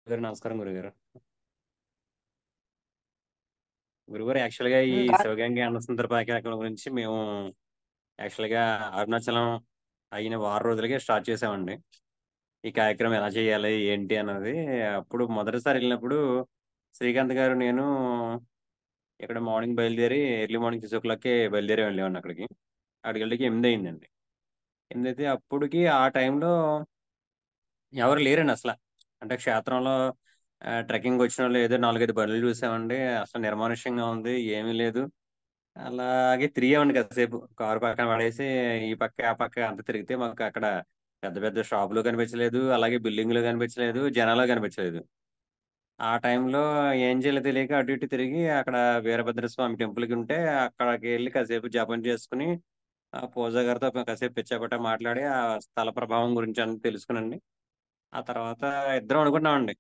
గారు నమస్కారం గురుగారు. గురుగారు యాక్చువల్గా ఈ హ్మ్. శివగంగే అన్న సందర్భ కార్యక్రమం గురించి మేము యాక్చువల్గా అరుణాచలం అయిన వారం రోజులకే స్టార్ట్ చేసామండి. ఈ కార్యక్రమం ఎలా చేయాలి ఏంటి అన్నది. అప్పుడు మొదటిసారి వెళ్ళినప్పుడు శ్రీకాంత్ గారు నేను ఇక్కడ మార్నింగ్ బయలుదేరి ఎర్లీ మార్నింగ్ 6 o'clockకే బయలుదేరి వెళ్ళామండి అక్కడికి. అక్కడికి వెళ్ళకి 8 అయిందండి. 8 అయితే అప్పటికి ఆ టైంలో ఎవరు లేరండి అసలు. అంటే క్షేత్రంలో ట్రెక్కింగ్ వచ్చిన వాళ్ళు ఏదో 4-5 బండ్లు చూసామండి. అసలు నిర్మానుష్యంగా ఉంది, ఏమీ లేదు. అలాగే తిరిగామండి కాసేపు. కారు పక్కన పడేసి ఈ పక్క, ఆ పక్క అంతా తిరిగితే మాకు అక్కడ పెద్ద పెద్ద షాపులు కనిపించలేదు. అలాగే బిల్డింగ్లు కనిపించలేదు. జనాలు కనిపించలేదు. ఆ టైంలో ఏం చేయాలో తెలియక అటు ఇటు తిరిగి అక్కడ వీరభద్ర స్వామి టెంపుల్‌కి ఉంటే అక్కడికి వెళ్లి కాసేపు జపం చేసుకొని, ఆ పూజా గారితో కాసేపు పిచ్చాపాటి మాట్లాడి ఆ స్థల ప్రభావం గురించి అన్నీ తెలుసుకునండి. ఆ తర్వాత ఇద్దరం అనుకున్నామండి.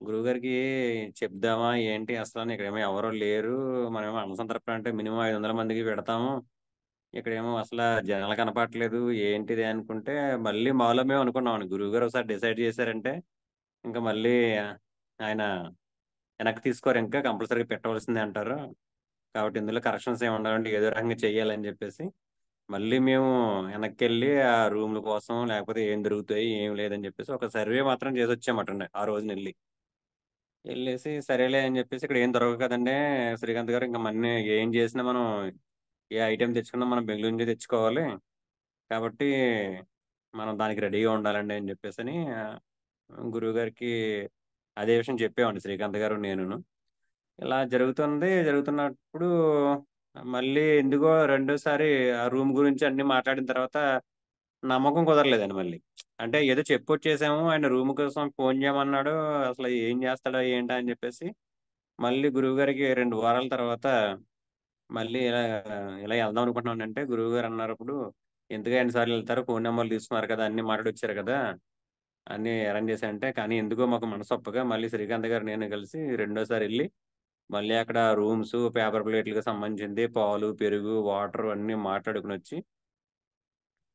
గురువుగారికి చెప్దామా ఏంటి అసలని ఇక్కడేమో ఎవరు లేరు. మనమేమో అన్నసంతర్పణ అంటే మినిమం 500 మందికి పెడతాము. ఇక్కడేమో అసల జనాలు కనపడట్లేదు. ఏంటిది అనుకుంటే మళ్ళీ మాలో మేము అనుకున్నామండి. గురువుగారు ఒకసారి డిసైడ్ చేశారంటే ఇంక మళ్ళీ ఆయన వెనక్కి తీసుకోరు, ఇంకా కంపల్సరీగా పెట్టవలసిందే అంటారు. కాబట్టి ఇందులో కరెక్షన్స్ ఏమి ఉండవండి. ఏదో రకంగా చెయ్యాలని చెప్పేసి మళ్ళీ మేము వెనక్కెళ్ళి ఆ రూమ్‌ల కోసం లేకపోతే ఏం దొరుకుతాయి, ఏం లేదని చెప్పేసి ఒక సర్వే మాత్రం చేసొచ్చామటండి ఆ రోజునెళ్ళి. ఎళ్ళేసి సరేలే అని చెప్పేసి ఇక్కడ ఏం దొరకవు కదండీ శ్రీకాంత్ గారు, ఇంక మన్ని ఏం చేసినా మనం ఏ ఐటెమ్ తెచ్చుకున్నా మనం బెంగుళూరు నుంచే తెచ్చుకోవాలి. కాబట్టి మనం దానికి రెడీగా ఉండాలండి అని చెప్పేసని గురువుగారికి అదే విషయం చెప్పామండి శ్రీకాంత్ గారు నేనును. ఇలా జరుగుతున్నప్పుడు మళ్ళీ ఎందుకో రెండోసారి ఆ రూమ్ గురించి అన్నీ మాట్లాడిన తర్వాత నమ్మకం కుదరలేదండి మళ్ళీ. అంటే ఏదో చెప్పొచ్చేసాము. ఆయన రూమ్ కోసం ఫోను చేయమన్నాడు. అసలు ఏం చేస్తాడో ఏంటా అని చెప్పేసి మళ్ళీ గురువుగారికి 2 వారాల తర్వాత మళ్ళీ ఇలా వెళ్దాం అనుకుంటున్నానంటే గురువుగారు అన్నారప్పుడు, "ఎందుకు ఎన్ని సార్లు వెళ్తారు? ఫోను నంబర్లు తీసుకున్నారు కదా! అన్నీ మాట్లాడొచ్చారు కదా! అన్నీ అరేంజ్ చేశానంటే." కానీ ఎందుకో మాకు మనసొప్పక మళ్ళీ శ్రీకాంత్ గారు నేను కలిసి రెండోసారి ఎళ్లి మళ్ళీ అక్కడ రూమ్సు, పేపర్ ప్లేట్‌లకి సంబంధించింది పాలు, పెరుగు, వాటరు అన్నీ మాట్లాడుకొనొచ్చి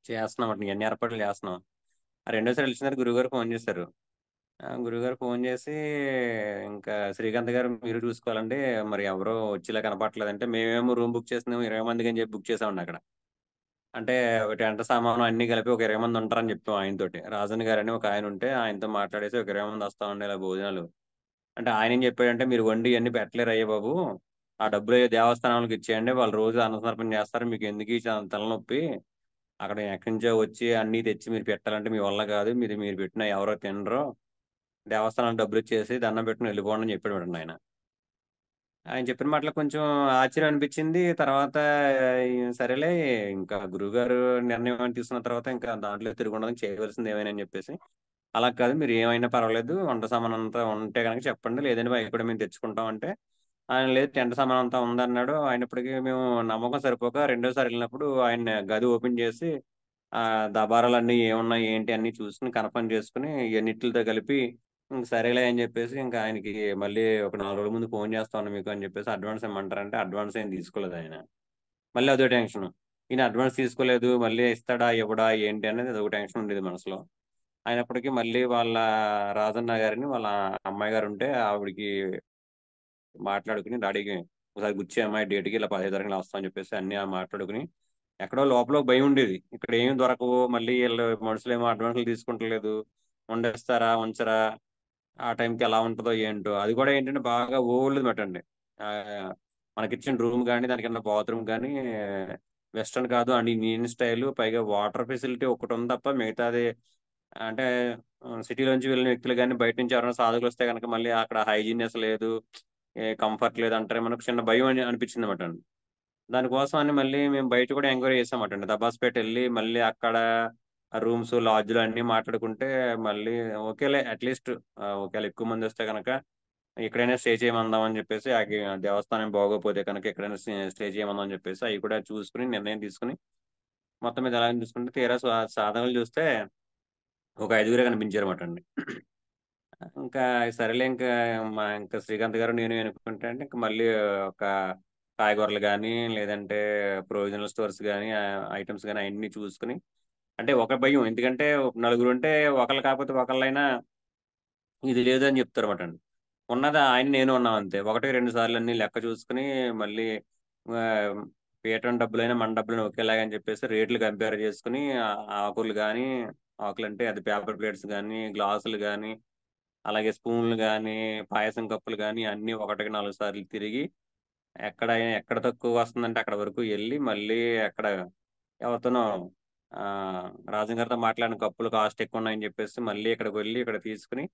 చేస్తున్నామండి. ఇయన్నీ ఏర్పాట్లు చేస్తున్నాం. ఆ రెండోసారి ఎళ్ళిన తర్వాత గురువుగారు ఫోను చేశారు. గురువుగారు ఫోను చేసి, ఇంకా "శ్రీకాంత్ గారు మీరు చూసుకోవాలండి. మరి ఎవరు వచ్చేలా కనపడట్లేదంటే" మేమేమో రూమ్ బుక్ చేసిందేమో 20 మందికని చెప్పి బుక్ చేసామండి అక్కడ. అంటే టెంట్ సామాను అన్నీ కలిపి ఒక 20 మంది ఉంటారని చెప్పాం ఆయనతోటి. రాజన్ గారని ఒక ఆయనుంటే ఆయనతో మాట్లాడేసి ఒక 20 మంది వస్తామండి ఇలా భోజనాలు. అంటే ఆయనేం చెప్పాడంటే, "మీరు వండి ఇయన్నీ పెట్టలేరయ్య బాబు. ఆ డబ్బులయ్యో దేవస్థానాలకు ఇచ్చేయండి. వాళ్ళు రోజు అన్నసమర్పణ చేస్తారు. మీకెందుకీ తలనొప్పి. అక్కడ ఎక్కడి నుంచో వచ్చి అన్నీ తెచ్చి మీరు పెట్టాలంటే మీ వల్ల కాదు. మీరు పెట్టినా ఎవరు తినరు. దేవస్థానానికి డబ్బులిచ్చేసి దండం పెట్టుకొని వెళ్ళిపోండి" అని చెప్పాడటండి ఆయన. ఆయన చెప్పిన మాటలు కొంచెం ఆశ్చర్యం అనిపించింది. తర్వాత సరేలే ఇంకా గురువుగారు నిర్ణయం అని తీసుకున్న తర్వాత ఇంకా దాంట్లో తిరుగుండదు, చేయవలసింది ఏమైనా అని చెప్పేసి, "అలా కాదు మీరు ఏమైనా పర్వాలేదు. వంట సామానంతా ఉంటే గనక చెప్పండి. లేదంటే అయి కూడా మేము తెచ్చుకుంటాం" అంటే, ఆయన లేదు టెంట్ సామానంతా ఉందన్నాడు. అయినప్పటికీ మేము నమ్మకం సరిపోక రెండోసారి ఎళ్ళినప్పుడు ఆయన గది ఓపెన్ చేసి దబారాలన్నీ ఏమున్నాయి, ఏంటి అన్నీ చూసుకొని కన్ఫర్మ్ చేసుకొని ఇయన్నిట్లితో కలిపి సరేలే అని జెప్పేసి ఇంకా ఆయనకి మళ్ళీ ఒక 4 రోజుల ముందు ఫోను చేస్తాను మీకు అని జెప్పేసి అడ్వాన్స్ ఇమ్మంటారంటే అడ్వాన్స్ ఏం తీసుకోలేదాయన. మళ్ళీ అదో టెన్షను. ఈయన అడ్వాన్స్ తీసుకోలేదు. మళ్ళీ ఇస్తాడా? ఇవ్వడా? ఏంటి అనేది అదొక టెన్షన్ ఉండేది మనసులో. అయినప్పటికీ మళ్ళీ వాళ్ళ రాజన్న గారని వాళ్ళ అమ్మాయి గారుంటే ఆవిడకి మాట్లాడుకొని డాడీకి ఒకసారి "బుచ్చి అమ్మాయి డేట్‌కి ఇలా 15 తారీఖున వస్తాం" అని చెప్పేసి అన్నీ మాట్లాడుకొని ఎక్కడో లోపల ఒక భయం ఉండేది. ఇక్కడ ఏమి దొరకవు. మళ్ళీ ఈళ్ళు మనుషులేమో అడ్వాన్స్‌లు తీసుకుంటలేదు. ఉండేస్తారా? ఉంచరా? ఆ టైంకి ఎలా ఉంటదో ఏంటో. అది కూడా ఏంటంటే బాగా ఓల్డ్‌ది మటండి. ఆహ్, మనకిచ్చిన రూమ్ గాని, దాని కింద బాత్రూమ్ గాని వెస్టర్న్ కాదు అండ్ ఇండియన్ స్టైలు. పైగా వాటర్ ఫెసిలిటీ ఒకటుంది తప్ప మిగతాది అంటే సిటీ‌లోంచి వెళ్ళిన వ్యక్తులు గాని, బయట నుంచి ఎవరైనా సాధకులొస్తే గనక మళ్ళీ అక్కడ హైజీనెస్ లేదు. కంఫర్ట్ లేదంటారేమో అని చిన్న భయం అని అనిపించిందన్నమాటండి. దానికోసం అని మళ్ళీ మేము బయట కూడా ఎంక్వైరీ చేసామటండి. దబాస్‌పేటెళ్లి మళ్ళీ అక్కడ రూమ్స్, లాడ్జ్‌లు అన్నీ మాట్లాడుకుంటే మళ్ళీ ఓకేలే అట్‌లీస్ట్ ఒకేళ ఎక్కువ మందొస్తే గనక ఇక్కడైనా స్టే చేయమందాం అని చెప్పేసి దేవస్థానం బాగోకపోతే కనుక ఎక్కడైనా స్టే చేయమందాం అని చెప్పేసి అయి కూడా చూసుకొని నిర్ణయం తీసుకొని మొత్తం మీద ఎలాగని చూసుకుంటే తీరా సాధనలు చూస్తే ఒక ఐదుగురే కనిపించారన్నమాట అండి. ఇంకా సరేలే ఇంకా ఇంకా శ్రీకాంత్ గారు నేను అనుకుంటే అంటే ఇంకా మళ్ళీ ఒక కాయగూరలు కానీ లేదంటే ప్రొవిజనల్ స్టోర్స్ కానీ ఐటమ్స్ కానీ అన్ని చూసుకుని అంటే ఒక భయం ఎందుకంటే నలుగురు ఉంటే ఒకళ్ళు కాకపోతే ఒకళ్ళైనా ఇది లేదు అని చెప్తారన్నమాట అండి. ఉన్నది ఆయన నేను ఉన్నాం అంతే. ఒకటి రెండు సార్లు అన్ని లెక్క చూసుకుని మళ్ళీ పీటర్న్ డబ్బులైనా మన డబ్బులైనా ఒకేలాగా అని చెప్పేసి రేట్లు కంపేర్ చేసుకుని ఆకులు కానీ ఆకులు అంటే అది పేపర్ ప్లేట్స్ కానీ గ్లాసులు కానీ అలాగే స్పూన్లు కానీ పాయసం కప్పులు కానీ అన్ని ఒకటికి నాలుగు సార్లు తిరిగి ఎక్కడ ఎక్కడ తక్కువ వస్తుందంటే అక్కడ వరకు వెళ్ళి మళ్ళీ అక్కడ ఎవరితోనో ఆ, రాజన్ గారితో మాట్లాడిన కప్పులు కాస్ట్ ఎక్కువ ఉన్నాయని చెప్పేసి మళ్ళీ ఇక్కడికి వెళ్ళి ఇక్కడ తీసుకుని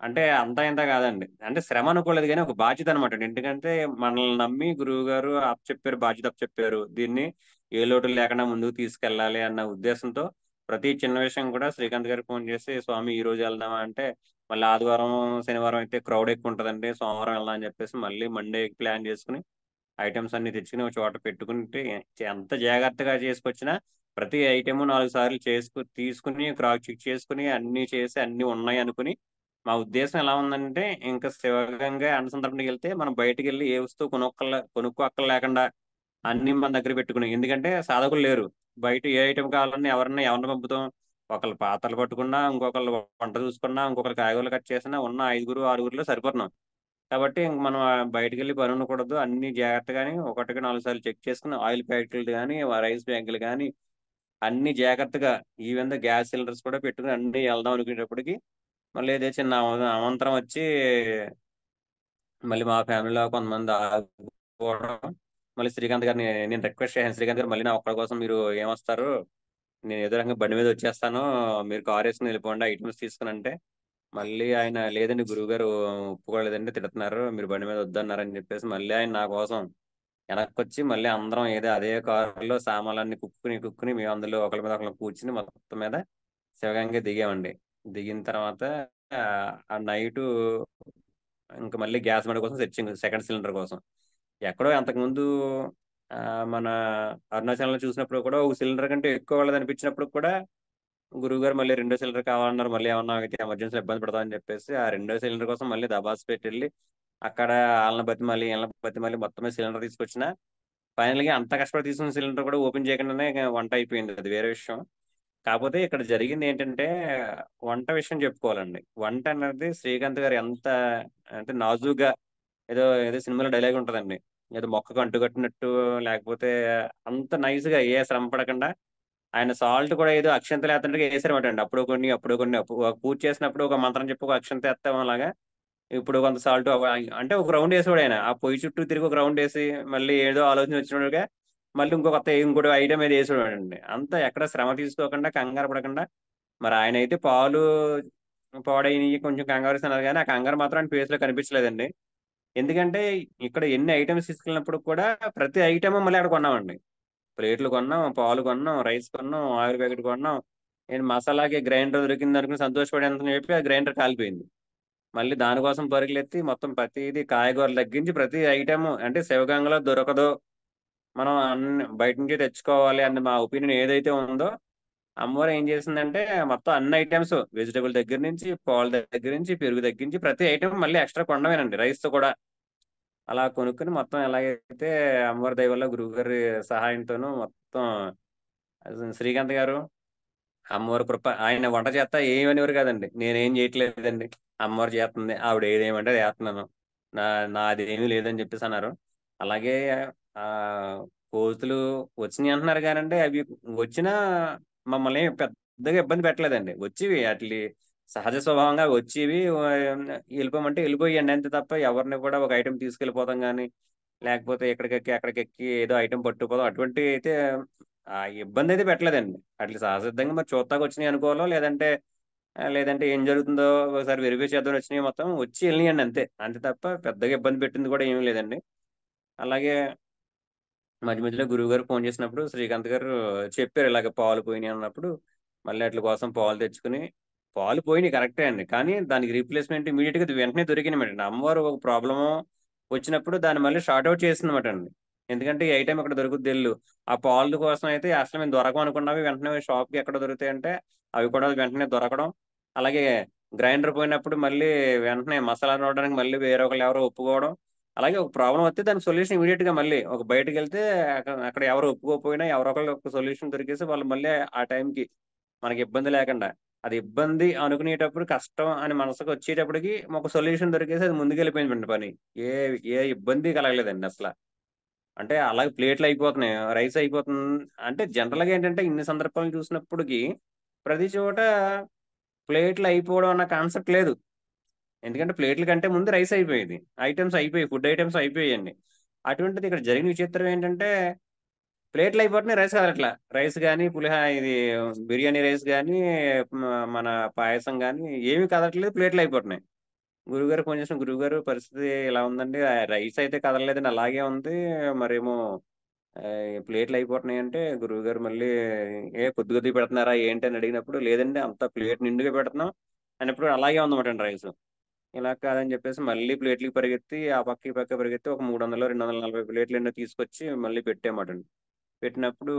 అంటే అంతా ఇంత కాదండి. అంటే శ్రమ అనుకోలేదు కానీ ఒక బాధ్యత అనమాట. ఎందుకంటే మనల్ని నమ్మి గురువు గారు అప్పచెప్పారు, బాధ్యత అప్పచెప్పారు. దీన్ని ఏ లోటు లేకుండా ముందుకు తీసుకెళ్ళాలి అన్న ఉద్దేశంతో ప్రతి చిన్న విషయం కూడా శ్రీకాంత్ గారికి ఫోన్ చేసి స్వామి ఈ రోజు వెళ్దామా అంటే మళ్ళీ ఆదివారం శనివారం అయితే క్రౌడ్ ఎక్కువ ఉంటుందండి, సోమవారం వెళ్దాం అని చెప్పేసి మళ్ళీ మండే ప్లాన్ చేసుకుని ఐటమ్స్ అన్ని తెచ్చుకుని ఒక చోట పెట్టుకుంటే ఎంత జాగ్రత్తగా చేసుకొచ్చినా ప్రతి ఐటెము నాలుగు సార్లు తీసుకుని క్రాస్ చెక్ చేసుకుని అన్ని చేసి అన్ని ఉన్నాయి అనుకుని మా ఉద్దేశం ఎలా ఉందంటే ఇంకా శివగంగా అన్న సందర్భానికి వెళ్తే మనం బయటికి వెళ్ళి ఏ వస్తువు కొనుక్కోక్కర్ లేకుండా అన్ని మన దగ్గర పెట్టుకుని ఎందుకంటే సాధకులు లేరు. బయట ఏ ఐటెం కావాలన్నా ఎవరిని పంపుతాం. ఒకళ్ళు పాత్రలు పట్టుకున్నా ఇంకొకళ్ళు వంట చూసుకున్నా ఇంకొకరు కాయగూరలు కట్ చేసినా ఉన్న ఐదుగురు ఆరుగురిలో సరిపోతున్నాం. కాబట్టి ఇంక మనం బయటికి వెళ్ళి పని ఉండకూడదు. అన్ని జాగ్రత్తగాని ఒకటికి నాలుగు సార్లు చెక్ చేసుకుని ఆయిల్ ప్యాకెట్లు కానీ రైస్ బ్యాగులు కానీ అన్ని జాగ్రత్తగా ఈవెన్ గ్యాస్ సిలిండర్స్ కూడా పెట్టుకుని అన్ని వెళ్దాం అనుకునేటప్పటికి మళ్ళీ ఏదో చిన్న అవంతరం వచ్చి మళ్ళీ మా ఫ్యామిలీలో కొంతమంది ఆగిపోవడం మళ్ళీ శ్రీకాంత్ గారిని నేను రిక్వెస్ట్ చేశాను. శ్రీకాంత్ గారు మళ్ళీ నా ఒక్కడి కోసం మీరు ఏమొస్తారు, నేను ఏదో రకంగా బండి మీద వచ్చేస్తాను, మీరు కార్ వేసుకుని వెళ్ళిపోండి ఐటమ్స్ తీసుకుని అంటే మళ్ళీ ఆయన లేదండి గురువు గారు ఒప్పుకోలేదండి, తిడుతున్నారు, మీరు బండి మీద వద్దన్నారని చెప్పేసి మళ్ళీ ఆయన నా కోసం వెనక్కి వచ్చి మళ్ళీ అందరం ఏదో అదే కారులో సామాన్లన్నీ కుక్కుని మేము అందులో ఒకరి మీద ఒకరు కూర్చుని మొత్తం మీద శివగంగా దిగామండి. దిగిన తర్వాత ఆ ఆ నైటు ఇంకా మళ్ళీ గ్యాస్ బండ కోసం సెర్చింగ్ సెకండ్ సిలిండర్ కోసం ఎక్కడో అంతకుముందు ఆ, మన అరుణాచలంలో చూసినప్పుడు కూడా ఒక సిలిండర్ కంటే ఎక్కువ వాళ్ళది అనిపించినప్పుడు కూడా గురువు గారు మళ్ళీ రెండో సిలిండర్ కావాలన్నారు. మళ్ళీ ఏమన్నా అయితే ఎమర్జెన్సీ ఇబ్బంది పడతామని చెప్పేసి ఆ రెండో సిలిండర్ కోసం మళ్ళీ దబాస్ పెట్టి వెళ్ళి అక్కడ వాళ్ళని బతి మళ్ళీ వీళ్ళని బతి మళ్ళీ మొత్తమే సిలిండర్ తీసుకొచ్చిన ఫైనల్ గా అంత కష్టపడి తీసుకున్న సిలిండర్ కూడా ఓపెన్ చేయకుండానే వంట అయిపోయింది. అది వేరే విషయం. కాకపోతే ఇక్కడ జరిగింది ఏంటంటే వంట విషయం చెప్పుకోవాలండి. వంట అనేది శ్రీకాంత్ గారు ఎంత అంటే నాజుగా ఏదో ఏదో సినిమాలో డైలాగ్ ఉంటదండి, ఏదో మొక్కకు అంటుకట్టినట్టు లేకపోతే అంత నైస్ గా ఏ శ్రమ పడకుండా ఆయన సాల్ట్ కూడా ఏదో అక్షంతలు వేస్తుంటే వేసారన్నమాట అండి. అప్పుడు పూజ చేసినప్పుడు ఒక మంత్రం చెప్పి ఒక అక్షంత వేస్తాం అలాగా ఇప్పుడు కొంత సాల్ట్ అంటే ఒక రౌండ్ వేసేవాడు ఆయన. ఆ పొయ్యి చుట్టూ తిరిగి ఒక రౌండ్ వేసి మళ్ళీ ఏదో ఆలోచన వచ్చినట్టుగా మళ్ళీ ఇంకోటి ఐటమ్ ఏది వేసేవాడు అండి. అంతా ఎక్కడ శ్రమ తీసుకోకుండా కంగారు పడకుండా మరి ఆయన అయితే పాలు పాడైనవి కొంచెం కంగారు ఇస్తున్నారు కానీ ఆ కంగారు మాత్రం ఆయన ఫేస్ లో కనిపించలేదండి. ఎందుకంటే ఇక్కడ ఎన్ని ఐటమ్స్ తీసుకెళ్ళినప్పుడు కూడా ప్రతి ఐటమ్ మళ్ళీ అక్కడ కొన్నామండి. ప్లేట్లు కొన్నాం, పాలు కొన్నాం, రైస్ కొన్నాం, ఆయిల్ ప్యాకెట్ కొన్నాం. నేను మసాలాకి గ్రైండర్ దొరికింది అనుకుని సంతోషపడేంత చెప్పి ఆ గ్రైండర్ కాలిపోయింది. మళ్ళీ దానికోసం పరుగులెత్తి మొత్తం ప్రతిదీ కాయగూరలు తగ్గించి ప్రతి ఐటమ్ అంటే శివగంగలో దొరకదో మనం అన్ని బయట నుంచి తెచ్చుకోవాలి అన్న మా ఒపీనియన్ ఏదైతే ఉందో అమ్మవారు ఏం చేసిందంటే మొత్తం అన్ని ఐటమ్స్ వెజిటబుల్ దగ్గర నుంచి పాల దగ్గర నుంచి పెరుగు దగ్గర నుంచి ప్రతి ఐటమ్ మళ్ళీ ఎక్స్ట్రా కొనడమేనండి రైస్ తో కూడా. అలా కొనుక్కుని మొత్తం ఎలాగైతే అమ్మవారి దయ వల్ల గురువు గారి సహాయంతోనూ మొత్తం శ్రీకాంత్ గారు అమ్మవారి కృప ఆయన వంట చేస్తా ఏమనేవారు కదండి, నేనేం చేయట్లేదండి, అమ్మవారు చేస్తుంది, ఆవిడ ఏదేమంటే అది చేస్తున్నాను, నా నాది ఏమీ లేదని చెప్పేసి అన్నారు. అలాగే ఆ కోతులు వచ్చినాయి అంటున్నారు కానండి అవి వచ్చినా మమ్మల్ని ఏం పెద్దగా ఇబ్బంది పెట్టలేదండి. వచ్చేవి అట్లి సహజ స్వభావంగా వచ్చేవి వెళ్ళిపోమంటే వెళ్ళిపోయండి అంతే తప్ప ఎవరిని కూడా ఒక ఐటెం తీసుకెళ్ళిపోతాం కానీ లేకపోతే ఎక్కడికెక్కి అక్కడికెక్కి ఏదో ఐటెం పట్టుకుపోదాం అటువంటి అయితే ఆ ఇబ్బంది అయితే పెట్టలేదండి. అట్లా సహసిద్ధంగా మరి చూస్తాకు వచ్చినాయి అనుకోవాలో లేదంటే ఏం జరుగుతుందో ఒకసారి వెరిఫై చేద్దాం వచ్చినాయి మొత్తం వచ్చి వెళ్ళినాయండి అంతే. అంతే తప్ప పెద్దగా ఇబ్బంది పెట్టింది కూడా ఏమీ లేదండి. అలాగే మధ్య మధ్యలో గురువు గారు ఫోన్ చేసినప్పుడు శ్రీకాంత్ గారు చెప్పారు ఇలాగ పాలు పోయినాయి అన్నప్పుడు మళ్ళీ అట్ల కోసం పాలు తెచ్చుకుని పాలు పోయినాయి కరెక్టే అండి, కానీ దానికి రీప్లేస్మెంట్ ఇమీడియట్ గా వెంటనే దొరికినమాట అండి. అమ్మవారు ఒక ప్రాబ్లమ్ వచ్చినప్పుడు దాన్ని మళ్ళీ షార్ట్ అవుట్ చేసిందన్నమాట అండి. ఎందుకంటే ఈ ఐటెం ఇక్కడ దొరుకుద్ది వెళ్ళు. ఆ పాలు కోసం అయితే అసలు మేము దొరకం అనుకున్నవి వెంటనే షాప్కి ఎక్కడ దొరుకుతాయి అంటే అవి కూడా వెంటనే దొరకడం. అలాగే గ్రైండర్ పోయినప్పుడు మళ్ళీ వెంటనే మసాలా నూరడానికి మళ్ళీ వేరే ఒకళ్ళు ఎవరో ఒప్పుకోవడం. అలాగే ఒక ప్రాబ్లం వస్తే దానికి సొల్యూషన్ ఇమీడియట్ గా మళ్ళీ ఒక బయటకు వెళ్తే అక్కడ ఎవరు ఒప్పుకోకపోయినా ఎవరో ఒకళ్ళు ఒక సొల్యూషన్ దొరికేసి వాళ్ళు మళ్ళీ ఆ టైంకి మనకి ఇబ్బంది లేకుండా, అది ఇబ్బంది అనుకునేటప్పుడు కష్టం అని మనసుకు వచ్చేటప్పటికి ఒక సొల్యూషన్ దొరికేసి అది ముందుకెళ్ళిపోయింది పని. ఏ ఏ ఇబ్బంది కలగలేదండి అసలు. అంటే అలాగే ప్లేట్లు అయిపోతున్నాయి. రైస్ అయిపోతుంది. అంటే జనరల్‌గా ఏంటంటే ఇన్ని సందర్భాలను చూసినప్పటికి ప్రతి చోట ప్లేట్లు అయిపోవడం అన్న కాన్సెప్ట్ లేదు. ఎందుకంటే ప్లేట్ల కంటే ముందు రైస్ అయిపోయేది. ఐటెమ్స్ అయిపోయాయి. ఫుడ్ ఐటెమ్స్ అయిపోయాయండి. అటువంటిది ఇక్కడ జరిగిన విచిత్రం ఏంటంటే ప్లేట్లు అయిపోతున్నాయి. రైస్ కదలట్ల. రైస్ గాని, ఇది బిర్యానీ రైస్ గాని, మ మన పాయసం గాని ఏమి కదలట్లేదు. ప్లేట్లు అయిపోతున్నాయి. గురువుగారు ఫోన్ చేసిన, "గురువుగారు పరిస్థితి ఇలా ఉందండి. రైస్ అయితే కదలలేదండి. అలాగే ఉంది. మరేమో ప్లేట్లు అయిపోతున్నాయంటే గురువుగారు మళ్ళీ కొద్ది కొద్దిగా పెడుతున్నారా ఏంటి అని అడిగినప్పుడు లేదండి అంతా ప్లేట్ నిండుగా పెడుతున్నాం అన్నప్పుడు అలాగే ఉందన్నమాట రైస్. ఇలా కాదని చెప్పేసి మళ్ళీ ప్లేట్లకి పరిగెత్తి ఆ పక్క ఈ పక్క పరిగెత్తి ఒక 300 240 ప్లేట్లు ఎన్నో తీసుకొచ్చి మళ్ళీ పెట్టామటండి. పెట్టినప్పుడు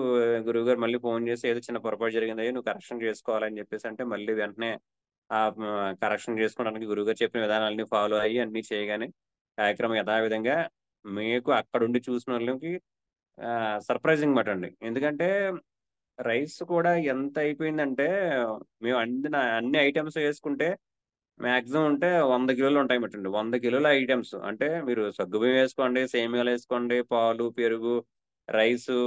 గురువుగారు మళ్ళీ ఫోన్ చేసి ఏదో చిన్న పొరపాటు జరిగింది నువ్వు కరెక్షన్ చేసుకోవాలని చెప్పేసి అంటే మళ్ళీ వెంటనే ఆ కరెక్షన్ చేసుకోవడానికి గురువుగారు చెప్పిన విధానాలన్నీ ఫాలో అయ్యి అన్ని చేయగానే కార్యక్రమం యథావిధంగా మీకు అక్కడుండి చూసిన వాళ్ళకి సర్ప్రైజింగ్ మాట అండి. ఎందుకంటే రైస్ కూడా ఎంత అయిపోయిందంటే మేము అన్ని ఐటమ్స్ వేసుకుంటే మాక్సిమం ఉంటే 100 కిలోలు ఉంటాయన్నమాటండి. 100 కిలోల ఐటమ్స్ అంటే మీరు సగ్గుబియ్యం వేసుకోండి, సేమియాలు వేసుకోండి, పాలు, పెరుగు, రైసు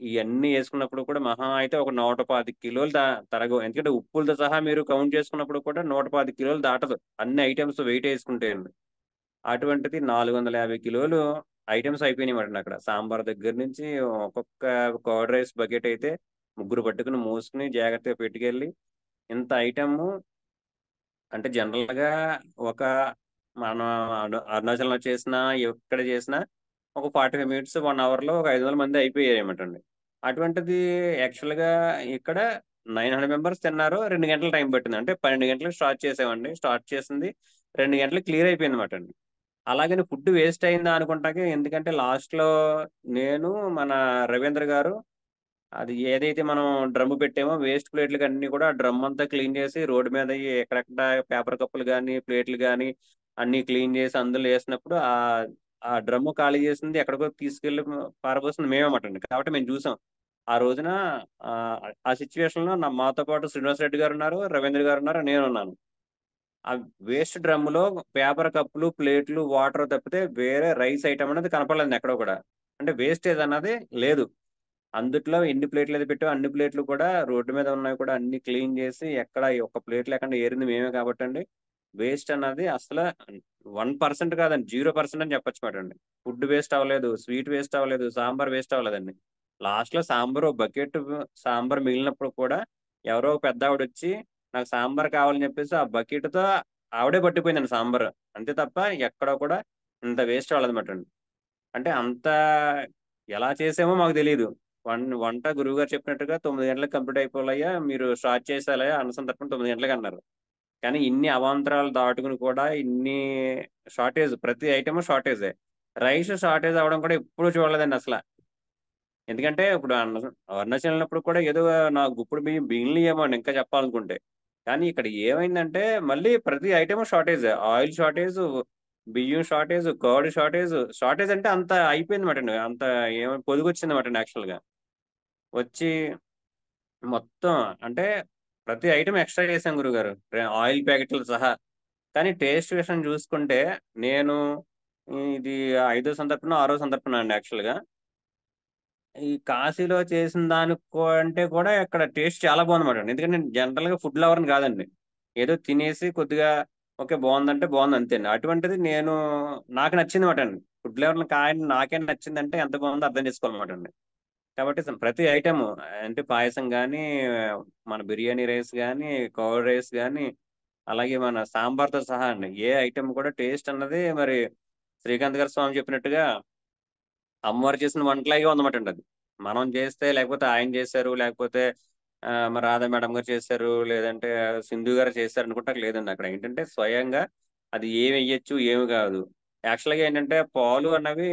ఇయన్నీ వేసుకున్నప్పుడు కూడా మహా అయితే ఒక 125 కిలోలు తరగవు. ఎందుకంటే ఉప్పులతో సహా మీరు కౌంట్ చేసుకున్నప్పుడు కూడా 125 కిలోలు దాటదు. అన్ని ఐటమ్స్ వెయిట్ వేసుకుంటే అండి. అటువంటిది 450 కిలోలు ఐటమ్స్ అయిపోయినాయి అక్కడ. సాంబార్ దగ్గర నుంచి ఒక్కొక్క కర్డ్ రైస్ బకెట్ అయితే ముగ్గురు పట్టుకుని మోసుకుని జాగ్రత్తగా పెట్టుకెళ్ళి ఇంత ఐటము అంటే జనరల్‌గా ఒక మనం అరుణాచలంలో చేసినా, ఎక్కడ చేసినా ఒక 45 మినిట్స్, 1 అవర్‌లో ఒక 500 మంది అయిపోయాయన్నమాటండి. అటువంటిది యాక్చువల్‌గా ఇక్కడ 900 మెంబర్స్ తిన్నారు. 2 గంటలు టైం పట్టింది. అంటే 12 గంటలకు స్టార్ట్ చేసామండి. స్టార్ట్ చేసింది 2 గంటలకి క్లియర్ అయిపోయిందన్నమాటండి. అలాగని ఫుడ్ వేస్ట్ అయిందా అనుకుంటాకి ఎందుకంటే లాస్ట్‌లో నేను, మన రవీంద్ర గారు అది ఏదైతే మనం డ్రమ్ పెట్టామో వేస్ట్ ప్లేట్లకి అన్ని కూడా డ్రమ్ అంతా క్లీన్ చేసి రోడ్డు మీద ఎక్కడెక్కడ పేపర్ కప్పులు కానీ ప్లేట్లు కానీ అన్ని క్లీన్ చేసి అందులో వేసినప్పుడు ఆ డ్రమ్ ఖాళీ చేసింది ఎక్కడికో తీసుకెళ్లి పారబోసింది మేమేమాట అండి. కాబట్టి మేము చూసాం ఆ రోజున. ఆ ఆ సిచ్యువేషన్ లో మాతో పాటు శ్రీనివాస్ రెడ్డి గారు ఉన్నారు, రవీంద్ర గారు ఉన్నారు, నేను ఉన్నాను. ఆ వేస్ట్ డ్రమ్ లో పేపర్ కప్పులు, ప్లేట్లు, వాటర్ తప్పితే వేరే రైస్ ఐటమ్ అనేది కనపడలేదు ఎక్కడో కూడా. అంటే వేస్టేజ్ అన్నది లేదు. అందుట్లో ఎన్ని ప్లేట్లు అయితే పెట్టామో అన్ని ప్లేట్లు కూడా రోడ్డు మీద ఉన్నవి కూడా అన్ని క్లీన్ చేసి ఎక్కడ ఒక్క ప్లేట్ లేకుండా ఏరింది మేమే కాబట్టి అండి. వేస్ట్ అన్నది అసలు 1% కాదండి, 0% అని చెప్పొచ్చు మాట అండి. ఫుడ్ వేస్ట్ అవ్వలేదు, స్వీట్ వేస్ట్ అవ్వలేదు, సాంబార్ వేస్ట్ అవ్వలేదండి. లాస్ట్ లో సాంబార్ బకెట్ సాంబార్ మిగిలినప్పుడు కూడా ఎవరో ఒక పెద్ద ఆవిడ వచ్చి నాకు సాంబార్ కావాలని చెప్పేసి ఆ బకెట్ తో ఆవిడే పట్టిపోయిందండి సాంబార్. అంతే తప్ప ఎక్కడ కూడా ఇంత వేస్ట్ అవ్వలేదన్నమాట అండి. అంటే అంత ఎలా చేసామో మాకు తెలియదు. వంట గురువుగారు చెప్పినట్టుగా 9 గంటలకు కంప్లీట్ అయిపోవాలయ్యా మీరు స్టార్ట్ చేసేయాలయ్యా అన్న సందర్భం 9 గంటలకు అన్నారు. కానీ ఇన్ని అవాంతరాలు దాటుకుని కూడా ఇన్ని షార్టేజ్ ప్రతి ఐటమ్ షార్టేజే. రైస్ షార్టేజ్ అవ్వడం కూడా ఎప్పుడు చూడలేదండి అసల. ఎందుకంటే ఇప్పుడు అరుణాచలం వెళ్ళినప్పుడు కూడా ఏదో నా గుప్పుడు బియ్యం మిగిలినయేమో అండి ఇంకా చెప్పాలనుకుంటే. కానీ ఇక్కడ ఏమైందంటే మళ్ళీ ప్రతి ఐటమ్ షార్టేజ్. ఆయిల్ షార్టేజ్, బియ్యం షార్టేజ్, కర్డ్ షార్టేజ్. షార్టేజ్ అంటే అంత అయిపోయిందన్నమాట అండి. అంత పొదుగొచ్చిందన్నమాట అండి యాక్చువల్‌గా. వచ్చి మొత్తం అంటే ప్రతి ఐటమ్ ఎక్స్‌ట్రా చేసాం గురువుగారు. ఆయిల్ ప్యాకెట్‌లతో సహా. కానీ టేస్ట్ విషయం చూసుకుంటే నేను ఇది ఐదో సందర్భనో, ఆరో సందర్భనో అండి యాక్చువల్‌గా. ఈ కాశీలో చేసిన దానికి అంటే కూడా ఇక్కడ టేస్ట్ చాలా బాగుందన్నమాట. ఎందుకంటే నేను జనరల్‌గా ఫుడ్ లవర్‌ని కాదండి. ఏదో తినేసి కొద్దిగా ఓకే. బావుందంటే బావుంది అంతేండి. అటువంటిది నేను నాకు నచ్చిందన్నమాట అండి. ఫుడ్ లవర్‌ని కానీ నాకే నచ్చిందంటే ఎంత బాగుందో అర్థం చేసుకోవాలన్నమాట అండి. కాబట్టి ప్రతి ఐటెము అంటే పాయసం గానీ, మన బిర్యానీ రైస్ గానీ, కర్డ్ రైస్ గానీ, అలాగే మన సాంబార్‌తో సహా అండి. ఏ ఐటెమ్ కూడా టేస్ట్ అన్నది మరి శ్రీకాంత్ గారు స్వామి చెప్పినట్టుగా అమ్మవారు చేసిన వంటలాగే ఉందన్నమాటండి అది. మనం చేస్తే లేకపోతే ఆయన చేశారు, లేకపోతే మరి రాధా మేడం గారు చేశారు, లేదంటే సింధు గారు చేశారు అనుకుంటా లేదండి. అక్కడ ఏంటంటే స్వయంగా అది ఏమెయ్యొచ్చు, ఏమి కాదు. యాక్చువల్‌గా ఏంటంటే పాలు అన్నవి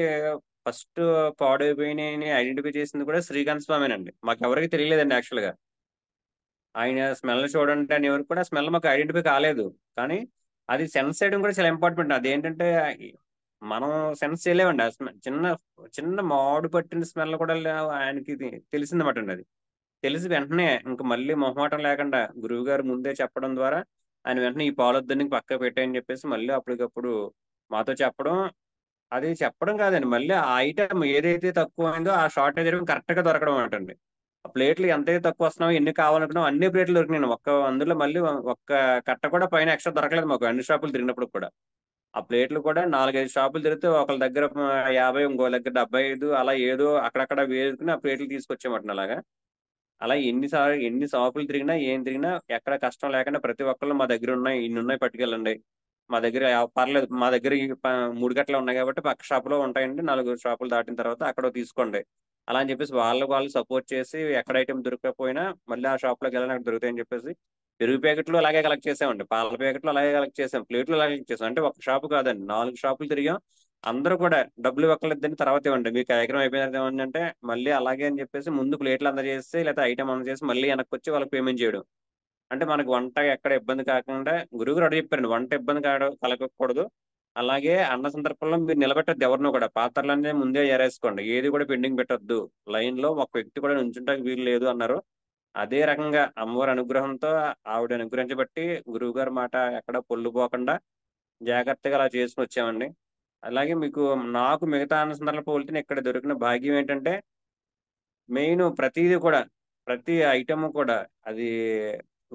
ఫస్ట్ పాడైపోయినాయని ఐడెంటిఫై చేసింది కూడా శ్రీకాంత్ స్వామేనండి. మాకు ఎవరికి తెలియలేదండి యాక్చువల్గా. ఆయన స్మెల్ చూడండి అనే వరకు కూడా స్మెల్ మాకు ఐడెంటిఫై కాలేదు. కానీ అది సెన్స్ చేయడం కూడా చాలా ఇంపార్టెంట్. అదేంటంటే మనం సెన్స్ చేయలేమండి. ఆ చిన్న చిన్న మాడు పట్టిన స్మెల్ కూడా ఆయనకి ఇది తెలిసిందన్నమాట అండి. అది తెలిసి వెంటనే ఇంక మళ్ళీ మొహమాటం లేకుండా గురువు గారు ముందే చెప్పడం ద్వారా ఆయన వెంటనే ఈ పాలొద్దని పక్క పెట్టాయని చెప్పేసి మళ్ళీ అప్పటికప్పుడు మాతో చెప్పడం. అది చెప్పడం కాదండి, మళ్ళీ ఆ ఐటమ్ ఏదైతే తక్కువైందో ఆ షార్టేజ్ కరెక్ట్ గా దొరకడం అంటండి. ఆ ప్లేట్లు ఎంతైతే తక్కువ వస్తున్నావు, ఎన్ని కావాలనుకున్నావు అన్ని ప్లేట్లు దొరికినాయి. అందులో మళ్ళీ ఒక్క కట్ట కూడా పైన ఎక్స్ట్రా దొరకలేదు మాకు అన్ని షాపులు తిరిగినప్పుడు కూడా. ఆ ప్లేట్లు కూడా 4, 5 షాపులు తిరిగితే ఒకళ్ళ దగ్గర 50, ఇంకో దగ్గర 75, అలా ఏదో అక్కడక్కడ వేసుకుని ఆ ప్లేట్లు తీసుకొచ్చామట అలాగా. అలా ఎన్ని షాపులు తిరిగినా ఏం తిరిగినా ఎక్కడ కష్టం లేకుండా ప్రతి ఒక్కళ్ళు మా దగ్గర ఉన్నాయి, ఇన్ని ఉన్నాయి పట్టుకెళ్ళండి. మా దగ్గర పర్లేదు, మా దగ్గర ఈ 3 గంటలు ఉన్నాయి కాబట్టి పక్క షాపులో ఉంటాయండి, 4 షాపులు దాటిన తర్వాత అక్కడ తీసుకోండి అలా అని చెప్పేసి వాళ్ళు సపోర్ట్ చేసి ఎక్కడ ఐటెం దొరకకపోయినా మళ్ళీ ఆ షాప్లోకి వెళ్ళాలని అక్కడ దొరుకుతాయని చెప్పేసి పెరుగు ప్యాకెట్లు అలాగే కలెక్ట్ చేసామండి, పాల ప్యాకెట్లు అలాగే కలెక్ట్ చేసాం, ప్లేట్లు అలాగే కలెక్ట్ చేసాం. అంటే ఒక షాపు కాదండి, 4 షాపులు తిరిగాం. అందరూ కూడా డబ్బులు ఒక్కరిద్దని తర్వాత ఇవ్వండి, మీకు కార్యక్రమం అయిపోయిన తర్వాత ఇవ్వండి అంటే మళ్ళీ అలాగే అని చెప్పేసి ముందు ప్లేట్లు అందజేసి లేకపోతే ఐటమ్ అందజేసి మళ్ళీ వెనక్కి వచ్చి వాళ్ళకి పేమెంట్ చేయడం. అంటే మనకి వంట ఎక్కడ ఇబ్బంది కాకుండా గురువుగారు అడిగి చెప్పారండి, వంట ఇబ్బంది కలగకూడదు. అలాగే అన్న సందర్భంలో మీరు నిలబెట్టద్దు ఎవరినో కూడా, పాత్రలన్నీ ముందే ఏరేసుకోండి, ఏది కూడా పెండింగ్ పెట్టొద్దు, లైన్ లో ఒక వ్యక్తి కూడా నుంచుంటానికి వీలు లేదు అన్నారు. అదే రకంగా అమ్మవారి అనుగ్రహంతో ఆవిడ అనుగ్రహించబట్టి గురువు గారి మాట ఎక్కడ పొల్లు పోకుండా జాగ్రత్తగా అలా చేసుకుని వచ్చామండి. అలాగే నాకు మిగతా అన్న సందర్భాలు పోలితే ఇక్కడ దొరికిన భాగ్యం ఏంటంటే మెయిన్ ప్రతిదీ కూడా, ప్రతి ఐటమ్ కూడా, అది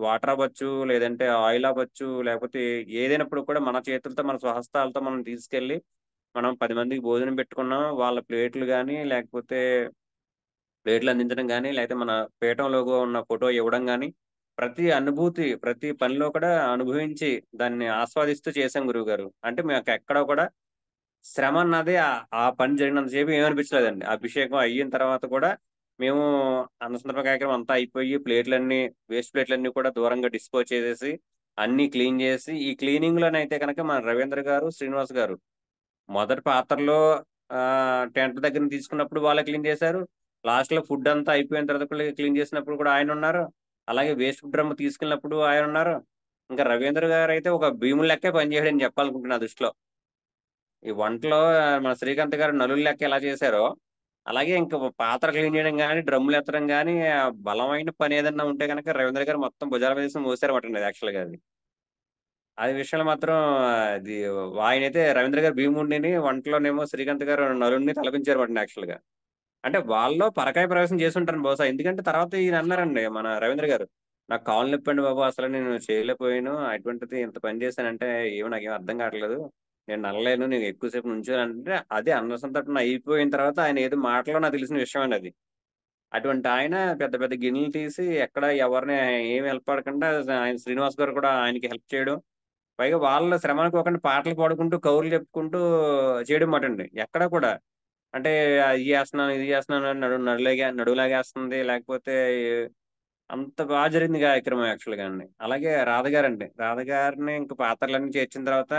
వాటర్ అవ్వచ్చు, లేదంటే ఆయిల్ అవ్వచ్చు, లేకపోతే ఏదైనప్పుడు కూడా మన చేతులతో మన స్వహస్తాలతో మనం తీసుకెళ్ళి మనం 10 మందికి భోజనం పెట్టుకున్నాం. వాళ్ళ ప్లేట్లు కానీ లేకపోతే ప్లేట్లు అందించడం కానీ లేకపోతే మన పీఠంలోగో ఉన్న ఫోటో ఇవ్వడం కానీ ప్రతి అనుభూతి ప్రతి పనిలో కూడా అనుభవించి దాన్ని ఆస్వాదిస్తూ చేశాం గురువు గారు. అంటే మాకు ఎక్కడ కూడా శ్రమ అన్నది ఆ పని జరిగినంత సేపు ఏమనిపించలేదండి. అభిషేకం అయిన తర్వాత కూడా మేము అన్న సందర్భ కార్యక్రమం అంతా అయిపోయి వేస్ట్ ప్లేట్లన్నీ కూడా దూరంగా డిస్పోజ్ చేసేసి అన్ని క్లీన్ చేసి, ఈ క్లీనింగ్ లోనైతే కనుక మన రవీంద్ర గారు, శ్రీనివాస్ గారు మొదటి పాత్రలో టెంట్ దగ్గర నుంచి తీసుకున్నప్పుడు వాళ్ళే క్లీన్ చేశారు. లాస్ట్ లో ఫుడ్ అంతా అయిపోయిన తర్వాత క్లీన్ చేసినప్పుడు కూడా ఆయన ఉన్నారు. అలాగే వేస్ట్ డ్రమ్ తీసుకెళ్ళినప్పుడు ఆయన ఉన్నారు. ఇంకా రవీంద్ర గారు అయితే ఒక భీముడు లెక్కే పనిచేయడని చెప్పాలనుకుంటున్నా దృష్టిలో. ఈ వంటలో మన శ్రీకాంత్ గారు నలుగురు లెక్క ఎలా చేశారో అలాగే ఇంకా పాత్ర క్లీన్ చేయడం కానీ, డ్రమ్ములు ఎత్తడం కానీ, బలమైన పని ఏదన్నా ఉంటే కనుక రవీంద్ర గారు మొత్తం భుజాల మీద మోసారన్నమాట యాక్చువల్ గా అది. అది విషయంలో మాత్రం అది ఆయనైతే రవీంద్ర గారు భీముడిని, వంటలోనేమో శ్రీకాంత్ గారు నలుడిని తలపించారు యాక్చువల్ గా. అంటే వాళ్ళు పరకాయ ప్రవేశం చేసి ఉంటారు బహుశా, ఎందుకంటే తర్వాత ఈయన అన్నారండి మన రవీంద్ర గారు, నాకు కాళ్ళు నొప్పండి బాబు, అసలు నేను చేయలేకపోయాను, అటువంటిది ఇంత పని చేశానంటే ఏమో నాకేం అర్థం కావట్లేదు, నేను నల్లలేను, నేను ఎక్కువసేపు నుంచోనంటే అదే అన్న సంతర్పణ అయిపోయిన తర్వాత ఆయన ఏదో మాటలో నాకు తెలిసిన విషయం అండి అది. అటువంటి ఆయన పెద్ద పెద్ద గిన్నెలు తీసి ఎక్కడ ఎవరిని ఏమి హెల్ప్ పడకుండా ఆయన శ్రీనివాస్ గారు కూడా ఆయనకి హెల్ప్ చేయడం, పైగా వాళ్ళ శ్రమ అనుకోకుండా పాటలు పాడుకుంటూ కౌరులు చెప్పుకుంటూ చేయడం మాట అండి ఎక్కడ కూడా. అంటే అది చేస్తున్నాను ఇది చేస్తున్నాను అని నడువులాగేస్తుంది, లేకపోతే అంత బాగా జరిగింది కార్యక్రమం యాక్చువల్ గా అండి. అలాగే రాధగారండి, రాధగారిని ఇంక పాత్రలన్నీ చేర్చిన తర్వాత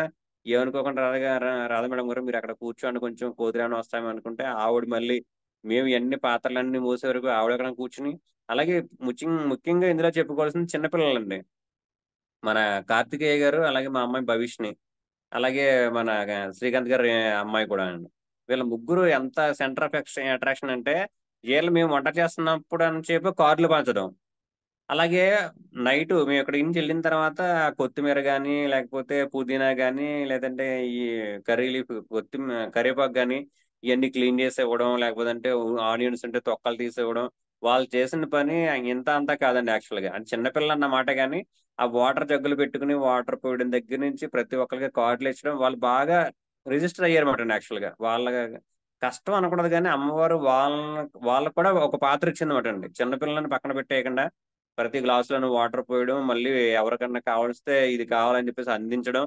ఏమనుకోకుండా రాధ మేడం గారు మీరు అక్కడ కూర్చోండి, కొంచెం కోతులేమైనా వస్తామని అనుకుంటే ఆవిడ మళ్ళీ మేము ఎన్ని పాత్రలన్నీ మూసే వరకు ఆవిడ అక్కడ కూర్చుని. అలాగే ముఖ్యంగా ఇందులో చెప్పుకోవాల్సింది చిన్నపిల్లలండి. మన కార్తికేయ గారు అలాగే మా అమ్మాయి భవిష్ని, అలాగే మన శ్రీకాంత్ గారి అమ్మాయి కూడా అండి. వీళ్ళ ముగ్గురు ఎంత సెంటర్ ఆఫ్ అట్రాక్షన్ అంటే వీళ్ళు మేము వంట చేస్తున్నప్పుడు అని చెప్పి కార్డులు పంచడం. అలాగే నైట్ మేము ఇక్కడి నుంచి వెళ్ళిన తర్వాత కొత్తిమీర కానీ లేకపోతే పుదీనా కానీ లేదంటే ఈ కర్రీ లీఫ్ కరివేపాకు కానీ ఇవన్నీ క్లీన్ చేసి ఇవ్వడం, లేకపోతే అంటే ఆనియన్స్ ఉంటే తొక్కలు తీసి ఇవ్వడం. వాళ్ళు చేసిన పని ఇంత అంతా కాదండి యాక్చువల్గా. అంటే చిన్నపిల్ల అన్నమాట కానీ ఆ వాటర్ జగ్గులు పెట్టుకుని వాటర్ పోయడం దగ్గర నుంచి ప్రతి ఒక్కరికి కార్డులు ఇచ్చడం వాళ్ళు బాగా రిజిస్టర్ అయ్యారన్నమాట యాక్చువల్గా. వాళ్ళ కష్టం అనకూడదు కానీ అమ్మవారు వాళ్ళకు కూడా ఒక పాత్ర ఇచ్చిందన్నమాట అండి, చిన్నపిల్లలని పక్కన పెట్టేయకుండా ప్రతి గ్లాసులను వాటర్ పోయడం, మళ్ళీ ఎవరికన్నా కావాల్స్తే ఇది కావాలని చెప్పేసి అందించడం.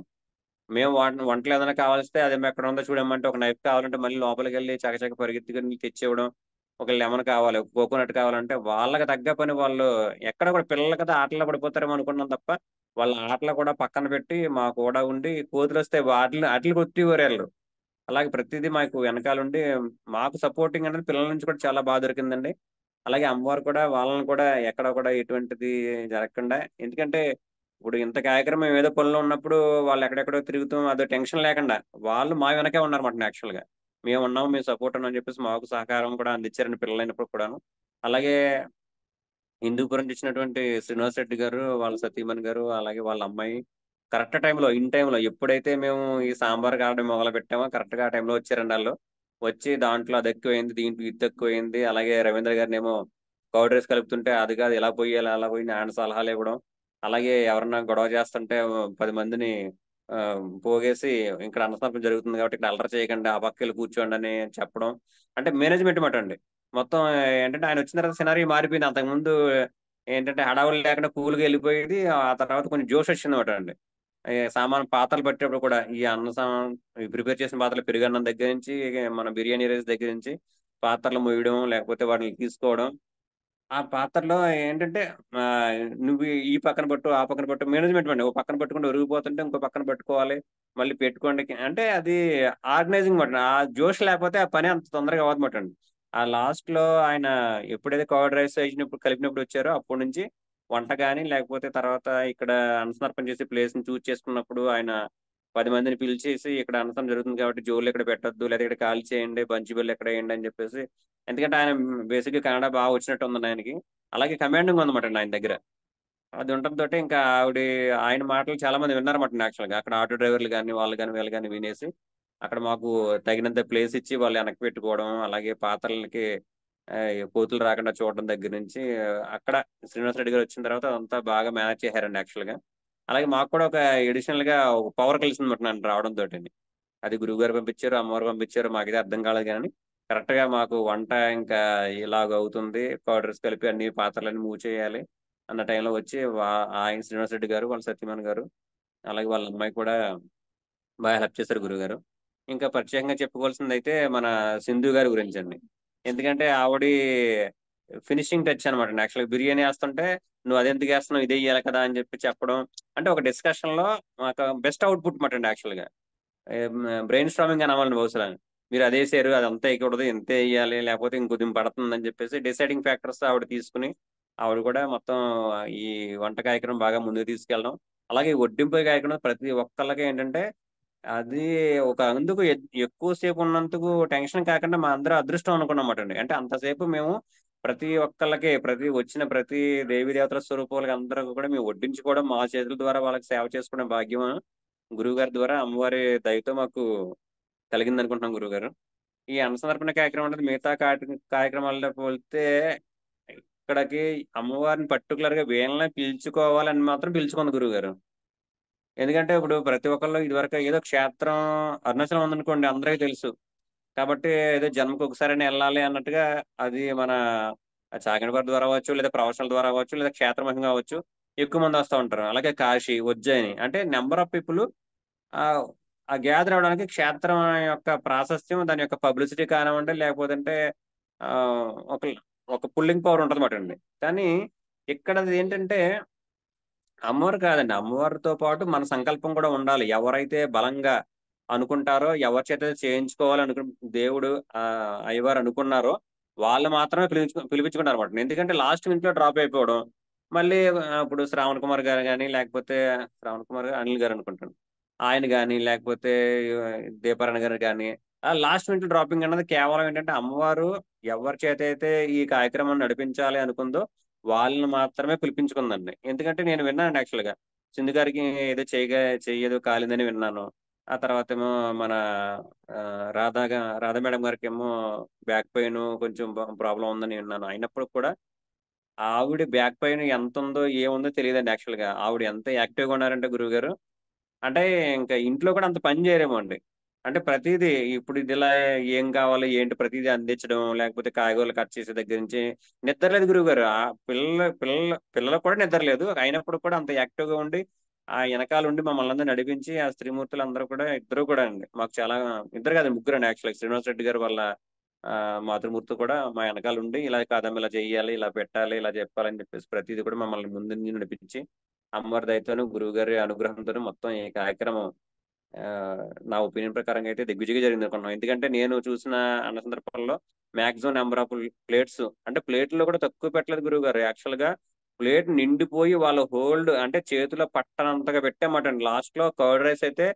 మేము వంటలు ఏదైనా కావాల్స్తే అది ఎక్కడ ఉందో చూడమంటే ఒక నైఫ్ కావాలంటే మళ్ళీ లోపలికి వెళ్ళి చకచక పరిగెత్తుకుని తెచ్చివ్వడం. ఒక లెమన్ కావాలి, ఒక కోకోనట్ కావాలంటే వాళ్ళకి తగ్గ పని వాళ్ళు. ఎక్కడ కూడా పిల్లలు కదా ఆటల్లో పడిపోతారేమో అనుకున్నాం తప్ప వాళ్ళ ఆటలు కూడా పక్కన పెట్టి మా కూడా ఉండి కోతులు వస్తే వాటిని కొట్టి ఊరేళ్ళు. అలాగే ప్రతిదీ మాకు వెనకాలండి మాకు సపోర్టింగ్ అనేది పిల్లల నుంచి కూడా చాలా బాగా దొరికిందండి. అలాగే అమ్మవారు కూడా వాళ్ళని కూడా ఎక్కడ కూడా ఎటువంటిది జరగకుండా, ఎందుకంటే ఇప్పుడు ఇంత కార్యక్రమం మేము ఏదో పనిలో ఉన్నప్పుడు వాళ్ళు ఎక్కడెక్కడో తిరుగుతాం అదో టెన్షన్ లేకుండా వాళ్ళు మా వెనకే ఉన్నారన్నమాట యాక్చువల్‌గా. మేము ఉన్నాం, మేము సపోర్ట్ ఉన్నాం అని చెప్పేసి మాకు సహకారం కూడా అందించారండి పిల్లలైనప్పుడు కూడాను. అలాగే హిందూపురం నుంచి వచ్చినటువంటి శ్రీనివాస్ రెడ్డి గారు, వాళ్ళ సతీమణి గారు, అలాగే వాళ్ళ అమ్మాయి కరెక్ట్ టైంలో, ఇన్ టైంలో ఎప్పుడైతే మేము ఈ సాంబార్ కావడం మొదలుపెట్టామో కరెక్ట్‌గా ఆ టైంలో వచ్చారండి ఆళ్ళు. వచ్చి దాంట్లో అదెక్కువైంది, దీంట్లో ఇదెక్కువైంది. అలాగే రవీంద్ర గారినేమో కర్డ్ రైస్ కలుపుతుంటే అది కాదు ఇలా పొయ్యాలి, అలా పొయ్యి ఆయన సలహాలివ్వడం. అలాగే ఎవరన్నా గొడవ చేస్తుంటే 10 మందిని పోగేసి ఇక్కడ అన్నసమర్పణ జరుగుతుంది కాబట్టి ఇక్కడ అల్లరి చేయకండి, ఆ పక్కెళ్ళి కూర్చోండని చెప్పడం. అంటే మేనేజ్‌మెంట్ మాటండి. మొత్తం ఏంటంటే ఆయనొచ్చిన తర్వాత సినారియో మారిపోయింది. అంతకుముందు ఏంటంటే హడావుడి లేకుండా కూల్‌గా ఎళ్ళిపోయేది. ఆ తర్వాత కొంచెం జోషొచ్చిందన్నమాట అండి. సామాను పాత్రలు పట్టేటప్పుడు కూడా ఈ అన్న ఈ ప్రిపేర్ చేసిన పాత్రలు పెరుగన్నం దగ్గర నుంచి, మన బిర్యానీ రైస్ దగ్గర నుంచి పాత్రలు మోయడం, లేకపోతే వాటిని తీసుకోవడం. ఆ పాత్రలో ఏంటంటే నువ్వు ఈ పక్కన పట్టు, ఆ పక్కన పట్టు మేనేజ్‌మెంట్ అండి. ఓ పక్కన పట్టుకుంటే ఒరిగిపోతుంటే ఇంకో పక్కన పట్టుకోవాలి. మళ్ళీ పెట్టుకోండి. అంటే అది ఆర్గనైజింగ్ మాట. ఆ జోష్ లేకపోతే ఆ పని అంత తొందరగా అవ్వదుమాటండి. ఆ లాస్ట్‌లో ఆయన ఎప్పుడైతే కర్డ్ రైస్ ఏసినప్పుడు కలిపినప్పుడు వచ్చారో అప్పటి నుంచి వంట గాని, లేకపోతే తర్వాత ఇక్కడ అన్నసమర్పణ చేసే ప్లేస్‌ని చేసుకున్నప్పుడు ఆయన 10 మందిని పిలిచేసి ఇక్కడ అన్నసమర్పణ జరుగుతుంది కాబట్టి జోళ్ళు ఇక్కడ పెట్టొద్దు. లేదా ఇక్కడ కాల్చేయండి, బంచి బెల్ ఎక్కడేయండి అని చెప్పేసి, ఎందుకంటే ఆయన బేసిక్‌గా కన్నడ బాగా వచ్చినట్టుందండి ఆయనకి. అలాగే కమాండింగ్ ఉందన్నమాటండి ఆయన దగ్గర. అది ఉండటంతోటి ఇంకా ఆయన మాటలు చాలా మంది విన్నారన్నమాట యాక్చువల్‌గా. అక్కడ ఆటో డ్రైవర్‌లు గాని, వాళ్ళు గాని, వీళ్ళు గాని వినేసి, అక్కడ మాకు తగినంత ప్లేస్ ఇచ్చి వాళ్ళు వెనక్కి పెట్టుకోవడం, అలాగే పాత్రలకి కోతులు రాకుండా చూడడం దగ్గర నుంచి అక్కడ శ్రీనివాస్ రెడ్డి గారు వచ్చిన తర్వాత అదంతా బాగా మేనేజ్ చేశారండి యాక్చువల్‌గా. అలాగే మాకు కూడా ఒక అడిషనల్‌గా ఒక పవర్ కలిసిందన్నమాట నన్ను రావడంతోటండి. అది గురువుగారు పంపించారో, అమ్మవారు పంపించారో మాకైతే అర్థం కాలేదు గానీ, కరెక్ట్‌గా మాకు వంట ఇంకా ఇలాగవుతుంది. పౌడర్స్ కలిపి అన్ని పాత్రలన్నీ మూవ్ చేయాలి అన్న టైంలో వచ్చి ఆయన శ్రీనివాస్ రెడ్డి గారు, వాళ్ళ సతీమణి గారు, అలాగే వాళ్ళ అమ్మాయి కూడా బాగా హెల్ప్ చేశారు గురువుగారు. ఇంకా ప్రత్యేకంగా చెప్పుకోవాల్సిందైతే మన సింధు గారి గురించండి. ఎందుకంటే ఆవిడి ఫినిషింగ్ టచ్ అనమాట. యాక్చువల్‌గా బిర్యానీ ఏస్తుంటే, "నువ్వు అదెందుకేస్తున్నావు? ఇదెయ్యాలి కదా!" అని చెప్పడం. అంటే ఒక డిస్కషన్‌లో మాకు బెస్ట్ ఔట్‌పుట్ మాటండి యాక్చువల్‌గా. బ్రెయిన్ స్టార్మింగ్ అని అనాలండి బహుశా. మీరు అదేసారు, అదంతా ఎయకూడదు, ఇంతే ఎయ్యాలి, లేకపోతే ఇంకొద్దిగా పడుతుందని చెప్పేసి డిసైడింగ్ ఫ్యాక్టర్స్ ఆవిడ తీసుకొని, ఆవిడ కూడా మొత్తం ఈ వంట కార్యక్రమం బాగా ముందుకు తీసుకెళ్ళడం. అలాగే ఈ వడ్డింపు కార్యక్రమం ప్రతి ఒక్కళ్ళకి ఏంటంటే, అది ఒక అందుకు ఎక్కువ సేపు ఉన్నందుకు టెన్షన్ కాకుండా మా అందరి అదృష్టం అనుకున్నామాటండి. అంటే అంతసేపు మేము ప్రతి ఒక్కళ్ళకి, వచ్చిన ప్రతి దేవీ దేవతల స్వరూపాలకి అందరికి కూడా మేము వడ్డించుకోవడం, మా చేతుల ద్వారా వాళ్ళకి సేవ చేసుకునే భాగ్యం గురువుగారి ద్వారా అమ్మవారి దయతో మాకు కలిగిందనుకుంటున్నాం గురువుగారు. ఈ అన్నసమర్పణ కార్యక్రమం అనేది మిగతా కార్యక్రమాలతో పోలిస్తే ఇక్కడికి అమ్మవారిని పర్టిక్యులర్‌గా వీళ్ళనే పిలుచుకోవాలని మాత్రం పిలుచుకుంది గురువుగారు. ఎందుకంటే ఇప్పుడు ప్రతి ఒక్కళ్ళు ఇదివరకు ఏదో క్షేత్రం అరుణాచలం ఉందనుకోండి అందరికి తెలుసు. కాబట్టి ఏదో జన్మకొకసారైనా ఎళ్ళాలి అన్నట్టుగా అది మన చాగంటివారి ద్వారా అవ్వచ్చు, లేదా ప్రవచనాల ద్వారా అవ్వచ్చు, లేదా క్షేత్ర మహిమ అవ్వచ్చు. ఎక్కువ మంది వస్తా ఉంటారు. అలాగే కాశీ, ఉజ్జయిని అంటే నంబర్ ఆఫ్ పీపుల్ ఆహ్, ఆ గ్యాదర్ అవ్వడానికి క్షేత్రం యొక్క ప్రాశస్త్యం, దాని యొక్క పబ్లిసిటీ కానివ్వండి, లేకపోతే ఒక ఒక పుల్లింగ్ పవర్ ఉంటదన్నమాటండి. కానీ ఇక్కడదేంటంటే అమ్మవారు కాదండి. అమ్మవారితో పాటు మన సంకల్పం కూడా ఉండాలి. ఎవరైతే బలంగా అనుకుంటారో, ఎవరి చేత చేయించుకోవాలనుకు దేవుడు అయ్యవారు అనుకున్నారో, వాళ్ళు మాత్రమే పిలిపించుకుంటారన్నమాట. ఎందుకంటే లాస్ట్ మినిట్‌లో డ్రాప్ అయిపోవడం. మళ్ళీ ఇప్పుడు శ్రావణ్ కుమార్ గారు గాని, లేకపోతే శ్రావణ్ కుమార్ గారు, అనిల్ గారు అనుకుంటాను. ఆయన గాని, లేకపోతే దీపారాణి గారు గాని, లాస్ట్ మినిట్‌లో డ్రాపింగ్ అన్నది కేవలం ఏంటంటే, అమ్మవారు ఎవరి చేతైతే ఈ కార్యక్రమాన్ని నడిపించాలి అనుకుందో వాళ్ళని మాత్రమే పిలిపించుకుందండి. ఎందుకంటే నేను విన్నానండి యాక్చువల్‌గా. సింధు గారికి ఏదో చెయ్యేదో కాలిందని విన్నాను. ఆ తర్వాతేమో మన రాధా మేడం గారికేమో బ్యాక్ పెయిను కొంచెం ప్రాబ్లమ్ ఉందని విన్నాను. అయినప్పటికి కూడా ఆవిడ బ్యాక్ పెయిన్ ఎంతుందో, ఏముందో తెలీదండి యాక్చువల్‌గా. ఆవిడ ఎంత యాక్టివ్‌గా ఉన్నారంటే గురువుగారు, అంటే ఇంకా ఇంట్లో కూడా అంత పని చేయరేమో అండి. అంటే ప్రతీదీ ఇప్పుడు ఇదిలా ఏం కావాలి, ఏంటి ప్రతీదీ అందించడం, లేకపోతే కాయగూరలు కట్ చేసే దగ్గర నుంచి నిద్ర లేదు గురువుగారు. పిల్లలకు కూడా నిద్ర లేదు. అయినప్పుడు కూడా అంత యాక్టివ్‌గా ఉండి, ఆ ఎనకాలుండి మమ్మల్నందరిని నడిపించి, ఆ స్త్రీమూర్తులందరూ కూడా ఇద్దరు కూడా అండి. మాకు చాలా ఇద్దరు కాదండి ముగ్గురండి యాక్చువల్‌గా. శ్రీనివాస్ రెడ్డి గారు వాళ్ళ మాతృమూర్తి కూడా మా ఎనకాలుండి, ఇలా కాదమ్మా ఇలా చెయ్యాలి, ఇలా పెట్టాలి, ఇలా చెప్పాలని చెప్పేసి ప్రతీది కూడా మమ్మల్ని ముందుండి నడిపించి, అమ్మవారి దయతోను, గురువుగారి అనుగ్రహంతోను మొత్తం ఈ కార్యక్రమం ఆ, నా ఒపీనియన్ ప్రకారంగా అయితే దిగ్విజయంగా జరిగింది అనుకున్నాం. ఎందుకంటే నేను చూసిన అన్న సందర్భాల్లో మాక్సిమం నెంబర్ ఆఫ్ ప్లేట్స్, అంటే ప్లేట్లో కూడా తక్కువ పెట్టలేదు గురువు గారు. యాక్చువల్ గా ప్లేట్ నిండిపోయి వాళ్ళ హోల్డ్ అంటే చేతిలో పట్టనంతగా పెట్టామట. లాస్ట్ లో కర్డ్ రైస్ అయితే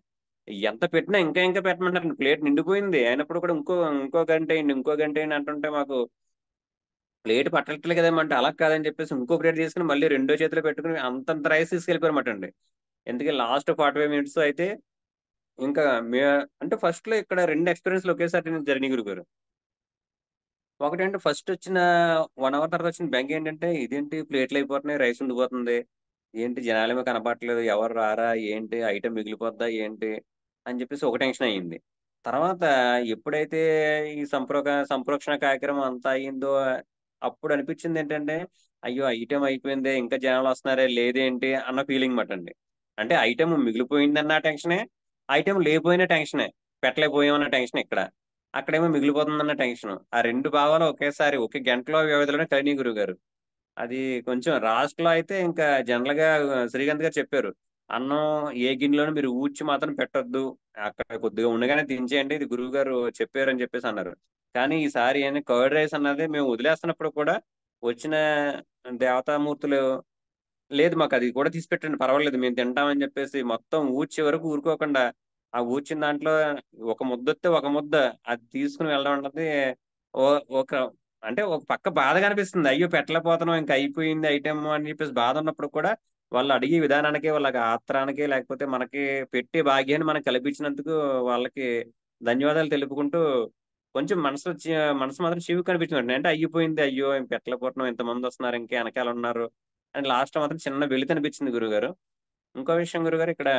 ఎంత పెట్టినా ఇంకా ఇంకా పెట్టమంటారు. ప్లేట్ నిండిపోయింది అయినప్పుడు కూడా ఇంకో గంట అయింది, ఇంకో గంట అయింది అంటుంటే మాకు ప్లేట్ పట్టట్లేదు కదేమంటే అలా కాదని చెప్పేసి ఇంకో ప్లేట్ తీసుకుని మళ్ళీ రెండో చేతిలో పెట్టుకుని అంతంత రైస్ తీసుకెళ్ళిపోయారన్నమాట అండి. ఎందుకే లాస్ట్ 45 మినిట్స్ అయితే ఇంకా మే అంటే ఫస్ట్ లో ఇక్కడ రెండు ఎక్స్పీరియన్స్ ఒకేసారి జరిగినాయి గురుగారు. ఒకటంటే ఫస్ట్ వచ్చిన 1 అవర్ తర్వాత వచ్చిన బెంగ ఏంటంటే ఇదేంటి ప్లేట్లు అయిపోతున్నాయి, రైస్ ఉండిపోతుంది, ఏంటి జనాలేమో కనపట్లేదు, ఎవరు రారా ఏంటి, ఐటెం మిగిలిపోద్దా ఏంటి అని చెప్పేసి ఒక టెన్షన్ అయ్యింది. తర్వాత ఎప్పుడైతే ఈ సంప్రోక్షణ కార్యక్రమం అంతా అయ్యిందో అప్పుడు అనిపించింది ఏంటంటే అయ్యో ఐటెం అయిపోయింది ఇంకా జనాలు వస్తున్నారే లేదేంటి అన్న ఫీలింగ్ మాట అండి. అంటే ఐటెం మిగిలిపోయిందన్న టెన్షనే, ఐటెం లేకపోయిన టెన్షనే, పెట్టలేకపోయామన్న టెన్షన్ ఇక్కడ, అక్కడేమో మిగిలిపోతుందన్న టెన్షన్. ఆ రెండు భావాలు ఒకేసారి ఒకే గంటలో వ్యవధిలోనే కలిని గురువు గారు. అది కొంచెం లాస్ట్ లో అయితే ఇంకా జనరల్ గా శ్రీకాంత్ గారు చెప్పారు, అన్నం ఏ గిన్నెలోనూ మీరు ఊడ్చి మాత్రం పెట్టొద్దు, అక్కడ కొద్దిగా ఉండగానే దించేయండి, ఇది గురువు గారు చెప్పారు అని చెప్పేసి అన్నారు. కానీ ఈసారి ఏంటి కర్డ్ రైస్ అన్నది మేము వదిలేస్తున్నప్పుడు కూడా వచ్చిన దేవతామూర్తులు లేదు మాకు అది కూడా తీసి పెట్టండి పర్వాలేదు మేము తింటామని చెప్పేసి మొత్తం ఊడ్చే వరకు ఊరుకోకుండా ఆ ఊడ్చిన దాంట్లో ఒక ముద్ద వస్తే ఒక ముద్ద అది తీసుకుని వెళ్ళడం అన్నది ఒక అంటే ఒక పక్క బాధగా అనిపిస్తుంది, అయ్యో పెట్టలేకపోతున్నాం ఇంకా అయిపోయింది ఐటెం అని చెప్పేసి బాధ ఉన్నప్పుడు కూడా వాళ్ళు అడిగే విధానానికి వాళ్ళకి ఆత్రానికి లేకపోతే మనకి పెట్టే భాగ్యాన్ని మనకు కల్పించినందుకు వాళ్ళకి ధన్యవాదాలు తెలుపుకుంటూ కొంచెం మనసు మాత్రం చివి కనిపించింది. అంటే అయిపోయింది, అయ్యో ఏం పెట్టలేకపోతున్నాం, ఇంతమంది వస్తున్నారు ఇంకా వెనకాల ఉన్నారు అని లాస్ట్ మాత్రం చిన్న వెలితి అనిపించింది గురుగారు. ఇంకో విషయం గురుగారు, ఇక్కడ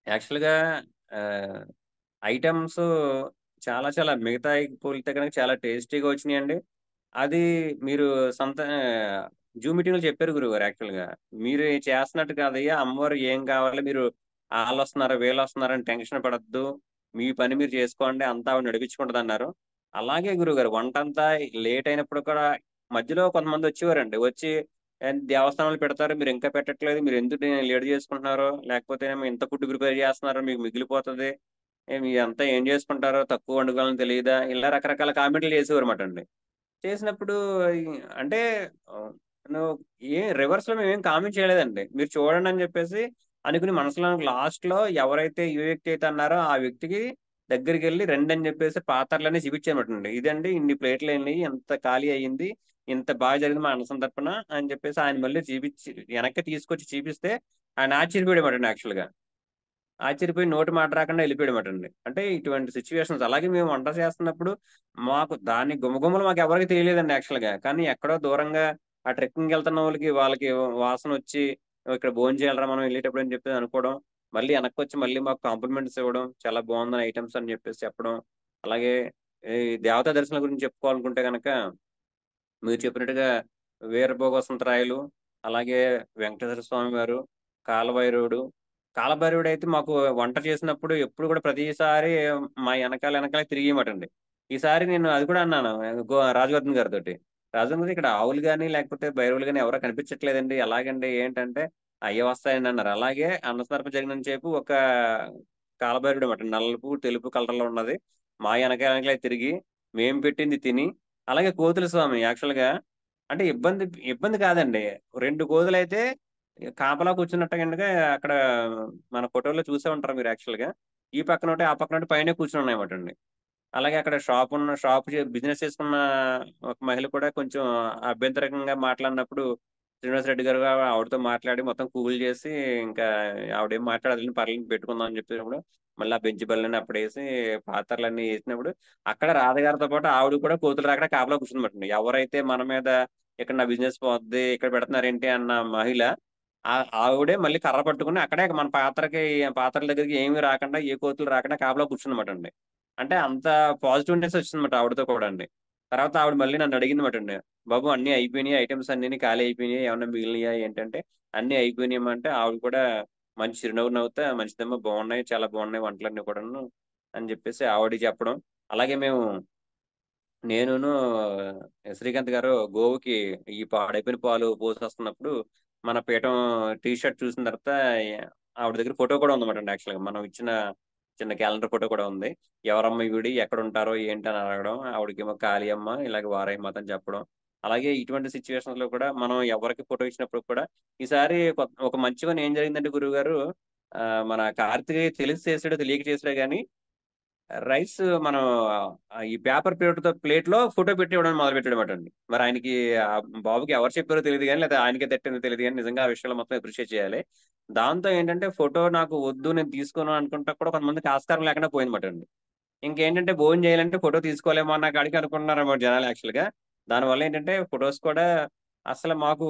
యాక్చువల్ గా ఐటమ్స్ చాలా చాలా మిగతా పోలితే కనుక చాలా టేస్టీగా వచ్చినాయండి. అది మీరు సొంత జూమ్ మీటింగ్ లో చెప్పారు గురుగారు. యాక్చువల్ గా మీరు చేస్తున్నట్టు కాదయ్యా, అమ్మవారు ఏం కావాలి, మీరు వాళ్ళు వస్తున్నారు వీళ్ళు వస్తున్నారు అని టెన్షన్ పడద్దు, మీ పని మీరు చేసుకోండి అంతా ఆవిడ నడిపించుకుంటది అన్నారు. అలాగే గురుగారు వంట అంతా లేట్ అయినప్పుడు కూడా మధ్యలో కొంతమంది వచ్చేవారండి. వచ్చి దేవస్థానాలు పెడతారు మీరు ఇంకా పెట్టట్లేదు, మీరు ఎందుకు లేట్ చేసుకుంటున్నారు, లేకపోతే ఏమో ఇంత ఫుడ్ ప్రిపేర్ చేస్తున్నారు మీకు మిగిలిపోతుంది, మీరంతా ఏం చేసుకుంటారో తక్కువ వండుకోవాలని తెలియదా, ఇలా రకరకాల కామెంట్లు చేసేవారు అన్నమాట అండి. చేసినప్పుడు అంటే ఆ, నువ్వు రివర్స్ లో మేము ఏం కామెంట్ చేయలేదండి, మీరు చూడండి అని చెప్పేసి అనుకుని మనసులో లాస్ట్ లో ఎవరైతే ఏ వ్యక్తి అయితే అన్నారో ఆ వ్యక్తికి దగ్గరికి వెళ్ళి రండి అని చెప్పేసి పాత్రలన్నీ చూపించామటండి. ఇదండి ఇన్ని ప్లేట్లు అయినాయి, ఎంత ఖాళీ అయ్యింది, ఇంత బాగా జరిగింది మా అన్న సంతర్పణ అని చెప్పేసి ఆయన మళ్ళీ చూపించి వెనక్కి తీసుకొచ్చి చూపిస్తే ఆయన ఆశ్చర్యపోయాడు యాక్చువల్ గా. ఆశ్చర్యపోయి నోటి మాట రాకుండా వెళ్ళిపోయాడు అండి. అంటే ఇటువంటి సిచ్యువేషన్స్ అలాగే మేము వంట చేస్తున్నప్పుడు మాకు దాని గుమగుమలు మాకు ఎవరికి తెలియలేదండి యాక్చువల్ గా. కానీ ఎక్కడో దూరంగా ఆ ట్రెక్కింగ్ వెళ్తున్న వాళ్ళకి వాసన వచ్చి ఇక్కడ భోజనం చేయాలరా మనం వెళ్ళేటప్పుడు అని చెప్పి అనుకోవడం, మళ్ళీ వెనక్కి వచ్చి మళ్ళీ మాకు కాంప్లిమెంట్స్ ఇవ్వడం, చాలా బాగుందని ఐటమ్స్ అని చెప్పేసి చెప్పడం. అలాగే ఈ దేవతా దర్శనం గురించి చెప్పుకోవాలనుకుంటే కనుక మీరు చెప్పినట్టుగా వీరభోగవసంతరాయలు, అలాగే వెంకటేశ్వర స్వామి వారు, కాలభైరవుడు. కాలభైరవుడు అయితే మాకు వంట చేసినప్పుడు ఎప్పుడు కూడా ప్రతిసారి మా వెనకాల వెనకాల తిరిగిమటండి. ఈసారి నేను అది కూడా అన్నాను రాజవర్ధన్ గారితో, రాజవర్ధన్ గారు ఇక్కడ ఆవులు కానీ లేకపోతే భైరవులు కానీ ఎవరో కనిపించట్లేదండి ఎలాగండి ఏంటంటే అయ్యే వస్తాయండి అన్నారు. అలాగే అన్నసరప జరిగిన సేపు ఒక కాలభైరవుడు అనమాట నలుపు తెలుపు కలర్ లో ఉన్నది మా వెనకాల వెనకాల తిరిగి మేం పెట్టింది తిని, అలాగే కోతుల స్వామి యాక్చువల్ గా అంటే ఇబ్బంది ఇబ్బంది కాదండి. రెండు కోతులు అయితే కాపలా కూర్చున్నట్టుగా అక్కడ మన ఫోటోలో చూసే ఉంటారు మీరు యాక్చువల్ గా. ఈ పక్కన ఒకటి ఆ పక్కన ఒకటి పైన కూర్చుని ఉన్నాయన్నమాట అండి. అలాగే అక్కడ షాప్ బిజినెస్ చేసుకున్న ఒక మహిళ కూడా కొంచెం అభ్యంతరకంగా మాట్లాడినప్పుడు శ్రీనివాస్ రెడ్డి గారు ఆవిడతో మాట్లాడి మొత్తం కూల్ చేసి ఇంకా ఆవిడేం మాట్లాడదు పర్లేదు పెట్టుకుందాం అని చెప్పినప్పుడు మళ్ళీ ఆ బెంచ్ బల్లన్నీ అప్పుడేసి పాత్రలన్నీ వేసినప్పుడు అక్కడ రాధగారితో పాటు ఆవిడ కూడా కోతులు రాకడ కాపలా కూర్చుందన్నమాట. ఎవరైతే మన మీద ఇక్కడ నా బిజినెస్ పోద్ది ఇక్కడ పెడుతున్నారేంటి అన్న మహిళ ఆవిడే మళ్ళీ కర్ర పట్టుకుని అక్కడే మన పాత్రల దగ్గరికి ఏమీ రాకుండా ఏ కోతులు రాకుండా కాపలా కూర్చుందన్నమాట అండి. అంటే అంత పాజిటివ్నెస్ వచ్చిందన్నమాట ఆవిడతో కూడా అండి. తర్వాత ఆవిడ మళ్ళీ నన్ను అడిగింది మాట అండి, బాబు అన్ని అయిపోయినాయి ఐటమ్స్ అన్ని ఖాళీ అయిపోయినాయి ఏమన్నా మిగిలినాయా ఏంటంటే అన్ని అయిపోయినాయి అంటే ఆవిడ కూడా మంచి చిరునవ్వు నవ్వుతా మంచిదమ్మా బాగున్నాయి చాలా బాగున్నాయి వంటలన్నీ కూడాను అని చెప్పేసి ఆవిడ చెప్పడం. అలాగే నేనును శ్రీకాంత్ గారు గోవుకి ఈ పాడైపోయిన పాలు పోసేస్తున్నప్పుడు మన పీఠం టీ షర్ట్ చూసిన తర్వాత ఆవిడ దగ్గర ఫోటో కూడా ఉందన్నమాట అండి. యాక్చువల్గా మనం ఇచ్చిన చిన్న క్యాలెండర్ ఫోటో కూడా ఉంది. ఎవరమ్మ ఈవిడ, ఎక్కడ ఉంటారో ఏంటి అని అడగడం, ఆవిడకేమో కాళీ అమ్మ ఇలాగ వారాహి మాత అని చెప్పడం. అలాగే ఇటువంటి సిచ్యువేషన్స్ లో కూడా మనం ఎవరికి ఫోటో ఇచ్చినప్పుడు కూడా ఈసారి ఒక మంచి పని ఏం జరిగిందంటే గురువు గారు, మన కార్తీకేయ తెలిసి చేసాడో తెలియక చేసాడో గానీ రైస్ మనం ఈ పేపర్ ప్లేట్ లో ఫోటో పెట్టి ఇవ్వడం మొదలు పెట్టాడు అండి. మరి ఆయనకి ఆ బాబుకి ఎవరు చెప్పారో తెలియదు కానీ, లేదా ఆయనకే తట్టిందో తెలియదు కానీ, నిజంగా ఆ విషయంలో మొత్తం అప్రిషియేట్ చేయాలి. దాంతో ఏంటంటే ఫోటో నాకు వద్దు, నేను తీసుకోను అనుకుంటా కూడా కొంతమందికి ఆస్కారం లేకుండా పోయిందన్నమాట అండి. ఇంకేంటంటే భోజనం చేయాలంటే ఫోటో తీసుకోలేమో అన్న కాడికి అనుకుంటున్నారు అన్నమాట జనాలు యాక్చువల్ గా. దానివల్ల ఏంటంటే ఫొటోస్ కూడా అసలు మాకు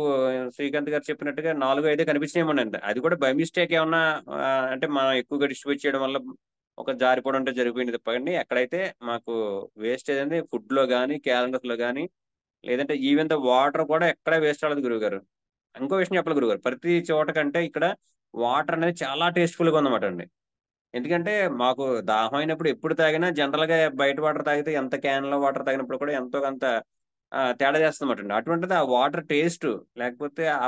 శ్రీకాంత్ గారు చెప్పినట్టుగా 4, 5 కనిపించినాయేమోనండి. అది కూడా బై మిస్టేక్ ఏమన్నా అంటే మనం ఎక్కువగా డిస్ట్రిబ్యూట్ చేయడం వల్ల ఒక జారిపోవడం అంటే జరిగిపోయింది తప్పండి. ఎక్కడైతే మాకు వేస్టేజ్ అనేది ఫుడ్ లో కానీ, క్యాలెండర్స్ లో కానీ, లేదంటే ఈవెన్ ద వాటర్ కూడా ఎక్కడ వేస్ట్ అవ్వలేదు గురువుగారు. ఇంకో విషయం చెప్పాలి గురుగారు, ప్రతి చోట కంటే ఇక్కడ వాటర్ అనేది చాలా టేస్ట్ఫుల్ గా ఉందన్నమాట అండి. ఎందుకంటే మాకు దాహం అయినప్పుడు ఎప్పుడు తాగినా జనరల్ గా బయట వాటర్ తాగితే ఎంత క్యాన్ లో వాటర్ తాగినప్పుడు కూడా ఎంతో కొంత తేడా చేస్తుందన్నమాట అండి. అటువంటిది ఆ వాటర్ టేస్ట్, లేకపోతే ఆ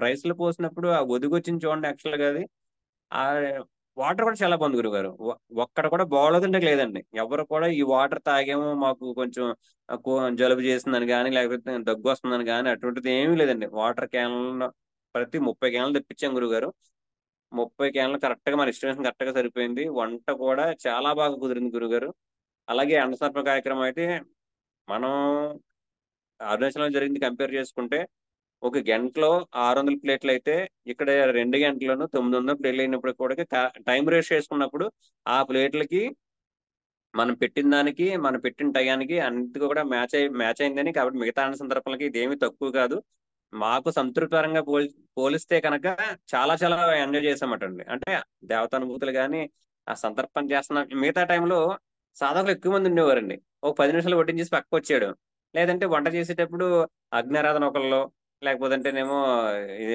రైస్ లో పోసినప్పుడు ఆ ఒదిగొచ్చింది చూడండి యాక్చువల్ గా అది. ఆ వాటర్ కూడా చాలా బాగుంది గురుగారు. ఒక్కడ కూడా బాగోలేదంటే లేదండి. ఎవరు కూడా ఈ వాటర్ తాగాము మాకు కొంచెం జలుబు చేసిందని కానీ, లేకపోతే దగ్గు వస్తుందని కానీ అటువంటిది ఏమీ లేదండి. వాటర్ క్యాన్లు ప్రతి 30 క్యాన్లు తెప్పించాం గురుగారు. 30 క్యాన్లు కరెక్ట్ గా మన ఎస్టిమేషన్ కరెక్ట్ గా సరిపోయింది. వంట కూడా చాలా బాగా కుదిరింది గురుగారు. అలాగే అన్నసమర్పణ కార్యక్రమం అయితే మనం అరుణాచలం జరిగింది కంపేర్ చేసుకుంటే ఒక గంటలో 600 ప్లేట్లు అయితే ఇక్కడ 2 గంటల్లోనూ 900 ప్లేట్లు అయినప్పుడు కూడా టైం రేస్ చేసుకున్నప్పుడు ఆ ప్లేట్లకి మనం పెట్టిన దానికి, మనం పెట్టిన టయానికి అన్నిటికి కూడా మ్యాచ్ అయిందని, కాబట్టి మిగతా అన్న సందర్భాలకి ఇదేమీ తక్కువ కాదు. మాకు సంతృప్తికరంగా పోలిస్తే కనుక చాలా చాలా ఎంజాయ్ చేసామటండి. అంటే దేవతానుభూతులు గాని, ఆ సంతర్పణ చేస్తున్న మిగతా టైంలో సాధకులు ఎక్కువ మంది ఉండేవారండి. ఒక 10 నిమిషాలు వడ్డించేసి పక్కకొచ్చేయడం. లేదంటే వంట చేసేటప్పుడు అగ్నారాధన ఒకళ్ళో, లేకపోతే ఇది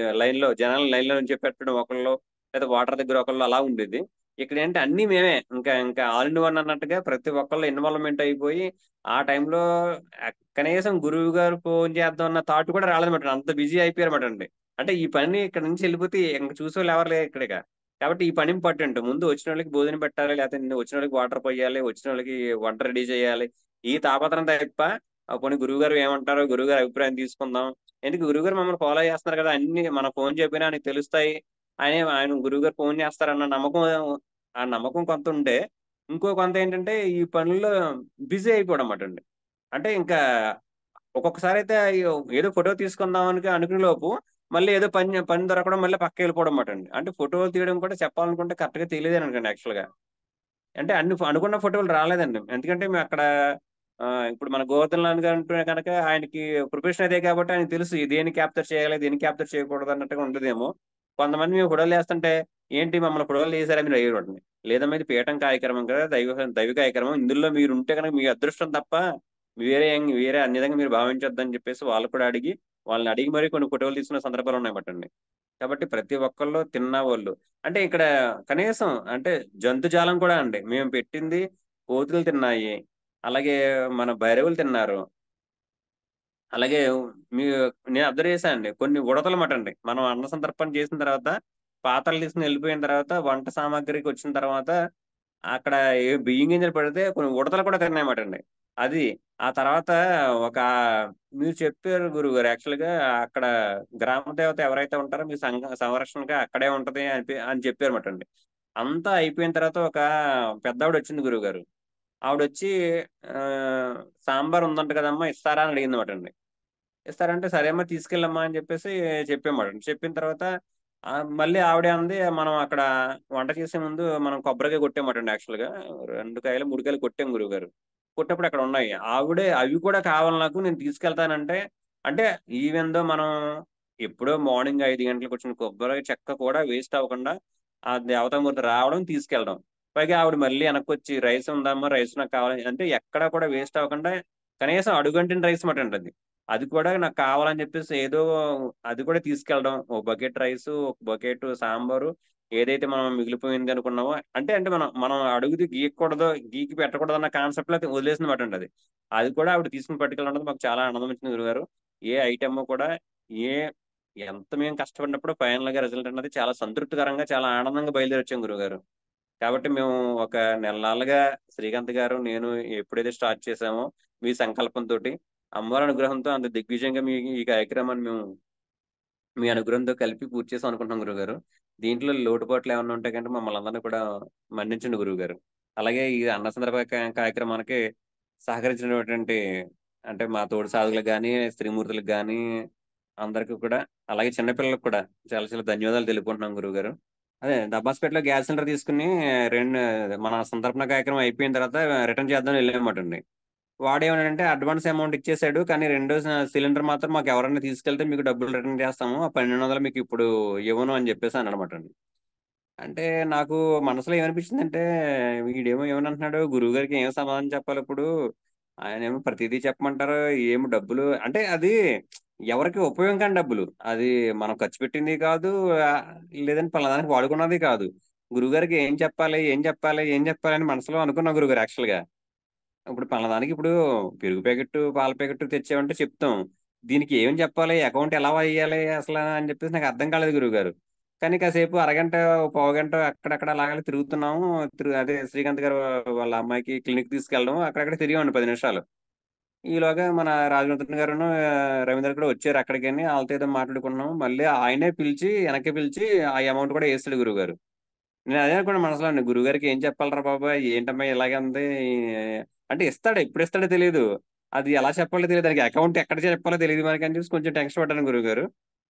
జనాలను లైన్‌లో నుంచో పెట్టడం ఒకళ్ళో, లేదా వాటర్ దగ్గర ఒకళ్ళో అలా ఉండేది. ఇక్కడేంటి అన్నీ మేమే. ఇంకా ఇంకా ఆల్ ఇన్ వన్ అన్నట్టుగా ప్రతి ఒక్కళ్ళు ఇన్వాల్వ్‌మెంట్ అయిపోయి, ఆ టైంలో కనీసం గురువు గారు ఫోను చేద్దాం అన్న థాట్ కూడా రాలేదన్నమాట. అంత బిజీ అయిపోయారన్నమాటండి. అంటే ఈ పని ఇక్కడి నుంచి ఎళ్ళిపోతే ఇంక చూసేవాళ్ళు ఎవరు లేరు ఇక్కడిక. కాబట్టి ఈ పని ఇంపార్టెంట్. ముందు వచ్చినోళ్ళకి భోజనం పెట్టాలి. లేకపోతే వచ్చినోళ్ళకి వాటర్ పొయ్యాలి. వచ్చినోళ్ళకి వంట రెడీ చేయాలి. ఈ తాపత్రయం తప్ప పోనీ గురువుగారు ఏమంటారో, గురువుగారి అభిప్రాయం తీసుకుందాం. ఎందుకు గురువుగారు మమ్మల్ని ఫాలో చేస్తున్నారు కదా! అన్నీ మనం ఫోను చెప్పినా ఆయనకి తెలుస్తాయి. ఆయన గురువుగారు ఫోను చేస్తారన్న నమ్మకం, ఆ నమ్మకం కొంతుంటే, ఇంకో కొంతేంటంటే ఈ పనుల్లో బిజీ అయిపోవడం మాటండి. అంటే ఇంకా ఒక్కొక్కసారయితే ఏదో ఫోటో తీసుకుందాం అనుకునే లోపు మళ్ళీ ఏదో పని పని దొరకడం, మళ్ళీ పక్కకెళ్ళిపోవడం మాటండి. అంటే ఫోటోలు తీయడం కూడా చెప్పాలనుకుంటే కరెక్ట్‌గా తెలియలేదనుకోండి యాక్చువల్‌గా. అంటే అన్ని అనుకున్న ఫోటోలు రాలేదండి. ఎందుకంటే మేమక్కడ ఇప్పుడు మన గోవర్ధన్ లాల్ గారు అంటేనే కనుక ఆయనకి ప్రొఫెషన్ అదే కాబట్టి ఆయనకి తెలుసు దేన్ని క్యాప్చర్ చేయాలి, దేన్ని క్యాప్చర్ చేయకూడదు అన్నట్టుగా ఉంటదేమో. కొంతమంది మేము ఫోటోలు తీస్తుంటే, ఏంటి మమ్మల్ని ఫోటోలు తీశారని మీరు అడిగేవాడిని. లేదమ్మా ఇది పీఠం కార్యక్రమం కదా! దైవ కార్యక్రమం. ఇందులో మీరుంటే గనక మీ అదృష్టం తప్ప వేరే అన్యథంగా మీరు భావించొద్దని చెప్పేసి వాళ్ళు కూడా అడిగి, వాళ్ళని అడిగి మరీ కొన్ని ఫోటోలు తీసుకున్న సందర్భాలున్నాయన్నమాటండి. కాబట్టి ప్రతి ఒక్కళ్ళు తిన్నవోళ్ళు. అంటే ఇక్కడ కనీసం అంటే జంతుజాలం కూడా అండి. మేము పెట్టింది కోతులు తిన్నాయి. అలాగే మన బైరవులు తిన్నారు. అలాగే మీ నేను అబ్జర్వ్ చేశానండి. కొన్ని ఉడతలమాటండి. మనం అన్న సంతర్పణ చేసిన తర్వాత, పాత్రలు తీసుకొని ఎళ్ళిపోయిన తర్వాత, వంట సామాగ్రికొచ్చిన తర్వాత, అక్కడ బియ్యం గింజలు పెడితే కొన్ని ఉడతలు కూడా తిన్నాయమాటండి. అది. ఆ తర్వాత ఒక మీరు చెప్పారు గురువుగారు యాక్చువల్‌గా అక్కడ గ్రామ దేవత ఎవరైతే ఉంటారో మీ సంరక్షణగా అక్కడే ఉంటది అని చెప్పారమాటండి. అంతా అయిపోయిన తర్వాత ఒక పెద్దావిడొచ్చింది గురువుగారు. ఆవిడొచ్చి "సాంబార్ ఉందంట కదమ్మా! ఇస్తారా?" అని అడిగిందమాటండి. ఇస్తారంటే, "సరే అమ్మా తీసుకెళ్ళమ్మా" అని చెప్పేసి చెప్పామాట. చెప్పిన తర్వాత మళ్ళీ ఆవిడే అంది, మనం అక్కడ వంట చేసే ముందు మనం కొబ్బరికాయ కొట్టామటండి యాక్చువల్‌గా. 2 కాయలో, 3 కాయలో కొట్టాం గురువుగారు. కొట్టినప్పుడు అక్కడున్నాయి. ఆవిడే అవి కూడా కావాలి నాకు నేను తీసుకెళ్తానంటే, అంటే ఈవెన్ దో మనం ఎప్పుడో మార్నింగ్ 5 గంటలకొచ్చిన కొబ్బరి చెక్క కూడా వేస్ట్ అవ్వకుండా ఆ దేవతామూర్తి రావడం, తీసుకెళ్ళడం. పైగా ఆవిడ మళ్ళీ ఎనక్కొచ్చి "రైస్ ఉందమ్మా, రైస్ నాకు కావాలి" అంటే ఎక్కడా కూడా వేస్ట్ అవ్వకుండా కనీసం అడుగంటిన రైస్ మాటండి అది. అది కూడా నాకు కావాలని చెప్పేసి ఏదో అది కూడా తీసుకెళ్ళడం. ఒక బకెట్ రైసు, ఒక బకెట్ సాంబారు, ఏదైతే మనం మిగిలిపోయింది అనుకున్నామో అంటే మనం మనం అడుగుది గీయకూడదు, గీకి పెట్టకూడదన్న కాన్సెప్ట్‌లో అయితే వదిలేసిందన్నమాటండి అది. అది కూడా ఆవిడ తీసుకొని పట్టుకెళ్ళడం మాకు చాలా ఆనందం ఇచ్చింది గురువుగారు. ఏ ఐటెమ్ కూడా ఏ ఎంత మేము కష్టపడినప్పుడు ఫైనల్ గా రిజల్ట్ అన్నది చాలా సంతృప్తికరంగా చాలా ఆనందంగా బయలుదేరి వచ్చాం గురుగారు. కాబట్టి మేము ఒక నెలలుగా శ్రీకాంత్ గారు నేను ఎప్పుడైతే స్టార్ట్ చేసామో మీ సంకల్పంతో అమ్మవారి అనుగ్రహంతో అంత దిగ్విజయంగా మీ ఈ కార్యక్రమాన్ని మేము మీ అనుగ్రహంతో కలిపి పూర్తి చేసాం అనుకుంటున్నాం గురుగారు. దీంట్లో లోటుపాట్లు ఏమన్నా ఉంటే కంటే మమ్మల్ని అందరినీ కూడా మన్నించండి గురువుగారు. అలాగే ఈ అన్న సందర్భ కార్యక్రమానికి సహకరించినటువంటి అంటే మా తోటి సాధకులకు కానీ స్త్రీమూర్తులకు కానీ అందరికీ కూడా అలాగే చిన్నపిల్లలకు కూడా చాలా చాలా ధన్యవాదాలు తెలుపుకుంటున్నాం గురువుగారు. అదే దబ్బాస్పేటలో గ్యాస్ సిలిండర్ తీసుకుని రెండు మన సంతర్పణ కార్యక్రమం అయిపోయిన తర్వాత రిటర్న్ చేద్దాం వెళ్ళామట అండి. వాడేమన్నాడంటే అడ్వాన్స్ అమౌంట్ ఇచ్చేసాడు. కానీ రెండో సిలిండర్ మాత్రం మాకు ఎవరైనా తీసుకెళ్తే మీకు డబ్బులు రిటర్న్ చేస్తాము. ఆ 1200 మీకు ఇప్పుడు ఇవ్వను అని చెప్పేసి అన్నాడనమాట అండి. అంటే నాకు మనసులో ఏమనిపించిందంటే వీడేమో ఏమనంటున్నాడు గురువు గారికి ఏం సమాధానం చెప్పాలి ఇప్పుడు. ఆయనేమో ప్రతిదీ చెప్పమంటారు. ఏమి డబ్బులు అంటే అది ఎవరికి ఉపయోగం కాని డబ్బులు. అది మనం ఖర్చు పెట్టింది కాదు. ఆహ్, లేదంటే పలానాదానికి వాడుకున్నది కాదు. గురువుగారికి ఏం చెప్పాలి? ఏం చెప్పాలి? ఏం చెప్పాలి? అని మనసులో అనుకున్నా గురువుగారు యాక్చువల్‌గా. ఇప్పుడు పలానాదానికి ఇప్పుడు పెరుగు ప్యాకెట్టు, పాల ప్యాకెట్టు తెచ్చామంటే చెప్తాం. దీనికి ఏం చెప్పాలి? అకౌంట్ ఎలా వేయాలి అసలా అని చెప్పేసి నాకు అర్థం కాలేదు గురువుగారు. కానీ కాసేపు అరగంట, పావుగంట అక్కడక్కడ అలాగనే తిరుగుతున్నాము. అదే శ్రీకాంత్ గారు వాళ్ళ అమ్మాయికి క్లినిక్ తీసుకెళ్ళడం అక్కడక్కడ తిరిగామండి 10 నిమిషాలు. ఈలోగా మన రాజమండ్రి గారును, రవీంద్ర కూడా వచ్చారు అక్కడికని. ఆళ్ళతో ఏదో మాట్లాడుకున్నాం. మళ్ళీ ఆయనే పిలిచి వెనక్కి పిలిచి ఆ అమౌంట్ కూడా ఏసాడు గురువుగారు. నేను అదే అనుకున్నా మనసులోని గురువుగారికి ఏం చెప్పాలిరా బాబు? ఏంటమ్మా ఇలాగే ఉంది? అంటే ఇస్తాడు. ఎప్పుడిస్తాడో తెలీదు. అది ఎలా చెప్పాలో తెలీదు. దానికి అకౌంట్ ఎక్కడ చెప్పాలో తెలీదు మనకని చెప్పేసి కొంచెం టెన్షన్ పడ్డాను గురువుగారు.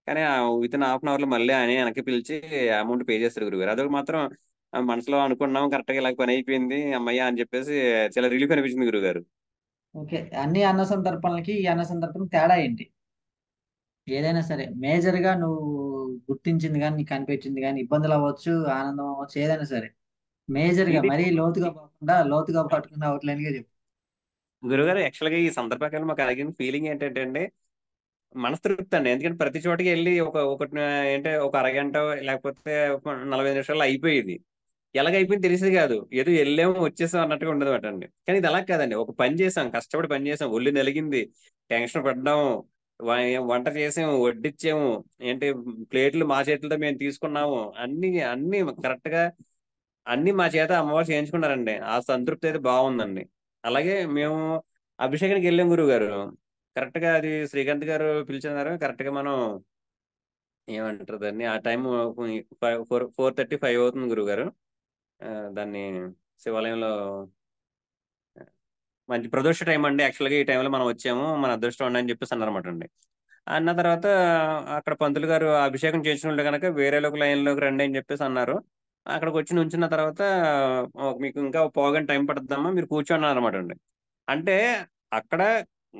కానీ వితిన్ హాఫ్ అన్ అవర్‌లో మళ్ళీ ఆయనే వెనక్కి పిలిచి అమౌంట్ పే చేసాడు గురువుగారు. అదొకటి మాత్రం మనసులో అనుకున్నాం కరెక్ట్‌గా ఇలాగ పని అయిపోయింది. హమ్మయ్య! అని చెప్పేసి చాలా రిలీఫ్ అనిపించింది గురువుగారు. ఓకే. అన్ని అన్న సందర్పణలకి, ఈ అన్న సందర్పణకి తేడా ఏంటి? ఏదైనా సరే మేజర్‌గా నువ్వు గుర్తించింది గాని, నీకు కనిపించింది గాని, ఇబ్బందులవ్వచ్చు, ఆనందం అవ్వచ్చు, ఏదైనా సరే. మేజర్‌గా ఇది మరీ లోతుగా పోకుండా, లోతుగా పట్టుకున్న అవుట్‌లైన్‌గా చెప్పు. గురువుగారు యాక్చువల్‌గా ఈ సందర్భంగా మాకు కలిగిన ఫీలింగ్ ఏంటంటే అండి మనస్తృప్తి అండి. ఎందుకంటే ప్రతి చోటకి ఎళ్లి ఒకటి ఏంటే ఒక అరగంటో లేకపోతే ఒక 45 నిమిషాల్లో అయిపోయేది. ఎలాగైపోయిందో తెలిసేది కాదు. ఏదో ఎళ్ళాము, వచ్చేసాం అన్నట్టుగా ఉండేదటండి. కానీ ఇది అలా కాదండి. ఒక పని చేసాం, కష్టపడి పని చేసాం, ఒళ్ళు నలిగింది, టెన్షన్ పడ్డాము, వ వంట చేసాము, వడ్డిచ్చాము, ఏంటి ప్లేట్లు మా చేతులతో మేము తీసుకున్నాము. అన్నీ అన్నీ కరెక్ట్‌గా అన్నీ మా చేత అమ్మవారు చేయించుకున్నారండి. ఆ సంతృప్తి అయితే బావుందండి. అలాగే మేము అభిషేకానికి ఎళ్ళాం గురువుగారు. కరెక్ట్‌గా అది శ్రీకాంత్ గారు పిలిచినారు. కరెక్ట్‌గా మనం ఏమంటారు దాన్ని? ఆ టైము 4:30, 5 అవుతుంది గురువుగారు. దాన్ని శివాలయంలో మంచి ప్రదోష టైం అండి. యాక్చువల్‌గా ఈ టైంలో మనం వచ్చాము. మన అదృష్టం అండి అని చెప్పేసి అన్నారన్నమాటండి. అన్న తర్వాత అక్కడ పంతులు గారు అభిషేకం చేసినోళ్ళు గనక వేరేలోకి లైన్‌లోకి రండి అని చెప్పేసి అన్నారు. అక్కడికొచ్చి నుంచున్న తర్వాత మీకు ఇంకా ఒక పావుగంట టైం పడుద్దమ్మా మీరు కూర్చోండి అన్నారన్నమాటండి. అంటే అక్కడ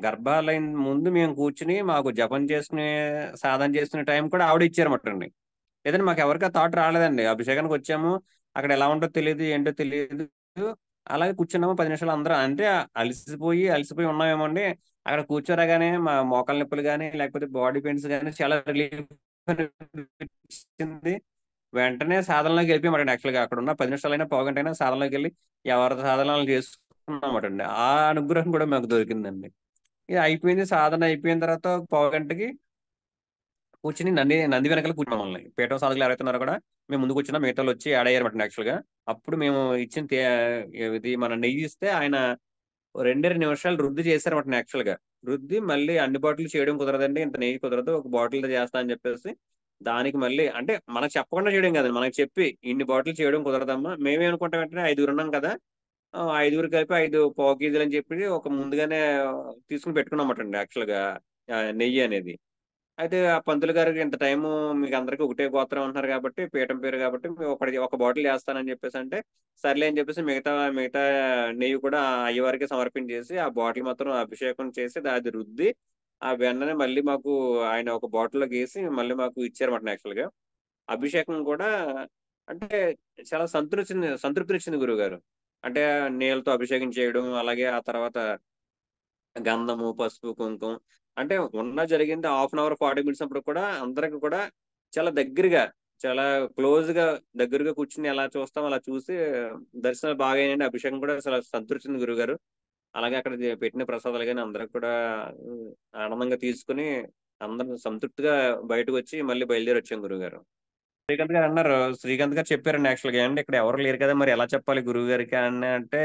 గర్భాలయం ముందు మేము కూర్చొని మాకు జపం చేసుకునే, సాధన చేసుకునే టైం కూడా ఆవిడే ఇచ్చారన్నమాటండి. లేదంటే మాకెవరికీ ఆ థాట్ రాలేదండి. అభిషేకానికొచ్చాము. అక్కడ ఎలా ఉంటదో తెలీదు, ఏంటో తెలీదు. అలాగే కూర్చున్నాము 10 నిమిషాలు అందరం అంటే అలసిపోయి ఉన్నామేమోండి. అక్కడ కూర్చోరాగానే మా మోకాళ్ళ నొప్పులు గాని, లేకపోతే బాడీ పెయిన్స్ గాని చాలా రిలీఫ్ అనిపించింది. వెంటనే సాధనలోకి వెళ్ళిపోయామటండి యాక్చువల్‌గా. అక్కడున్న 10 నిమిషాలైనా, పావుగంటైనా సాధనలోకెళ్ళి ఎవరి సాధనలు ఆళ్ళు చేసుకున్నామటండి. ఆ అనుగ్రహం కూడా మాకు దొరికిందండి. ఇగ అయిపోయింది. సాధన అయిపోయిన తర్వాత ఒక పావుగంటకి కూర్చొని నంది వెనకాల మమ్మల్ని. పీఠం సాధకులు ఎవరైతే ఉన్నారో కూడా మేము ముందు కూర్చున్నాం. మిగతావాళ్ళొచ్చి యాడ్ అయ్యారన్నమాట యాక్చువల్‌గా. అప్పుడు మేము ఇచ్చిన ఇది మన నెయ్యి ఇస్తే ఆయన ఓ 2 నిమిషాలు రుద్ది చేశారన్నమాట యాక్చువల్‌గా. రుద్ది మళ్ళీ అన్ని బాటిల్‌లు చేయడం కుదరదండి. ఇంత నెయ్యి కుదరదు. ఒక బాటిల్‌తో చేస్తా అని చెప్పేసి దానికి మళ్ళీ అంటే మనకు చెప్పకుండా చేయడం కాదండి. మనకు చెప్పి ఇన్ని బాటిల్ చేయడం కుదరదమ్మా. మేమేమనుకుంటామంటే ఐదుగురున్నాం కదా! ఐదుగురు కలిపి 5 పావు కేజీలని చెప్పి ఒక ముందుగానే తీసుకొని పెట్టుకున్నామటండి యాక్చువల్‌గా నెయ్యి అనేది. అయితే ఆ పంతులు గారికి ఇంత టైము మీకందరికి ఒకటే గోత్రం అంటున్నారు కాబట్టి, పీఠం పేరు కాబట్టి ఒక బాటిల్ చేస్తానని చెప్పేసంటే, సర్లే అని చెప్పేసి మిగతా మిగతా నెయ్యి కూడా ఆ అయ్యవారికే సమర్పించేసి, ఆ బాటిల్ మొత్తం అభిషేకం చేసి అది రుద్ది, ఆ వెన్నని మళ్ళీ మాకు ఆయన ఒక బాటిల్‌లోకేసి మళ్ళీ మాకు ఇచ్చారన్నమాట యాక్చువల్‌గా. అభిషేకం కూడా అంటే చాలా సంతృప్తినిచ్చింది గురువుగారు. అంటే నీళ్ళతో అభిషేకం చేయడం, అలాగే ఆ తర్వాత గంధము, పసుపు, కుంకుమ అంటే జరిగింది హాఫ్ అన్ అవర్, 40 మినిట్స్ అప్పుడు కూడా అందరికి కూడా చాలా దగ్గరగా, చాలా క్లోజ్‌గా దగ్గరగా కూర్చొని ఎలా చూస్తామో అలా చూసి దర్శనాలు బాగా అయ్యాయండి. అభిషేకం కూడా చాలా సంతృప్తినిచ్చింది గురువుగారు. అలాగే అక్కడ పెట్టిన ప్రసాదాలు గాని అందరికి కూడా హ్మ్, ఆనందంగా తీసుకొని అందరం సంతృప్తిగా బయటకు వచ్చి మళ్ళీ బయలుదేరి వచ్చాం గురుగారు. శ్రీకాంత్ గారు అన్నారు, శ్రీకాంత్ గారు చెప్పారండి యాక్చువల్గా, ఏంటి ఇక్కడ ఎవరు లేరు కదా మరి ఎలా చెప్పాలి గురువు గారికి అని అంటే,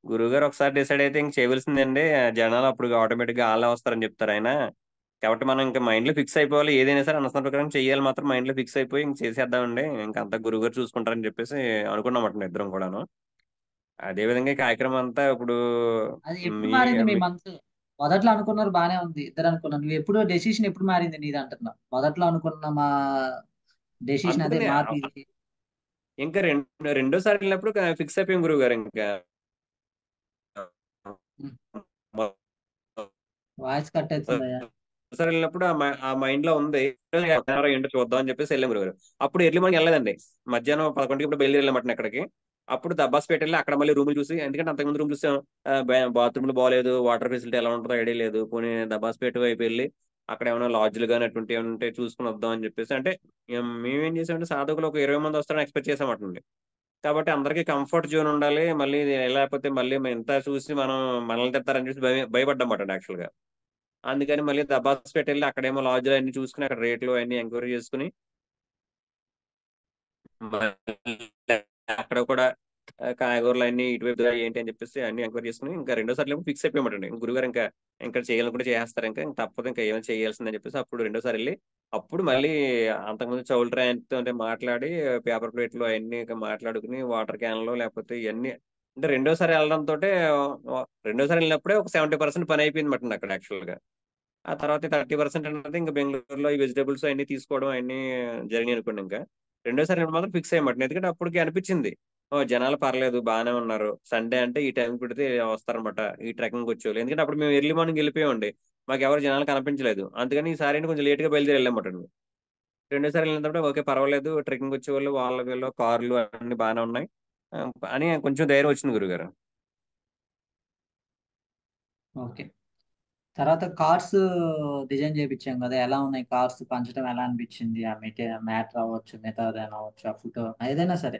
గురువు గారు ఒకసారి డిసైడ్ అయితే ఇంక చేయవలసిందండి, జనాలు అప్పుడు ఆటోమేటిక్గా వాళ్ళే వస్తారని చెప్తారు ఆయన. కాబట్టి మనం ఇంకా మైండ్ లో ఫిక్స్ అయిపోవాలి, ఏదైనా సరే అనుకున్న ప్రకారం చెయ్యాలి, మాత్రం మైండ్ లో ఫిక్స్ అయిపోయి ఇంక చేసేద్దామండి, ఇంకా అంతా గురువు గారు చూసుకుంటారని చెప్పేసి అనుకున్నామట ఇద్దరం కూడాను. అదే విధంగా ఈ కార్యక్రమం అంతా ఇప్పుడు అది ఎప్పుడు మీ మారింది మీ మీ- మనసు? మొదట్లో అనుకున్నారు బానే ఉంది, ఇద్దరు అనుకున్నారు, నువ్వు ఎప్పుడు డెసిషన్ ఎప్పుడు మారింది నీది అంటున్నావు? మొదట్లో అనుకున్న మా డెసిషన్ అదే అందుకని మార్పు ఇది. ఇంకా రెండోసారి వెళ్ళినప్పుడు ఫిక్స్ అయిపోయాం గురువు గారు ఇంకా. వాయిస్ కట్ అవుతుందయ్యా. ఒకసారి వెళ్ళినప్పుడు ఆ మైండ్ లో ఉంది, ఏంటో చూద్దాం అని చెప్పేసి వెళ్ళాం గురుగారు. అప్పుడు ఎర్లీ మార్నింగ్ వెళ్ళలేదండి, మధ్యాహ్నం 11కి ఇప్పుడు బయలుదేరి వెళ్ళమాట అక్కడికి. అప్పుడు దబ్బాస్పేట వెళ్ళి అక్కడ మళ్ళీ రూములు చూసి, ఎందుకంటే అంతకుముందు రూమ్ చూసాం, బాత్రూమ్లు బాగాలేదు, వాటర్ ఫెసిలిటీ ఎలా ఉంటుందో ఐడియా లేదు, పోనీ దబ్బాస్పేట వైపు వెళ్ళి అక్కడ ఏమైనా లాడ్జ్లు కానీ అటువంటి ఏమైనా ఉంటే చూసుకుని వద్దాం అని చెప్పేసి, అంటే మేమేం చేసామంటే సాధకులు ఒక 20 మంది వస్తారని ఎక్స్పెక్ట్ చేసామంటండి. కాబట్టి అందరికీ కంఫర్ట్ జోన్ ఉండాలి, మళ్ళీ ఇది లేకపోతే మళ్ళీ ఎంత చూసి మనం మనల్ని తిడతారని చూసి భయపడ్డామాట యాక్చువల్గా. అందుకని మళ్ళీ దబాస్పేట వెళ్ళి అక్కడేమో లాడ్జ్లు అన్ని చూసుకుని అక్కడ రేట్లు అన్ని ఎంక్వైరీ చేసుకుని మళ్ళీ అక్కడ కూడా కాయగూరలు అన్ని ఇటువైపు ఏంటి అని చెప్పేసి అన్ని ఎంక్వైరీ చేసుకుని ఇంకా రెండోసారి ఫిక్స్ అయిపోయామండి. గురుగారు ఇంకా ఇంకా చేయాలనుకుంటే చేస్తారు, ఇంకా తప్పదు, ఇంకా ఏమైనా చేయాల్సిందని చెప్పేసి అప్పుడు రెండోసారి వెళ్ళి అప్పుడు మళ్ళీ అంతకుముందు చౌల్ ట్రైన్తో అంటే మాట్లాడి పేపర్ ప్లేట్లు అవన్నీ ఇంకా మాట్లాడుకుని వాటర్ క్యాన్లు లేకపోతే ఇవన్నీ, అంటే రెండోసారి వెళ్ళడంతో రెండోసారి వెళ్ళినప్పుడే ఒక 70% పని అయిపోయింది మటండి అక్కడ యాక్చువల్గా. ఆ తర్వాత 30% అనేది ఇంకా బెంగళూరులో ఈ వెజిటబుల్స్ అన్ని తీసుకోవడం అన్ని జరిగినాయి అనుకోండి. ఇంకా రెండోసారి నేను మాత్రం ఫిక్స్ అయ్యమాట, ఎందుకంటే అప్పటికి అనిపించింది, ఓ జనాలు పర్లేదు బాగానే ఉన్నారు, సండే అంటే ఈ టైం పెడితే వస్తారనమాట ఈ ట్రెక్కింగ్ వచ్చేవాళ్ళు, ఎందుకంటే అప్పుడు మేము ఎర్లీ మార్నింగ్ వెళ్ళిపోయామండి, మాకు ఎవరు జనాలు కనిపించలేదు. అందుకని ఈసారి కొంచెం లేట్ గా బయలుదేరి వెళ్ళామట. రెండోసారి వెళ్ళినప్పుడు ఓకే పర్వాలేదు, ట్రెక్కింగ్ వచ్చే వాళ్ళు వాళ్ళ వీళ్ళు కార్లు అన్ని బాగానే ఉన్నాయి ఆ, అని కొంచెం ధైర్యం వచ్చింది గురుగారు. ఓకే. తర్వాత కార్స్ డిజైన్ చేయించాం కదా, ఎలా ఉన్నాయి కార్స్ పంచడం, ఎలా అనిపించింది? ఆ మ్యాటర్ అవ్వచ్చు, మిగతా అవ్వచ్చు, ఆ ఫోటో ఏదైనా సరే,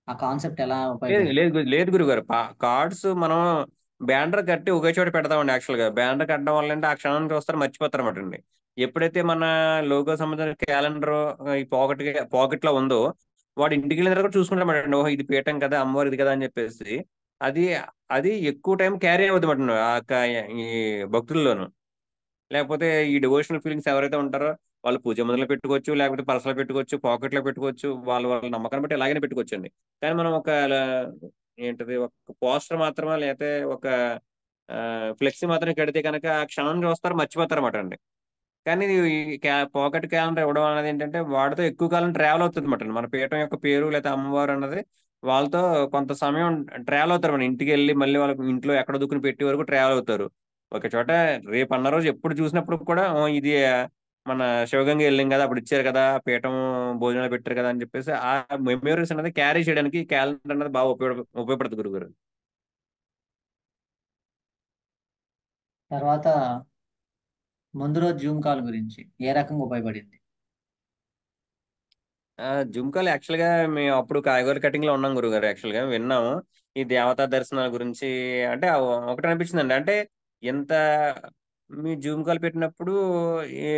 ఆ కాన్సెప్ట్ ఎలా లేదు ఉపయోగపడింది? లేదు లేదు గురుగారు, కార్డ్స్ మనం బ్యానర్ కట్టి ఒకే చోట పెడతామండి యాక్చువల్ గా. బ్యానర్ కట్టడం వల్ల అంటే ఆ క్షణాన్ని చూస్తారు మర్చిపోతారు అన్నమాట అండి. ఎప్పుడైతే మన లోగో సంబంధించిన క్యాలెండర్ ఈ పాకెట్ లో ఉందో, వాడు ఇంటికి వెళ్ళిన తర్వాత కూడా చూసుకుంటామండి, ఓహో ఇది పీఠం కదా, అమ్మవారు ఇది కదా అని చెప్పేసి. అది అది ఎక్కువ టైం క్యారీ అవుతుంది ఈ భక్తుల్లోను. లేకపోతే ఈ డివోషనల్ ఫీలింగ్స్ ఎవరైతే ఉంటారో వాళ్ళు పూజ మందిలో పెట్టుకోవచ్చు, లేకపోతే పర్సలో పెట్టుకోవచ్చు, పాకెట్ లో పెట్టుకోవచ్చు, వాళ్ళ వాళ్ళ నమ్మకాన్ని బట్టి ఎలాగైనా పెట్టుకోవచ్చు అండి. కానీ మనం ఒక ఏంటిది ఒక పోస్టర్ మాత్రమే, లేకపోతే ఒక ఫ్లెక్సీ మాత్రమే కడితే కనుక ఆ క్షణం చూస్తారు మర్చిపోతారు అన్నమాట అండి. కానీ ఈ పాకెట్ క్యాలెండర్ ఇవ్వడం అనేది ఏంటంటే వాడితో ఎక్కువ కాలం ట్రావెల్ అవుతుంది అన్నమాట. మన పీఠం యొక్క పేరు లేదా అమ్మవారు అన్నది వాళ్ళతో కొంత సమయం ట్రావెల్ అవుతారు. మన ఇంటికి వెళ్ళి మళ్ళీ వాళ్ళకి ఇంట్లో ఎక్కడ దుక్కుని పెట్టే వరకు ట్రావెల్ అవుతారు. ఒక చోట రేపు అన్న రోజు ఎప్పుడు చూసినప్పుడు కూడా "ఓ, ఇది మన శివగంగ వెళ్ళింది కదా, అప్పుడు ఇచ్చారు కదా పీఠం, భోజనాలు పెట్టారు కదా" అని చెప్పేసి ఆ మెమోరీస్ అనేది క్యారీ చేయడానికి క్యాలెండర్ అనేది బాగా ఉపయోగపడుతుంది గురుగారు. తర్వాత ముందు రోజు జూమ్ కాల్ గురించి ఏ రకంగా ఉపయోగపడింది? జుమ్కాలు యాక్చువల్ గా మేము అప్పుడు కాయగూర కటింగ్ లో ఉన్నాం గురుగారు, యాక్చువల్ గా విన్నాము ఈ దేవతా దర్శనాల గురించి. అంటే ఒకటి అనిపించిందండి, అంటే ఎంత మీ జూమ్ కాల్ పెట్టినప్పుడు ఈ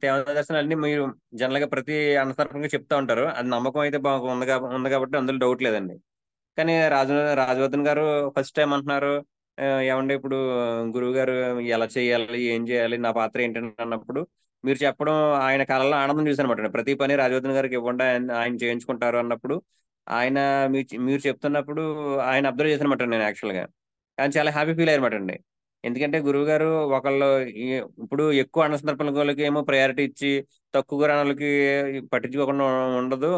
దేవతా దర్శనాలు అన్ని మీరు జనరల్ గా ప్రతి అన్నసందర్భంగా చెప్తా ఉంటారు, అది నమ్మకం అయితే బాగా ఉంది కాబట్టి అందులో డౌట్ లేదండి. కానీ రాజవర్ధన్ గారు ఫస్ట్ టైం అంటున్నారు, ఏమంటే ఇప్పుడు గురువు గారు ఎలా చేయాలి ఏం చేయాలి నా పాత్ర ఏంటంటే అన్నప్పుడు మీరు చెప్పడం ఆయన కళలో ఆనందం చూశానమాట. ప్రతి పని రాజవర్ధన్ గారికి ఇవ్వండి, ఆయన చేయించుకుంటారు అన్నప్పుడు ఆయన మీరు చెప్తున్నప్పుడు ఆయన అబ్జర్వ్ చేశానమాట నేను యాక్చువల్ గా. ఆయన చాలా హ్యాపీ ఫీల్ అయ్యారన్నమాట అండి. ఎందుకంటే గురువు గారు ఒకళ్ళు ఇప్పుడు ఎక్కువ అన్న సందర్భాలకి ఏమో ప్రయారిటీ ఇచ్చి తక్కువ రాణాలకి పట్టించుకోకుండా ఉండదు.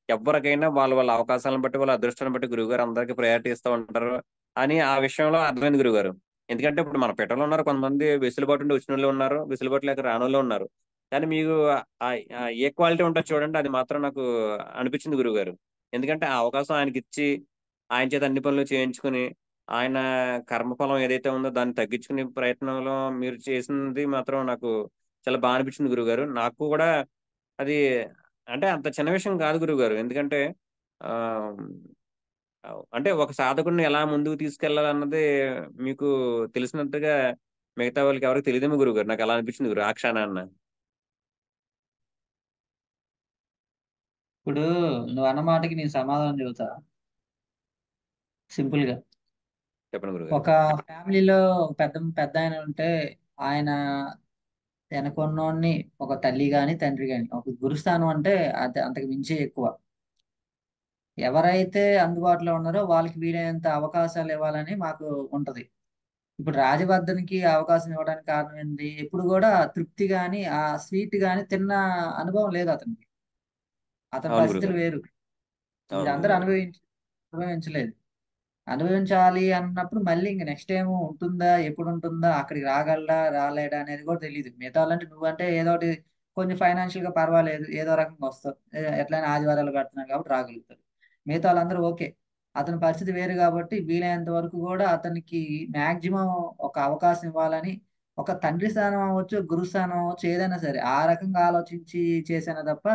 ఎవరికైనా వాళ్ళ వాళ్ళ అవకాశాలను బట్టి వాళ్ళ అదృష్టాన్ని బట్టి గురువుగారు అందరికీ ప్రయారిటీ ఇస్తూ ఉంటారు అని ఆ విషయంలో అర్థమైంది గురువుగారు. ఎందుకంటే ఇప్పుడు మన పెట్టలో ఉన్నారు కొంతమంది, వెసులుబాటు ఉండి వచ్చిన వాళ్ళు ఉన్నారు, వెసులుబాటు లేక రాని వాళ్ళు ఉన్నారు. కానీ మీకు ఏ క్వాలిటీ ఉంటుంది చూడండి, అది మాత్రం నాకు అనిపించింది గురువుగారు. ఎందుకంటే ఆ అవకాశం ఆయనకి ఇచ్చి ఆయన చేత అన్ని పనులు చేయించుకుని ఆయన కర్మఫలం ఏదైతే ఉందో దాన్ని తగ్గించుకునే ప్రయత్నంలో మీరు చేసింది మాత్రం నాకు చాలా బాగా అనిపించింది గురువుగారు. నాకు కూడా అది అంటే అంత చిన్న విషయం కాదు గురువుగారు. ఎందుకంటే ఆ అంటే ఒక సాధకుడిని ఎలా ముందుకు తీసుకెళ్లాలన్నది మీకు తెలిసినట్టుగా మిగతా వాళ్ళకి ఎవరికి తెలియదేమో గురువుగారు, నాకు అలా అనిపించింది గురు ఆ క్షణాన్న. ఇప్పుడు నువ్వు అన్న మాటకి నేను సమాధానం చెబుతా సింపుల్ గా. చెప్పండి గురుగారు. ఒక ఫ్యామిలీలో పెద్ద పెద్ద ఆయన ఉంటే ఆయన వెనకున్నోడిని ఒక తల్లి గాని తండ్రి గాని ఒక గురుస్థానం అంటే అది అంతకు మించి ఎక్కువ. ఎవరైతే అందుబాటులో ఉన్నారో వాళ్ళకి వీలైనంత అవకాశాలు ఇవ్వాలని మాకు ఉంటది. ఇప్పుడు రాజవర్ధన్‌కి అవకాశం ఇవ్వడానికి కారణం ఏంది? ఎప్పుడు కూడా తృప్తి గాని, ఆ స్వీట్ గాని తిన్న అనుభవం లేదు అతనికి. అతని అవును పరిస్థితులు గురుగారు. వేరు. అవును వీళ్ళందరూ గురుగారు. అనుభవించలేదు. అనుభవించాలి అన్నప్పుడు మళ్ళీ ఇంక నెక్స్ట్ టైం ఉంటుందా? ఎప్పుడు ఉంటుందా? అక్కడికి రాగలడా? రాలేడా? అనేది కూడా తెలీదు. మిగతా వాళ్ళంటే నువ్వంటే ఏదో ఒకటి కొంచెం ఫైనాన్షియల్‌గా పర్వాలేదు. ఏదో రకంగా వస్తావు. ఎట్లైనా ఆదివారాలు పెడుతున్నావు కాబట్టి రాగలుగుతారు. మిగతా వాళ్ళందరూ ఓకే. అతని పరిస్థితి వేరు కాబట్టి వీలైనంత వరకు కూడా అతనికి మాక్సిమం ఒక అవకాశం ఇవ్వాలని ఒక తండ్రి స్థానం అవ్వచ్చు, గురు స్థానం అవ్వచ్చు ఏదైనా సరే ఆ రకంగా ఆలోచించి చేశానే తప్ప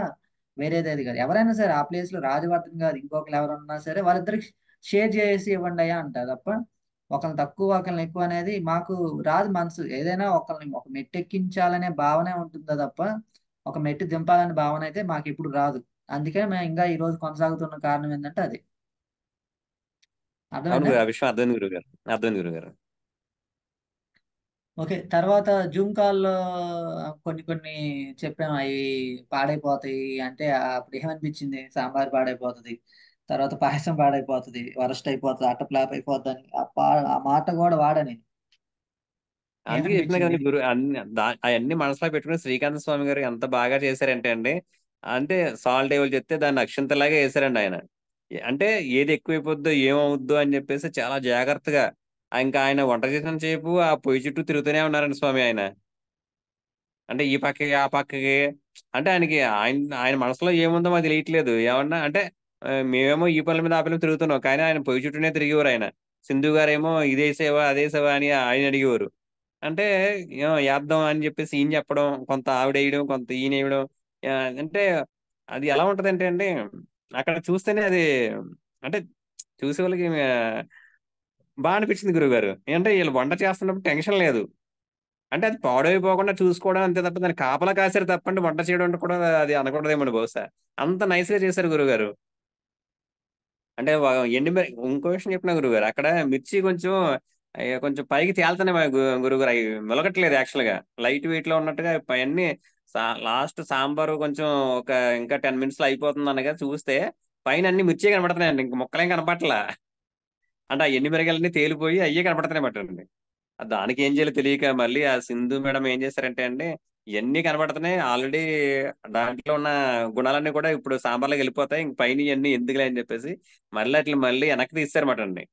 వేరేదేది కాదు. ఎవరైనా సరే ఆ ప్లేస్‌లో రాజవర్ధన్ గాదు ఇంకొకళ్ళు ఎవరున్నా సరే వాళ్ళిద్దరికి షేర్ చేసి ఇవ్వండి అయ్యా అంటా తప్ప ఒకరిని తక్కువ ఒకరిని ఎక్కువ అనేది మాకు రాదు మనసు. ఏదైనా ఒకరిని ఒక మెట్టు ఎక్కించాలనే భావనే ఉంటుందా తప్ప ఒక మెట్టు దింపాలనే భావన అయితే మాకు ఎప్పుడు రాదు. అందుకే మేము ఇంకా ఈ రోజు కొనసాగుతున్న కారణం ఏంటంటే అది. అవును అర్థమైందా? ఆ విషయం అర్థమైంది గురుగారు. అర్థమైంది గురుగారు. ఓకే. తర్వాత జూమ్ కాల్‌లో కొన్ని కొన్ని చెప్పాము. అయి పాడైపోతాయి అంటే అప్పుడు ఏమనిపించింది? సాంబార్ పాడైపోతది. తర్వాత పాయసం పాడైపోతది. వరస్ట్ అయిపోతది. అట్టర్ ఫ్లాప్ అయిపోద్దని ఆ మాట కూడా వాడా నేను. అందుకే చెప్పినా ఏమనిపించింది కదండి నీకు? గురు అన్ని అవన్నీ మనసులో పెట్టుకుని శ్రీకాంత్ స్వామి గారు ఎంత బాగా చేశారంటే అండి, అంటే సాల్ట్ ఏవో చెప్తే దాన్ని అక్షింతలాగా వేశారండి ఆయన. అంటే ఏది ఎక్కువైపోద్దో ఏమవుద్దో అని చెప్పేసి చాలా జాగ్రత్తగా ఇంకా ఆయన వంట చేసిన సేపు ఆ పొయ్యి చుట్టూ తిరుగుతూనే ఉన్నారండి స్వామి ఆయన. అంటే ఈ పక్కకి, ఆ పక్కకి అంటే ఆయనకి ఆయన మనసులో ఏముందో మాకు తెలియట్లేదు. ఏమన్నా అంటే మేమేమో ఈ పనుల మీద, ఆ పనుల మీద తిరుగుతున్నాం. కానీ ఆయన పొయ్యి చుట్టూనే తిరిగేవారు ఆయన. సింధు గారేమో ఇదేసావా? అదేసావా? అని ఆయన అడిగేవారు. అంటే ఏద్దాం అని చెప్పేసి ఈయన చెప్పడం, కొంత ఆవిడేయడం, కొంత ఈయనేయడం. అంటే అది ఎలా ఉంటదంటే అండి, అక్కడ చూస్తేనే అది అంటే చూసేవాళ్ళకి బా అనిపించింది గురువుగారు. అంటే ఈళ్ళు వంట చేస్తున్నప్పుడు టెన్షన్ లేదు. అంటే అది పాడైపోకుండా చూసుకోవడం అంతే తప్ప దాన్ని కాపలా కాసారు తప్పండి వంట చేయడం అంటే కూడా అది అనకూడదేమోండి బహుశా. అంత నైస్‌గా చేశారు గురువుగారు. అంటే ఇంకో విషయం చెప్పిన గురువుగారు. అక్కడ మిర్చి కొంచెం కొంచెం పైకి తేలుతున్నాయి గురువుగారు. అయి మొలగట్లేదు యాక్చువల్‌గా. లైట్ వెయిట్‌లో ఉన్నట్టుగా పయన్నీ లాస్ట్ సాంబారు కొంచెం ఒక ఇంకా 10 మినిట్స్‌లో అయిపోతుందనగా చూస్తే పైన అన్ని మిర్చే కనపడుతున్నాయండి. ఇంక ముక్కలేం కనపడట్లా. అంటే ఆ ఎండు మిరగాయలన్నీ తేలిపోయి అయ్యే కనపడుతున్నాయన్నమాటండి. దానికి ఏం చేయాలో తెలియక మళ్ళీ ఆ సింధు మేడం ఏం చేశారంటే అండి, ఇయన్నీ కనపడుతున్నాయి. ఆల్రెడీ దాంట్లో ఉన్న గుణాలన్నీ కూడా ఇప్పుడు సాంబార్‌లోకి ఎళ్ళిపోతాయి. ఇంక పైనయన్నీ ఎందుకులే అని చెప్పేసి మళ్ళీ ఆటిలిని మళ్ళీ వెనక్కి తీసేసారన్నమాటండి.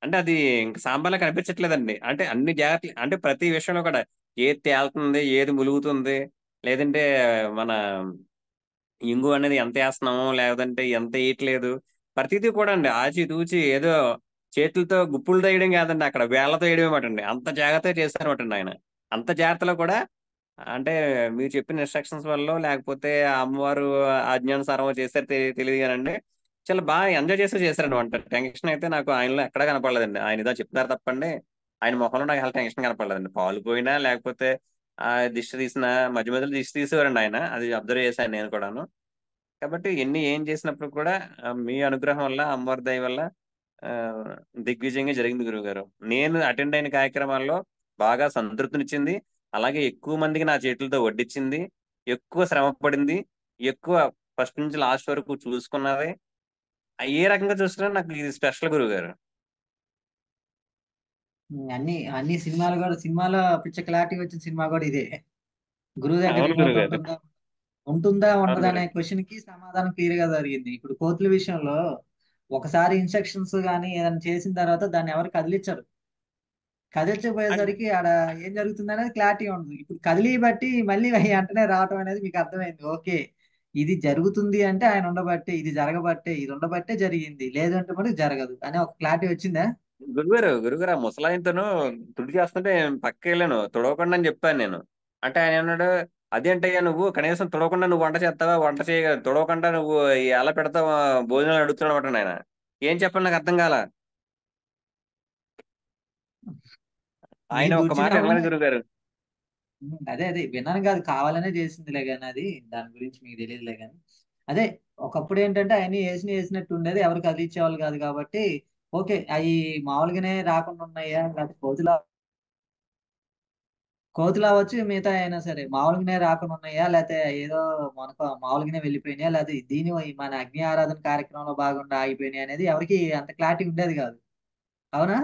అంటే అది ఇంక సాంబార్‌లో కనిపించట్లేదండి. అంటే అన్ని జాగ్రత్తలు అంటే ప్రతి విషయంలో కూడా ఏది తేలుతుంది, ఏది ములుగుతుంది, లేదంటే మన ఇంగువ అనేది ఎంతేస్తున్నాము, లేదంటే ఎంత ఎయట్లేదు. ప్రతీదీ కూడా అండి ఆచితూచి ఏదో చేతులతో గుప్పులు తోయడం కాదండి అక్కడ వేళ్ళతో ఏయడమే మాటండి. అంత జాగ్రత్తగా చేశారన్నమాటండి ఆయన. అంత జాగ్రత్తలో కూడా అంటే మీరు చెప్పిన ఇన్‌స్ట్రక్షన్స్ వల్లో లేకపోతే ఆ అమ్మవారు ఆజ్ఞానుసారమో చేశారో తెలీదు గానండి. చాలా బాగా ఎంజాయ్ చేస్తూ చేశారండి వంట. టెన్షన్ అయితే నాకు ఆయనలో ఎక్కడా కనపడలేదండి. ఆయన ఏదో చెప్తున్నారు తప్పండి, ఆయన మొఖంలో నాకు అసలు టెన్షన్ కనపడలేదండి. పాలు పోయినా లేకపోతే దిష్టి తీసినా మధ్య మధ్యలో దిష్టి తీసేవారండి ఆయన. అది అబ్జర్వ్ చేశాను నేను కూడాను. కాబట్టి ఎన్ని ఏం చేసినప్పుడు కూడా మీ అనుగ్రహం వల్ల, అమ్మవారి దయ వల్ల ఆహ్, దిగ్విజయంగా జరిగింది గురువుగారు. నేను అటెండ్ అయిన కార్యక్రమాల్లో బాగా సంతృప్తినిచ్చింది. అలాగే ఎక్కువ మందికి నా చేతులతో వడ్డించింది. ఎక్కువ శ్రమ పడింది. ఎక్కువ ఫస్ట్ నుంచి లాస్ట్ వరకు చూసుకున్నది. ఏ రకంగా చూసుకున్నా నాకు ఇది స్పెషల్ గురువుగారు. అన్ని అన్ని సినిమాలు కూడా సినిమాలో పిచ్చ క్లారిటీ వచ్చిన సినిమా కూడా ఇదే. గురువు దగ్గర అవును రిమోట్ గురువుగారు. ఉంటుందా? ఉంటుందా? అవును ఉండదా? అనే గురు. క్వశ్చన్ కి సమాధానం క్లియర్ గా జరిగింది. ఇప్పుడు కోతుల విషయంలో ఒకసారి ఇన్స్ట్రక్షన్స్ గానీ ఏదైనా చేసిన తర్వాత దాన్ని ఎవరు కదిలించరు. అన్ కదిలించకపోయేసరికి ఆడ ఏం జరుగుతుంది అనేది క్లారిటీ ఉండదు. ఇప్పుడు కదిలి బట్టి మళ్ళీ వెంటనే రావటం అనేది మీకు అర్థమైంది. ఓకే. ఇది జరుగుతుంది అంటే ఆయన ఉండబట్టే, ఇది జరగబట్టే, ఇది ఉండబట్టే జరిగింది. లేదంటే మటుకు జరగదు అనే ఒక క్లారిటీ వచ్చిందా? గురువుగారు ఆ ముసలాయనతోను తుడి చేస్తుంటే పక్కకెళ్ళాను. తుడవకండి అని చెప్పాను నేను. అంటే ఆయనేమన్నాడు, "అదేంటయ్యా నువ్వు కనీసం తుడవకుండా నువ్వు వంట చేత్తావా? వంట తుడవకుండా నువ్వు ఎలా పెడతావా భోజనాలు" అడుగుతున్నాడన్నమాట ఆయన. ఏం చెప్పాలి నాకు అర్థం కాలా. నీ ఆయన ఒక్క మాట దుర్చితనం వినలేదు గురువుగారు. అదే విన్నాను కాదు కావాలనే చేసిందిలే గాని అది దాని గురించి మీకు తెలియదులే గాని. అదే ఒకప్పుడు ఏంటంటే అవన్నీ వేసినట్టు ఉండేది, ఎవరు కదిలిచ్చేవాళ్ళు కాదు కాబట్టి ఓకే, అవి మామూలుగానే రాకుండా ఉన్నాయా, లేకపోతే కోతులు అవ్వచ్చు, మిగతా అయినా సరే మామూలుగానే రాకుండా ఉన్నాయా, లేకపోతే ఏదో మనకు మామూలుగానే వెళ్ళిపోయినాయా, లేకపోతే దీని మన అగ్ని ఆరాధన కార్యక్రమంలో భాగంగా ఆగిపోయినాయి అనేది ఎవరికి అంత క్లారిటీ ఉండేది కాదు. అవునా?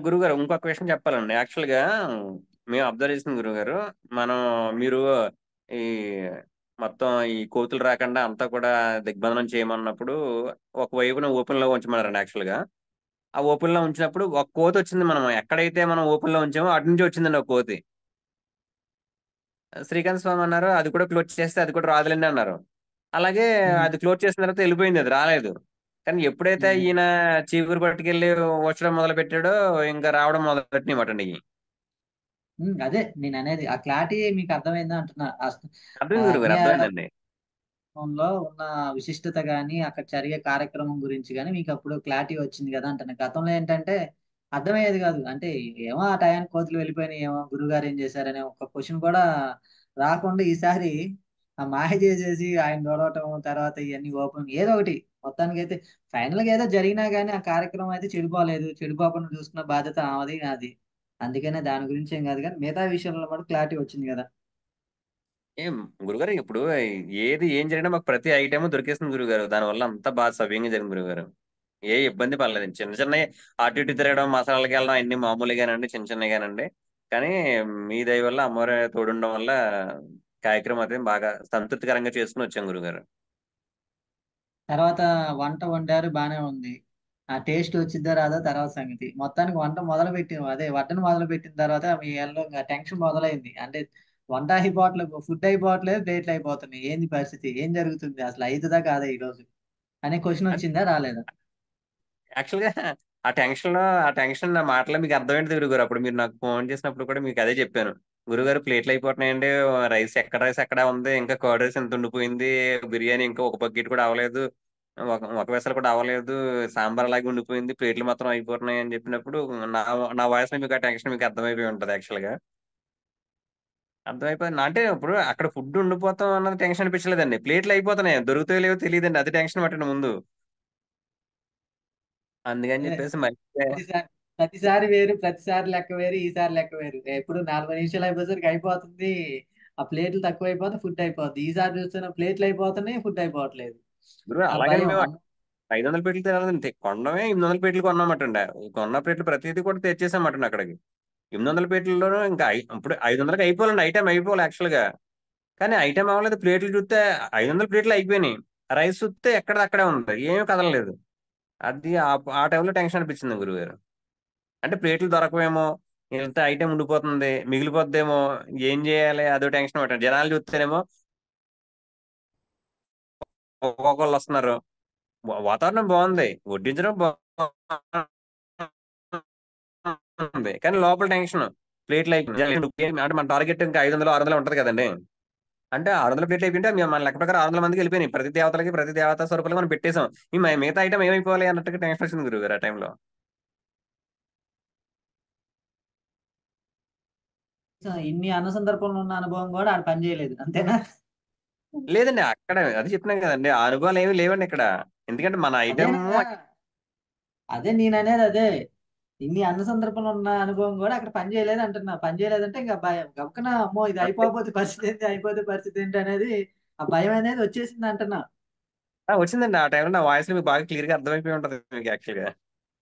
గురుగారు ఇంకొక విషయం చెప్పాలండి. యాక్చువల్ గా మేము అబ్జర్వ్ చేసిన గురుగారు, మనం మీరు ఈ మొత్తం ఈ కోతులు రాకుండా అంతా కూడా దిగ్బంధనం చేయమన్నప్పుడు ఒక వైపున ఓపెన్ లో ఉంచమన్నారండి. యాక్చువల్ గా ఆ ఓపెన్ లో ఉంచినప్పుడు ఒక కోతి వచ్చింది. మనం ఎక్కడైతే మనం ఓపెన్ లో ఉంచామో అటు నుంచి వచ్చిందండి ఒక కోతి. శ్రీకాంత్ స్వామి అన్నారు అది కూడా క్లోజ్ చేస్తే అది కూడా రాదులేండి అన్నారు. అలాగే ఉమ్, అది క్లోజ్ చేసిన తర్వాత వెళ్ళిపోయింది, అది రాలేదు. కానీ ఎప్పుడైతే ఉమ్, ఈయన చీపురు పట్టుకెళ్ళి వచ్చడం మొదలు పెట్టాడో ఇంకా రావడం మొదలు పెట్టినమాట ఇవి. అదే నేను అనేది ఆ క్లారిటీ మీకు అర్థమైందా అంటున్నా. ఆ అర్థమైంది గురుగారు, అగ్ని అర్థమైందండి. లో ఉన్న విశిష్టత గాని, అక్కడ జరిగే కార్యక్రమం గురించి గాని మీకు అప్పుడు క్లారిటీ వచ్చింది కదా అంటున్నా. గతంలో ఏంటంటే అర్థమయ్యేది కాదు. అంటే ఏమో ఆ టయానికి కోతులు వెళ్ళిపోయినాయి, ఏమో గురుగారు ఏం చేశారనే ఒక క్వశ్చన్ కూడా రాకుండా ఈసారి ఆ మాయ చేసేసి ఆయన గొడవటం, తర్వాత ఇవన్నీ ఓపెన్ ఏదో ఒకటి మొత్తానికి అయితే ఫైనల్ గా ఏదో జరిగినా గానీ ఆ కార్యక్రమం అయితే చెడిపోలేదు. చెడిపోకుండా చూసుకున్న బాధ్యత ఆమెది నాది. అందుకనే దాని గురించి ఏం కాదు కానీ మిగతా విషయంలో కూడా క్లారిటీ వచ్చింది కదా. ఏం గురుగారు ఇప్పుడు ఏది ఏం జరిగినా మాకు ప్రతి ఐటమ్ దొరికేస్తుంది గురుగారు. దానివల్ల అంతా బాగా సవ్యంగా జరిగింది గురుగారు. ఏ ఇబ్బంది పడలేదు. చిన్న చిన్న అటు ఇటు తిరగడం, మసాలాలకి వెళ్ళడం అన్ని మామూలుగానండి, చిన్న చిన్నగానండి. కానీ మీ దయ వల్ల, అమ్మవారి తోడుండడం వల్ల కార్యక్రమం అయితే బాగా సంతృప్తికరంగా చేసుకుని వచ్చాం గురుగారు. తర్వాత వంట వండారు, బానే ఉంది. ఆ టేస్ట్ వచ్చిద్దా రాదా తర్వాత సంగతి. మొత్తానికి వంట మొదలు పెట్టి అదే వడ్డన మొదలు పెట్టిన తర్వాత మీ ఏళ్ళలో ఇంకా టెన్షన్ మొదలైంది. అంటే వంట అయిపోవట్లేదు, ఫుడ్ అయిపోవట్లేదు, ప్లేట్లు అయిపోతున్నాయి. ఏంది పరిస్థితి, ఏం జరుగుతుంది, అసలు అయితుందా కాదా ఈ రోజు అనే క్వశ్చన్ వచ్చిందా రాలేదా? యాక్చువల్ గా ఆ టెన్షన్ నా మాటలో మీకు అర్థమైంది గురుగారు. అప్పుడు మీరు నాకు ఫోన్ చేసినప్పుడు కూడా మీకు అదే చెప్పాను. గురుగారు ప్లేట్లు అయిపోతున్నాయండి, రైస్ ఎక్కడ ఉంది, ఇంకా కర్డ్ రైస్ ఎంత ఉండిపోయింది, బిర్యానీ ఇంకా ఒక బకెట్ కూడా అవ్వలేదు, ఒక వెసలు కూడా అవ్వలేదు, సాంబార్ అలాగే ఉండిపోయింది, ప్లేట్లు మాత్రం అయిపోతున్నాయి అని చెప్పినప్పుడు నా నా వాయిస్ లో మీకు ఆ టెన్షన్ మీకు అర్థమైపోయి ఉంటది. యాక్చువల్ గా అర్థమైపోయింది. అంటే ఇప్పుడు అక్కడ ఫుడ్ ఉండిపోతాం అన్నది టెన్షన్ అనిపించలేదండి, ప్లేట్లు అయిపోతున్నాయి దొరుకుతాయో లేవో తెలియదండి, అది టెన్షన్ పట్టండి ముందు. అందుకని అదే చెప్పేసి మళ్ళీ ప్రతిసారి ప్రతిసారి వేరు, ప్రతిసారి లెక్క వేరు, ఈసారి లెక్క వేరు. ఎప్పుడు 40 నిమిషాలు అయిపోయేసరికి అయిపోతుంది, ఆ ప్లేట్లు తక్కువ అయిపోతే ఫుడ్ అయిపోద్ది. ఈసారి చూస్తున్న ప్లేట్లు అయిపోతున్నాయి, ఫుడ్ అయిపోవట్లేదు. బ్రో ఆ అలాగని భయం మేము అమ్మ. 500 పెట్లు తినాలంటే కొనడమే 800 పెట్లు కొన్నామటండి. కొన్న పెట్లు ప్రతిదీ కూడా తెచ్చేసామటండి అక్కడికి. 800 పెట్లలో ఇంకా ఇప్పుడు 500కి అయిపోవాలండి, ఐటమ్ అయిపోవాలి యాక్చువల్ గా. కానీ ఐటమ్ అవ్వలేదు, ప్లేట్లు చూస్తే 500 ప్లేట్లు అయిపోయినాయి. రైస్ చూస్తే ఎక్కడ అక్కడే ఉంది, ఏమీ కదలలేదు. అది ఆ టైంలో టెన్షన్ అనిపించింది గురుగారు. అంటే ప్లేట్లు దొరకవేమో, ఇంత ఐటమ్ ఉండిపోతుంది, మిగిలిపోద్దేమో, ఏం చేయాలి అదో టెన్షన్ పట్టాను. జనాలు చూస్తేనేమో ఒక్కొక్కళ్ళు వస్తున్నారు, వాతావరణం బాగుంది, వడ్డించడం బాగుంది, కానీ లోపల టెన్షన్. ప్లేట్లు అయిపోయింది అంటే మన టార్గెట్ ఇంకా 500 600 ఉంటది కదండి. అంటే 600 ప్లేట్లు అయిపోయింటే మన లెక్క ప్రకారం 600 మందికి వెళ్ళిపోయినాయి. ప్రతి దేవతలకి ప్రతి దేవతా స్వరూపాలకి మనం పెట్టేసాం. ఈ మిగతా ఐటమ్ ఏమైపోవాలి అన్నట్టుగా టెన్షన్ వచ్చింది గురుగారు ఆ టైంలో. ఇన్ని అన్న సందర్భంలో ఉన్న అనుభవం కూడా ఆడ పని చేయలేదు అంతేనా? లేదండి, అక్కడ అది చెప్పినాం కదండి, ఆ అనుభవాలు ఏమి లేవండి ఇక్కడ. ఎందుకంటే మన ఐటమ్ అదేనా, అదే నేను అనేది అదే. ఇన్ని అన్న సందర్భంలో ఉన్న అనుభవం కూడా అక్కడ పని చేయలేదు అంటున్నా. పని చేయలేదంటే ఇంకా భయం గబుక్కున అమ్మో ఇది అయిపోతే పరిస్థితి ఏంటి, అయిపోతే పరిస్థితి ఏంటి అనేది ఆ భయం అనేది వచ్చేసింది అంటున్నా. వచ్చిందండి. ఆ టైంలో నా వాయిస్ మీకు బాగా క్లియర్ గా అర్థమైపోయి ఉంటది మీకు యాక్చువల్ గా.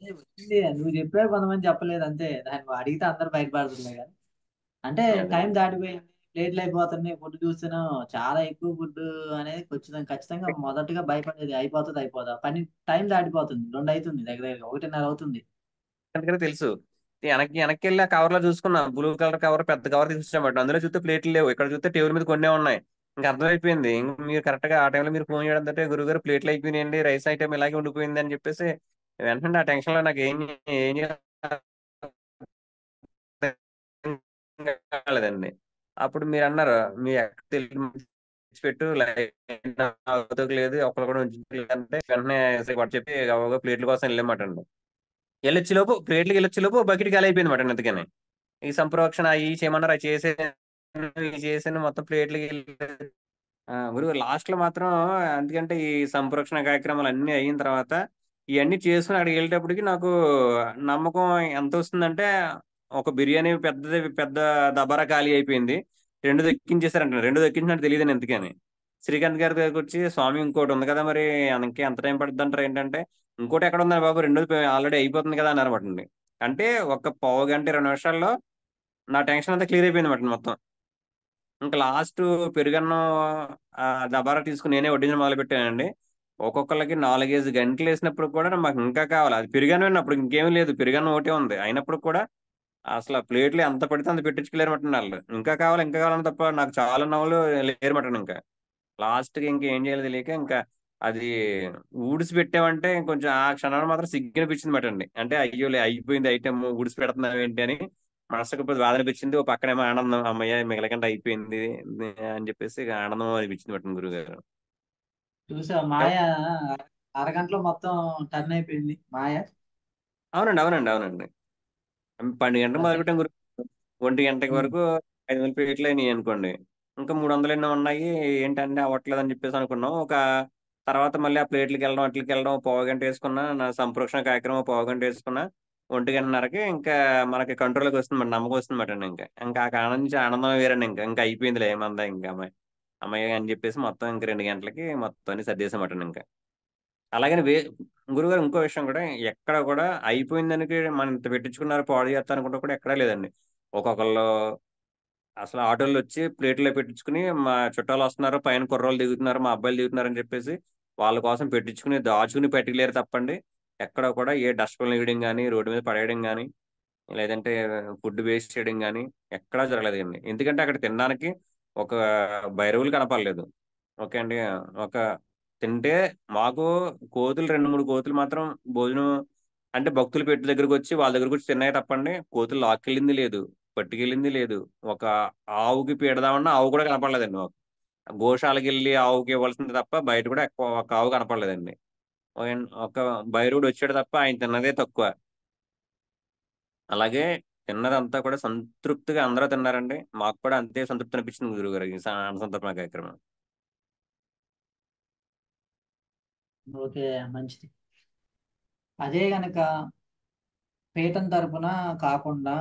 ఏ వచ్చింది, నువ్వు చెప్పావు, కొంతమంది చెప్పలేదు అంతే. దాన్ని అడిగితే అందరు బయటపడుతుంది కదా. అంటే అదే. టైం దాటిపోయింది, ప్లేట్లు అయిపోతున్నాయి, ఫుడ్ చూస్తున్నాం చాలా ఎక్కువ ఫుడ్ అనేది ఖచ్చితంగా ఖచ్చితంగా మొదటగా భయపడేది అయిపోతుంది అయిపోదా పని. టైం దాటిపోతుంది, 2 అవుతుంది, దగ్గర దగ్గర 1:30 అవుతుంది. ఎందుకంటే తెలుసు. వెనక్కి వెనక్కి వెళ్ళి ఆ కవర్ లో చూసుకున్నా, బ్లూ కలర్ కవర్ పెద్ద కవర్ తీసుకొచ్చామాట. అందులో చూస్తే ప్లేట్లు లేవు, ఇక్కడ చూస్తే టేబుల్ మీద కొన్నే ఉన్నాయి. ఇంకా అర్థమైపోయింది. ఇంక మీరు కరెక్ట్ గా ఆ టైంలో మీరు ఫోన్ చేయడం అంటే గురుగారు ప్లేట్లు అయిపోయినాయండి, రైస్ ఐటమ్ ఇలాగే ఉండిపోయింది అని చెప్పేసి వెంటనే ఆ టెన్షన్ లో నాకు ఏం కాలేదండి. అప్పుడు మీరు అన్నారు మీ అక్క పెట్టు లైన్ అవుతాకు లేదు, ఒక్కరు కూడా ఉంచట్లేదు అంటే వెంటనే వాడు చెప్పి ప్లేట్ల కోసం వెళ్ళమాట. వెళ్ళొచ్చి లోపు బకెట్ ఖాళీ అయిపోయింది మాట అందుకని. ఈ సంప్రోక్షణ అవి చేయమన్నారు, అవి చేసాను, ఇవి చేసాను, మొత్తం ప్లేట్లు గురువు లాస్ట్ లో మాత్రం, ఎందుకంటే ఈ సంప్రోక్షణ కార్యక్రమాలు అన్ని అయిన తర్వాత ఇవన్నీ చేసుకుని అక్కడికి వెళ్ళేటప్పటికి నాకు నమ్మకం ఎంత వస్తుందంటే, ఒక బిర్యానీ పెద్దది పెద్ద దబారా ఖాళీ అయిపోయింది. రెండు దక్కించేసారంట. రెండు దక్కించినట్టు తెలియదు ఎందుకని. శ్రీకాంత్ గారి దగ్గరికి వచ్చి, స్వామి ఇంకోటి ఉంది కదా మరి, మనకి ఎంత టైం పడుతుంది అంటారు ఏంటంటే, ఇంకోటి ఎక్కడ ఉందా బాబు, రెండోది ఆల్రెడీ అయిపోతుంది కదా అని అనమాటండి. అంటే ఒక పావు గంట 20 నిమిషాల్లో నా టెన్షన్ అంతా క్లియర్ అయిపోయింది మాట మొత్తం. ఇంకా లాస్ట్ పెరుగన్నం దబారా తీసుకుని నేనే వడ్డించడం మొదలు పెట్టానండి. ఒక్కొక్కరికి 4-5 గంటలు వేసినప్పుడు కూడా మాకు ఇంకా కావాలి. అది పెరుగన్నం, అప్పుడు ఇంకేమీ లేదు, పెరుగన్నం ఒకటే ఉంది. అయినప్పుడు కూడా అసలు ఆ ప్లేట్లు ఎంత పడితే అంత పెట్టించుకోలేరు మటండి వాళ్ళు. ఇంకా కావాలి ఇంకా కావాలని తప్ప నాకు చాలా నవ్వులు లేరు మటండి ఇంకా. లాస్ట్కి ఇంకేం చేయాలో తెలియక ఇంకా అది ఊడిసి పెట్టామంటే కొంచెం ఆ క్షణాన్ని మాత్రం సిగ్గు అనిపించింది మాట అండి. అంటే అయ్యోలే అయిపోయింది ఐటమ్, ఊడిసి పెడుతున్నాం ఏంటి అని మనసుకు కొద్దిగా బాధ అనిపించింది. ఓ పక్కనేమో ఆనందం, అమ్మయ్య మిగలకుండా అయిపోయింది అని చెప్పేసి ఇక ఆనందం అనిపించింది మాట గురుగారు. చూసా మాయ అరగంటలో మొత్తం టర్న్ అయిపోయింది మాయ. అవునండి, అవునండి, అవునండి. 12 గంటలకు అంటే మొదలుపెట్టాం గురు. 1 గంటకి ఉమ్, వరకు 500 ప్లేట్లు అయినాయి అనుకోండి. ఇంకా 300 ఎన్నో ఉన్నాయి. ఏంటంటే అవ్వట్లేదు అని చెప్పేసి అనుకున్నాం. ఒక తర్వాత మళ్ళీ ఆ ప్లేట్లకి వెళ్ళడం అట్లకి వెళ్ళడం పావు గంట వేసుకున్నా, నా సంప్రోక్షణ కార్యక్రమం పావు గంట వేసుకున్నా, 1 గంటన్నరకి ఇంకా మనకి కంట్రోల్కి వస్తుంది మాట, నమ్మకం వస్తుంది మాట అండి. ఇంకా ఇంకా ఆ కారణం నుంచి ఆనందం వేరండి. ఇంకా ఇంకా అయిపోయిందిలే ఏమందా ఇంకా అమ్మాయి అమ్మాయి అని చెప్పేసి మొత్తం ఇంక 2 గంటలకి మొత్తం అన్ని సర్దేశామటండి ఇంకా. అలాగని గురుగారు ఇంకో విషయం కూడా, ఎక్కడ కూడా అయిపోయిందానికి మనం ఇంత పెట్టించుకున్నారు పాడు చేస్తా అనుకుంటా కూడా ఎక్కడా లేదండి. ఒక్కొక్కళ్ళు అసలు ఆటోలు వచ్చి ప్లేట్లో పెట్టించుకుని, మా చుట్టాలు వస్తున్నారు, పైన కుర్రోళ్ళు దిగుతున్నారు, మా అబ్బాయిలు దిగుతున్నారు అని చెప్పేసి వాళ్ళ కోసం పెట్టించుకుని దాచుకుని పెట్టలేరు తప్పండి. ఎక్కడ కూడా ఏ డస్ట్బిన్ వేయడం కానీ, రోడ్డు మీద పడేయడం కానీ, లేదంటే ఫుడ్ వేస్ట్ చేయడం కానీ ఎక్కడా జరగలేదండి. ఎందుకంటే అక్కడ తినడానికి ఒక బైరవులు కనపడలేదు. ఓకే అండి. ఒక తింటే మాకు కోతులు 2-3 కోతులు మాత్రం భోజనం అంటే భక్తులు పెట్టి దగ్గరకు వచ్చి వాళ్ళ దగ్గరకు వచ్చి తిన్నాయి తప్పండి. కోతులు లాక్కెళ్ళింది లేదు, పట్టుకెళ్ళింది లేదు. ఒక ఆవుకి పీడదామన్నా ఆవు కూడా కనపడలేదండి మాకు. గోశాలకి వెళ్ళి ఆవుకి ఇవ్వాల్సింది తప్ప బయట కూడా ఎక్కువ ఒక ఆవు కనపడలేదండి. ఒక బైరుడు వచ్చాడు తప్ప ఆయన తిన్నదే తక్కువ. అలాగే తిన్నదంతా కూడా సంతృప్తిగా అందరూ తిన్నారండి. మాకు కూడా అంతే సంతృప్తి అనిపించింది గురుగారు ఈ అన్నసంతర్పణ కార్యక్రమం. ఓకే, మంచిది. అదే గనక పీఠం తరపున కాకుండా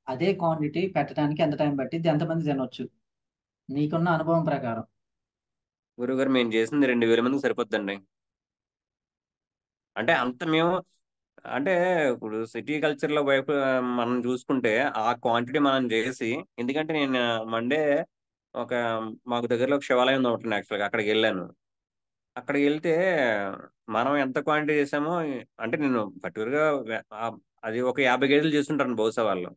అదే క్వాంటిటీ పెట్టడానికి ఎంత టైం పట్టింది, ఎంతమంది తినొచ్చు నీకున్న అనుభవం ప్రకారం? గురుగారు మేము చేసింది 2000 మందికి సరిపోద్దండి. అంటే అంత మేము, అంటే ఇప్పుడు సిటీ కల్చర్ లో వైపు మనం చూసుకుంటే ఆ క్వాంటిటీ మనం చేసి, ఎందుకంటే నేను మండే ఒక మాకు దగ్గరలో ఒక శివాలయం ఉంది ఒకటి, యాక్చువల్గా అక్కడికి వెళ్ళాను. అక్కడికి వెళ్తే మనం ఎంత క్వాంటిటీ చేసామో, అంటే నేను పర్టికులర్గా అది ఒక 50 కేజీలు చేస్తుంటాను బహుశా వాళ్ళు.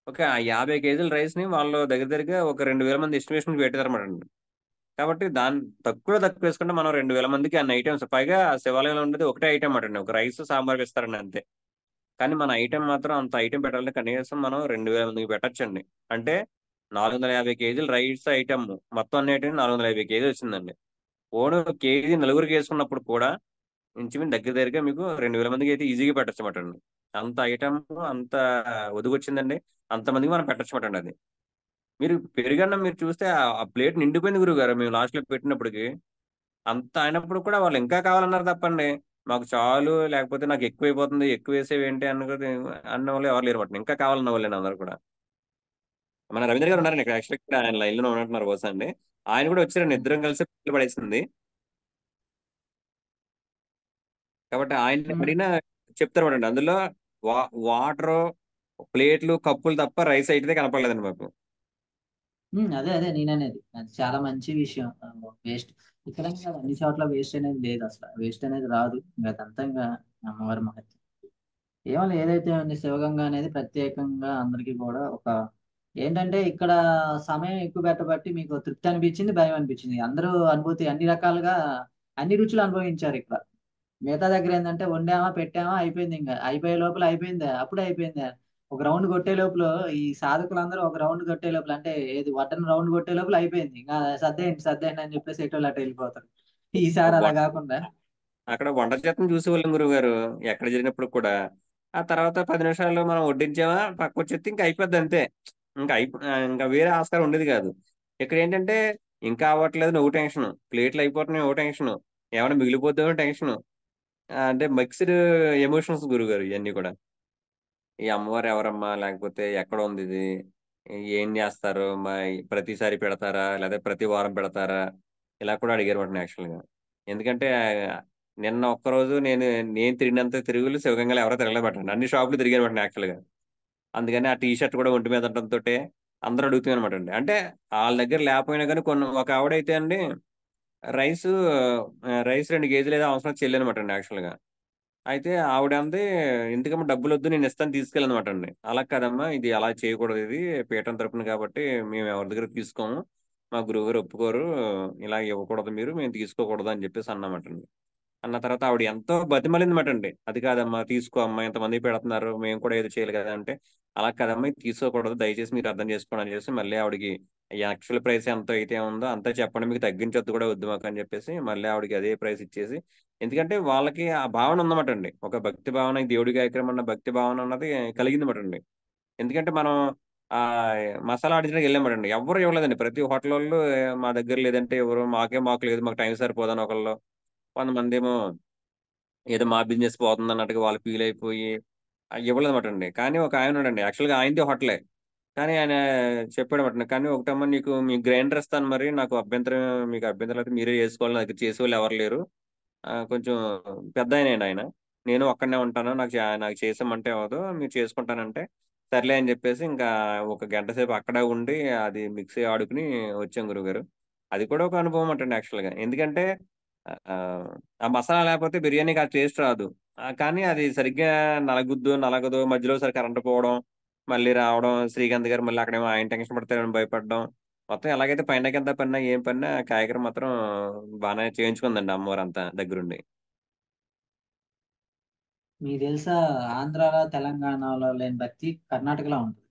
ఓకే, ఆ 50 కేజీల రైస్ ని వాళ్ళు దగ్గర దగ్గరగా ఒక 2000 మంది ఎస్టిమేషన్ పెట్టారన్నమాట అండి. కాబట్టి దాన్ని తక్కువ వేసుకుంటే మనం 2000 మందికి అన్ని ఐటమ్స్, పైగా ఆ శివాలయంలో ఉండేది ఒకటే ఐటమ్ అండి, ఒక రైస్ సాంబార్ ఇస్తారండి అంతే. కానీ మన ఐటెం మాత్రం అంత ఐటెం పెట్టాలంటే కనీసం మనం 2000 మందికి పెట్టచ్చండి. అంటే 450 కేజీలు రైస్ ఐటమ్, మొత్తం అన్ని ఐటమ్ 450 కేజీలు వచ్చిందండి. ఓన్ కేజీ నలుగురికి వేసుకున్నప్పుడు కూడా ఇంచుమించు దగ్గర దగ్గరగా మీకు 2000 మందికి అయితే ఈజీగా పెట్టచ్చు మాట అండి. అంత ఐటమ్, అంత ఒదిగొచ్చిందండి. అంతమందికి మనం పెట్టచ్చు మాట అండి. అది మీరు పెరుగన్నం మీరు చూస్తే ఆ ప్లేట్ నిండిపోయింది గురుగారు మేము లాస్ట్ లో పెట్టినప్పటికి. అంత అయినప్పుడు కూడా వాళ్ళు ఇంకా కావాలన్నారు తప్పండి. మాకు చాలు, లేకపోతే నాకు ఎక్కువైపోతుంది, ఎక్కువ వేసేవి ఏంటి అన్న వాళ్ళు ఎవరు లేరు మాట. ఇంకా కావాలన్న వాళ్ళే అందరు కూడా. మన రవీంద్ర గారు ఉన్నారండి ఇక్కడ, యాక్చువల్లీ ఆయన లైన్ లో ఉన్నట్టున్నారు బహుశా అండి. ఆయన కూడా వచ్చారండి, ఇద్దరం కలిసి పిల్లలు పడేసింది. కాబట్టి ఆయన ఉమ్, అడిగినా చెప్తారు మాట అండి. అందులో వాటర్, ప్లేట్లు, కప్పులు తప్ప రైస్ అయితే కనపడలేదండి మాకు. అదే అదే నేననేది అది చాలా మంచి విషయం. వేస్ట్ ఇక్కడ కాదు, అన్ని చోట్ల వేస్ట్ అనేది లేదు, అసలు వేస్ట్ అనేది రాదు. ఇంకా అదంతా ఇంకా అమ్మవారి మహత్యం. ఏమో ఏదైతే ఉంది, శివగంగ అనేది ప్రత్యేకంగా అందరికీ కూడా ఒక ఏంటంటే ఇక్కడ సమయం ఎక్కువ పెట్టబట్టి మీకు తృప్తి అనిపించింది, భయం అనిపించింది. అందరూ అనుభూతి అన్ని రకాలుగా అన్ని రుచులు అనుభవించారు ఇక్కడ. మిగతా దగ్గర ఏంటంటే వండామా పెట్టామా అయిపోయింది, ఇంకా అయిపోయే లోపల అయిపోయిందా, అప్పుడే అయిపోయిందా. ఒక రౌండ్ కొట్టే లోపల ఈ సాధకులందరూ ఒక రౌండ్ కొట్టే లోపల, అంటే ఏది వడ్డన రౌండ్ కొట్టే లోపల అయిపోయింది, ఇంకా సర్దేయండి సర్దేయండి అని చెప్పేసి ఎటోళ్ళు అటు వెళ్ళిపోతారు. ఈసారి అలా కాకుండా అక్కడ వంట చేతను చూసేవాళ్ళం గురువు గారు, ఎక్కడ జరిగినప్పుడు కూడా. ఆ తర్వాత 10 నిమిషాల్లో మనం వడ్డించామా పక్క వచ్చేస్తే ఇంకా అయిపోద్ది అంతే. ఇంకా ఇంకా వేరే ఆస్కారం ఉండేది కాదు. ఇక్కడ ఏంటంటే ఇంకా అవ్వట్లేదు నువ్వు టెన్షన్, ప్లేట్లు అయిపోతున్నాయి ఓ టెన్షన్, ఏమైనా మిగిలిపోతుందో టెన్షన్. అంటే మిక్స్డ్ ఎమోషన్స్ గురుగారు ఇవన్నీ కూడా. ఈ అమ్మవారు ఎవరమ్మా, లేకపోతే ఎక్కడ ఉంది ఇది, ఏం చేస్తారు, ప్రతిసారి పెడతారా లేదా ప్రతి వారం పెడతారా, ఇలా కూడా అడిగారు వాటిని యాక్చువల్గా. ఎందుకంటే నిన్న ఒక్కరోజు నేను నేను తిరిగినంత తిరుగులు శివగంగలో ఎవరో తిరగలేబట్టండి, అన్ని షాపులు తిరిగాను వాటిని యాక్చువల్గా. అందుకని ఆ టీ షర్ట్ కూడా ఒంటి మీద ఉండటంతో అందరూ అడుగుతాయి అనమాట అండి. అంటే వాళ్ళ దగ్గర లేకపోయినా కానీ కొన్ని, ఒక ఆవిడైతే అండి రైస్ రైస్ 2 కేజీలు ఏదో అవసరం చెల్లి అనమాట అండి యాక్చువల్గా. అయితే ఆవిడ అంది, ఎందుకమ్మా డబ్బులు వద్దు నేను ఇస్తాను తీసుకెళ్ళనమాట అండి. అలా కదమ్మా, ఇది అలా చేయకూడదు, ఇది పీఠం తరపున కాబట్టి మేము ఎవరి దగ్గర తీసుకోము, మా గురువుగారు ఒప్పుకోరు, ఇలా ఇవ్వకూడదు మీరు, మేము తీసుకోకూడదు అని చెప్పేసి అన్నమాట అండి. అన్న తర్వాత ఆవిడ ఎంతో బతిమలిందన్నమాట అండి. అది కాదమ్మా తీసుకో అమ్మా, ఇంతమంది పెడుతున్నారు మేము కూడా ఏదో చేయాలి కదా అంటే, అలా కాదమ్మా ఇది తీసుకోకూడదు దయచేసి మీరు అర్థం చేసుకోండి అని చెప్పేసి మళ్ళీ ఆవిడకి యాక్చువల్ ప్రైస్ ఎంత అయితే ఉందో అంతా చెప్పండి, మీకు తగ్గించొద్దు కూడా వద్దు మాకు అని చెప్పేసి మళ్ళీ ఆవిడకి అదే ప్రైస్ ఇచ్చేసి. ఎందుకంటే వాళ్ళకి ఆ భావన ఉందన్నమాట అండి, ఒక భక్తి భావన, ఈ దేవుడి కార్యక్రమం అన్న భక్తి భావన అన్నది కలిగిందన్నమాట అండి. ఎందుకంటే మనం ఆ మసాలా ఆడించడానికి వెళ్ళామండి, ఎవరు ఇవ్వలేదండి, ప్రతి హోటల్ వాళ్ళు మా దగ్గర లేదంటే ఎవరు, మాకు లేదు, మాకు టైం సరిపోదని ఒకళ్ళు, కొంతమంది ఏమో ఏదో మా బిజినెస్ పోతుంది అన్నట్టుగా వాళ్ళు ఫీల్ అయిపోయి ఇవ్వలేదన్నమాట అండి. కానీ ఒక ఆయన ఉన్నాడండి, యాక్చువల్గా ఆయనది హోటలే, కానీ ఆయన చెప్పాడన్నమాట, కానీ ఒకటమ్మా నీకు మీ గ్రైండర్ ఇస్తాను, మరి నాకు అభ్యంతరం, మీకు అభ్యంతరం అయితే మీరే చేసుకోవాలి, నా దగ్గర చేసేవాళ్ళు ఎవరు లేరు, కొంచెం పెద్ద ఆయన ఆయన, నేను ఒక్కడనే ఉంటాను, నాకు చేసామంటే అవ్వదు, మీరు చేసుకుంటానంటే సర్లే అని చెప్పేసి ఇంకా ఒక గంట సేపు అక్కడే ఉండి అది మిక్సీ ఆడుకుని వచ్చాం గురుగారు. అది కూడా ఒక అనుభవం అంటండి యాక్చువల్గా. ఎందుకంటే ఆ ఆ మసాలా లేకపోతే బిర్యానీకి ఆ టేస్ట్ రాదు. కానీ అది సరిగ్గా నలగదు, మధ్యలో సరి కరెంట్ పోవడం, మళ్ళీ రావడం, శ్రీకాంత్ గారు మళ్ళీ అక్కడేమో ఆయన టెన్షన్ పడతారని భయపడడం, మొత్తం ఎలాగైతే పైన కింద పడినా ఏం పడినా కార్యక్రమం మాత్రం బాగానే చేయించుకుందండి అమ్మవారు అంతా దగ్గరుండి. మీకు తెలుసా, ఆంధ్రాలో తెలంగాణలో లేని భక్తి కర్ణాటకలో ఉంటుంది.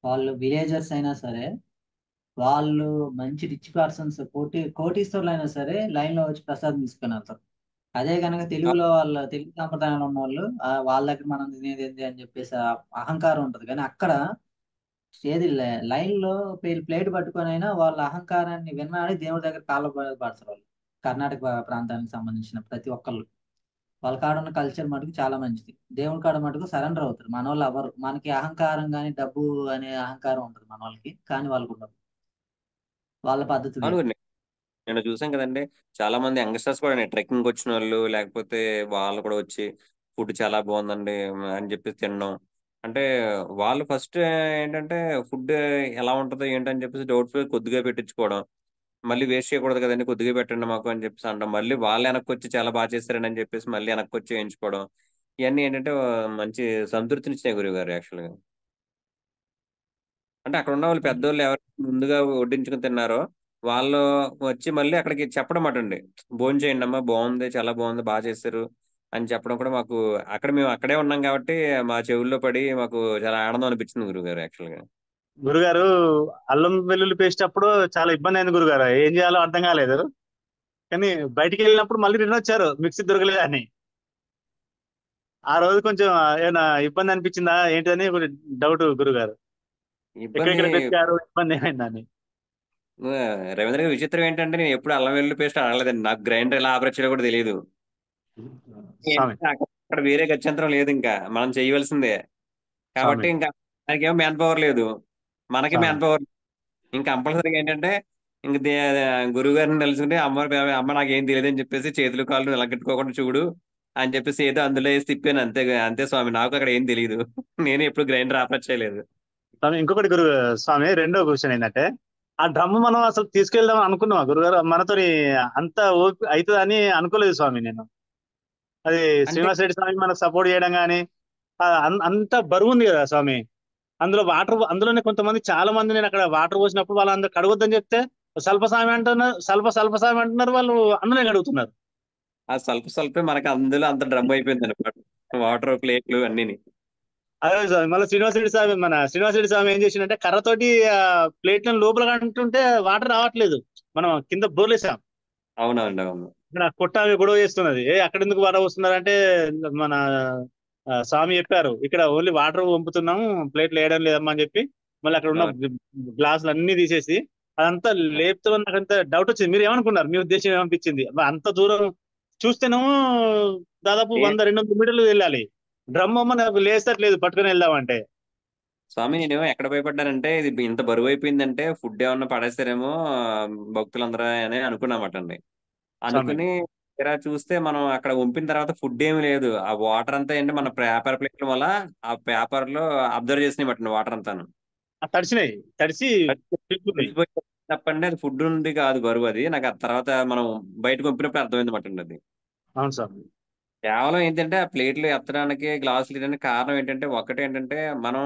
వాళ్ళు విలేజర్స్ అయినా సరే, వాళ్ళు మంచి రిచ్ పర్సన్స్, కోటీశ్వరులు అయినా సరే లైన్ లో వచ్చి ప్రసాదం తీసుకొని వెళ్తారు. అదే కనుక తెలుగులో తెలుగు సాంప్రదాయంలో ఉన్న వాళ్ళు, వాళ్ళ దగ్గర మనం తినేది ఏంటి అని చెప్పేసి ఆ అహంకారం ఉంటది. కానీ అక్కడ ఏది లైన్ లో ప్లేట్ పట్టుకొని అయినా వాళ్ళ అహంకారాన్ని విన్నాడి దేవుడి దగ్గర కాళ్ళ పడతారు వాళ్ళు. కర్ణాటక ప్రాంతానికి సంబంధించిన ప్రతి ఒక్కళ్ళు, వాళ్ళ కాడ ఉన్న కల్చర్ మటుకు చాలా మంచిది. దేవుడి కాడ మటుకు సరెండర్ అవుతారు. మన వాళ్ళు ఎవరు, మనకి అహంకారం కానీ డబ్బు అనే అహంకారం ఉంటుంది మన వాళ్ళకి, కానీ వాళ్ళకు ఉండదు. వాళ్ళ పద్ధతి అవును వేరు. గురు, నేను చూసాం కదండి, చాలా మంది యంగ్స్టర్స్ కూడా ట్రెక్కింగ్ వచ్చిన వాళ్ళు లేకపోతే వాళ్ళు కూడా వచ్చి ఫుడ్ చాలా బాగుందండి అని చెప్పి తినడం. అంటే వాళ్ళు ఫస్ట్ ఏంటంటే ఫుడ్ ఎలా ఉంటుందో ఏంటని చెప్పేసి డౌట్స్ కొద్దిగా పెట్టించుకోవడం, మళ్ళీ వేస్ట్ చేయకూడదు కదండి కొద్దిగా పెట్టండి మాకు అని చెప్పేసి అనడం, మళ్ళీ వాళ్ళు వెనక్కి వచ్చి చాలా బాగా చేస్తారని అని చెప్పేసి మళ్ళీ వెనక్కి వచ్చి వేయించుకోవడం. ఇవన్నీ ఏంటంటే మంచి సంతృప్తినిచ్చినాయి గురువు గారు యాక్చువల్గా. అంటే అక్కడ ఉన్న వాళ్ళు పెద్దోళ్ళు ఎవరు ముందుగా వడ్డించుకుని తిన్నారో వాళ్ళు వచ్చి మళ్ళీ అక్కడికి చెప్పడం మాట అండి, భోజనం చేయండి అమ్మా బాగుంది, చాలా బాగుంది, బాగా చేశారు అని చెప్పడం కూడా మాకు, అక్కడ మేము అక్కడే ఉన్నాం కాబట్టి మా చెవుల్లో పడి మాకు చాలా ఆనందం అనిపించింది గురుగారు యాక్చువల్గా. గురుగారు, అల్లం వెల్లుల్లి పేస్ట్ అప్పుడు చాలా ఇబ్బంది అయింది గురుగారు, ఏం చేయాలో అర్థం కాలేదు. కానీ బయటికి వెళ్ళినప్పుడు మళ్ళీ రిటర్న్ వచ్చారు మిక్సీ దొరకలేదు అని. ఆ రోజు కొంచెం ఏమైనా ఇబ్బంది అనిపించిందా ఏంటని డౌట్ గురుగారు, ఇబ్బంది ఎక్కడెక్కడ వెతికారు, ఇబ్బంది ఏమైందని. ఆ, రవీంద్ర గారి విచిత్రం ఏంటంటే నేను ఎప్పుడు అల్లం వెల్లుల్లి పేస్ట్ అడగలేదండి, నాకు గ్రైండర్ ఎలా ఆపరేట్ చేయాలో కూడా తెలియదు. స్వామి. ఏంటంటే అక్కడ వేరే గత్యంతరం లేదు, ఇంకా మనం చేయవలసిందే కాబట్టి, స్వామి. ఇంకా దానికేమో మ్యాన్ పవర్ లేదు, మనకి స్వామి. Man power. ఇంకా కంపల్సరీగా ఏంటంటే ఇంక గురువు గారిని తెలుసుకుంటే అమ్మ నాకేం తెలియదు అని చెప్పేసి చేతులు కాళ్ళు నిలగట్టుకోకుండా చూడు అని చెప్పేసి ఏదో అందులో వేసి తిప్పాను అంతే, అంతే స్వామి, నాకు అక్కడ ఏం తెలియదు. నేను ఎప్పుడు గ్రైండర్ ఆపరేట్ చేయలేదు. స్వామి, ఇంకొకటి స్వామి, రెండో క్వశ్చన్ ఏంటంటే, ఆ డ్రమ్ మనం అసలు తీసుకెళ్దాం అనుకున్నాం గురుగారు, మనతోని అంత ఓపిక అవుతుంది అని అనుకోలేదు స్వామి నేను. అది అంటే శ్రీనివాస్ రెడ్డి స్వామి మనకు సపోర్ట్ చేయడం కానీ, అంత బరువు ఉంది కదా స్వామి. అందులో వాటర్, అందులోనే కొంతమంది చాలా మంది నేను అక్కడ వాటర్ పోసినప్పుడు వాళ్ళందరూ కడగొద్దని చెప్తే స్వల్ప స్వామి అంటున్నారు, స్వల్ప స్వామి అంటున్నారు, వాళ్ళు అందులోనే కడుగుతున్నారు. ఆ స్వల్ప స్వల్పే మనకి అందులో అంత డ్రమ్ అయిపోయింది అనమాట, వాటర్ ప్లేట్లు అన్నిని. అదే స్వామి, మళ్ళీ శ్రీనివాస్ రెడ్డి స్వామి ఏం చేసిండంటే కర్రతోటి ప్లేట్లను లోపల కంటుంటే వాటర్ రావట్లేదు. మనం కింద బోర్లేసాం. అవునండి అవును. ఇక్కడ కొట్ట ఆమె గొడవ చేస్తున్నది, అక్కడ ఎందుకు వాటర్ వస్తున్నారు అంటే, మన స్వామి చెప్పారు ఇక్కడ ఓన్లీ వాటర్ పంపుతున్నాం, ప్లేట్లు వేయడం లేదమ్మా అని చెప్పి, మళ్ళీ అక్కడ ఉన్న అవును. గ్లాసులు అన్ని తీసేసి అదంతా లేపుతామని నాకు అంత డౌట్ వచ్చింది. మీరు ఏమనుకున్నారు? మీ ఉద్దేశం ఏమనిపించింది? అబ్బా, అంత దూరం చూస్తేనేమో దాదాపు ఏ 100-200 మీటర్లు వెళ్ళాలి. డ్రమ్ అమ్మ నాకు లేస్తట్లేదు పట్టుకొని వెళ్దామంటే. స్వామి నేను ఎక్కడ భయపడ్డానంటే ఇది ఇంత బరువు అయిపోయిందంటే ఫుడ్ ఏమన్నా పడేస్తారేమో భక్తులందరూ అని అనుకున్నామట అండి. స్వామి అనుకుని తీరా చూస్తే మనం అక్కడ వంపిన తర్వాత ఫుడ్ ఏమి లేదు. ఆ వాటర్ అంతా ఏంటి మన పేపర్ ప్లేట్ల వల్ల ఆ పేపర్ లో అబ్జర్వ్ చేసినట్టు వాటర్ అంతాను తడిసినాయి, తడిసి తిప్పున్నాయి. తడిసిపోయి తప్పండి. అది ఫుడ్ నుండి కాదు బరువు. అది నాకు ఆ తర్వాత మనం బయటకు పంపినప్పుడు అర్థమైంది మాట అండి అది. అవును స్వామి. కేవలం ఏంటంటే ఆ ప్లేట్లు ఎత్తడానికి గ్లాసులు ఇవ్వడానికి కారణం ఏంటంటే ఒకటి ఏంటంటే మనం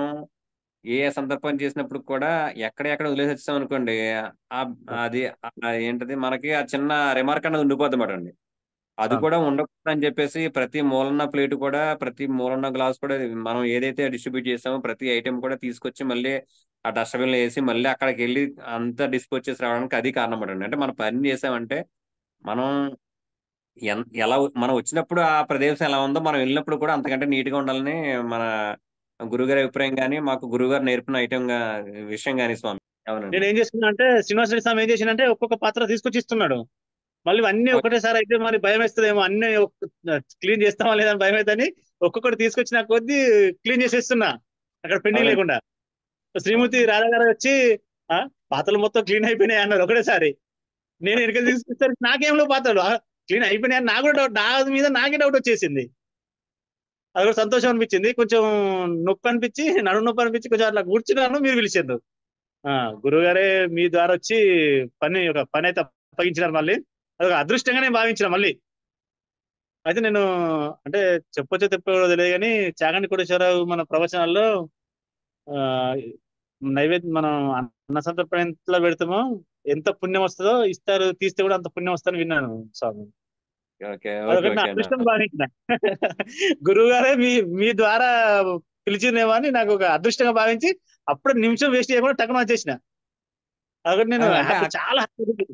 ఏ సందర్భం చేసినప్పుడు కూడా ఎక్కడెక్కడ వదిలేసి వచ్చాం అనుకోండి ఆ అది ఏంటది మనకి ఆ చిన్న రిమార్క్ అన్నది ఉండిపోద్ది మాట అండి. అది స్వామి కూడా ఉండకూడదు అని చెప్పేసి ప్రతి మూలన్న ప్లేట్ కూడా ప్రతి మూలన్న గ్లాస్ కూడా మనం ఏదైతే డిస్ట్రిబ్యూట్ చేసామో ప్రతి ఐటెం కూడా తీసుకొచ్చి మళ్ళీ ఆ డస్ట్బిన్ లో వేసి మళ్ళీ అక్కడికి వెళ్ళి అంతా డిస్పోజ్ చేసి రావడానికి అది కారణం అండి. అంటే మనం పని చేసామంటే మనం ఎలా మనం వచ్చినప్పుడు ఆ ప్రదేశం ఎలా ఉందో మనం వెళ్ళినప్పుడు కూడా అంతకంటే నీట్ గా ఉండాలని మన గురుగారి అభిప్రాయం కానీ మాకు గురుగారు నేర్పిన విషయం కానీ స్వామి. నేను అవునండి. ఏం చేస్తున్నా అంటే, శ్రీనివాస రెడ్డి స్వామి ఏం చేసిందంటే ఒక్కొక్క పాత్ర తీసుకొచ్చి ఇస్తున్నాడు. మళ్ళీ అన్ని ఓకే. ఒకటేసారి అయితే మరి భయం వేస్తుందేమో, అన్ని క్లీన్ చేస్తామా లేదా అని భయం అవుతుంది. ఒక్కొక్కటి తీసుకొచ్చిన కొద్దీ క్లీన్ చేసేస్తున్నా అక్కడ పెండింగ్ అవునండి. లేకుండా. శ్రీమూర్తి అవునండి. రాధా గారు వచ్చి ఆ పాత్రలు మొత్తం క్లీన్ అయిపోయినాయి అన్నారు ఒకటేసారి. నేను వెనక తీసుకొచ్చారు, నాకేం లేవు పాత్రలు క్లీన్ అయిపోయినాయి అని నాకు కూడా డౌట్, నా మీద నాకే డౌట్ వచ్చేసింది. అది కూడా సంతోషం అనిపించింది. కొంచెం నొప్పి అనిపించి, నడుము నొప్పి అనిపించి కొంచెం అట్లా కూర్చున్నాను, మీరు పిలిచారు. ఆ గురువుగారే మీ ద్వారా వచ్చి ఒక పని అయితే అప్పగించినారు. మళ్ళీ అదొక అదృష్టంగా నేను భావించిన మళ్ళీ. అయితే నేను అంటే చెప్పొచ్చో చెప్పకూడదో తెలియదు కానీ, చాగంటి కోటేశ్వరరావు మన ప్రవచనాల్లో ఆ నైవేద్యం మనం అన్న సంతర్పణ ఎంతలో పెడతామో ఎంత పుణ్యం వస్తుందో, ఇస్తారు తీస్తే కూడా అంత పుణ్యం వస్తుందని విన్నాను స్వామి. ఓకే. ఓకే. అదొకటి నా ఓకే అన్న. అదృష్టం భావించిన. గురువు గారే మీ మీ ద్వారా పిలిచిందేమో అని నాకు ఒక అదృష్టంగా భావించి అప్పుడు నిమిషం వేస్ట్ చేయకుండా టక్కున వచ్చేసిన. అదొకటి నేను అంటే హ్యాపీ, చాలా హ్యాపీ.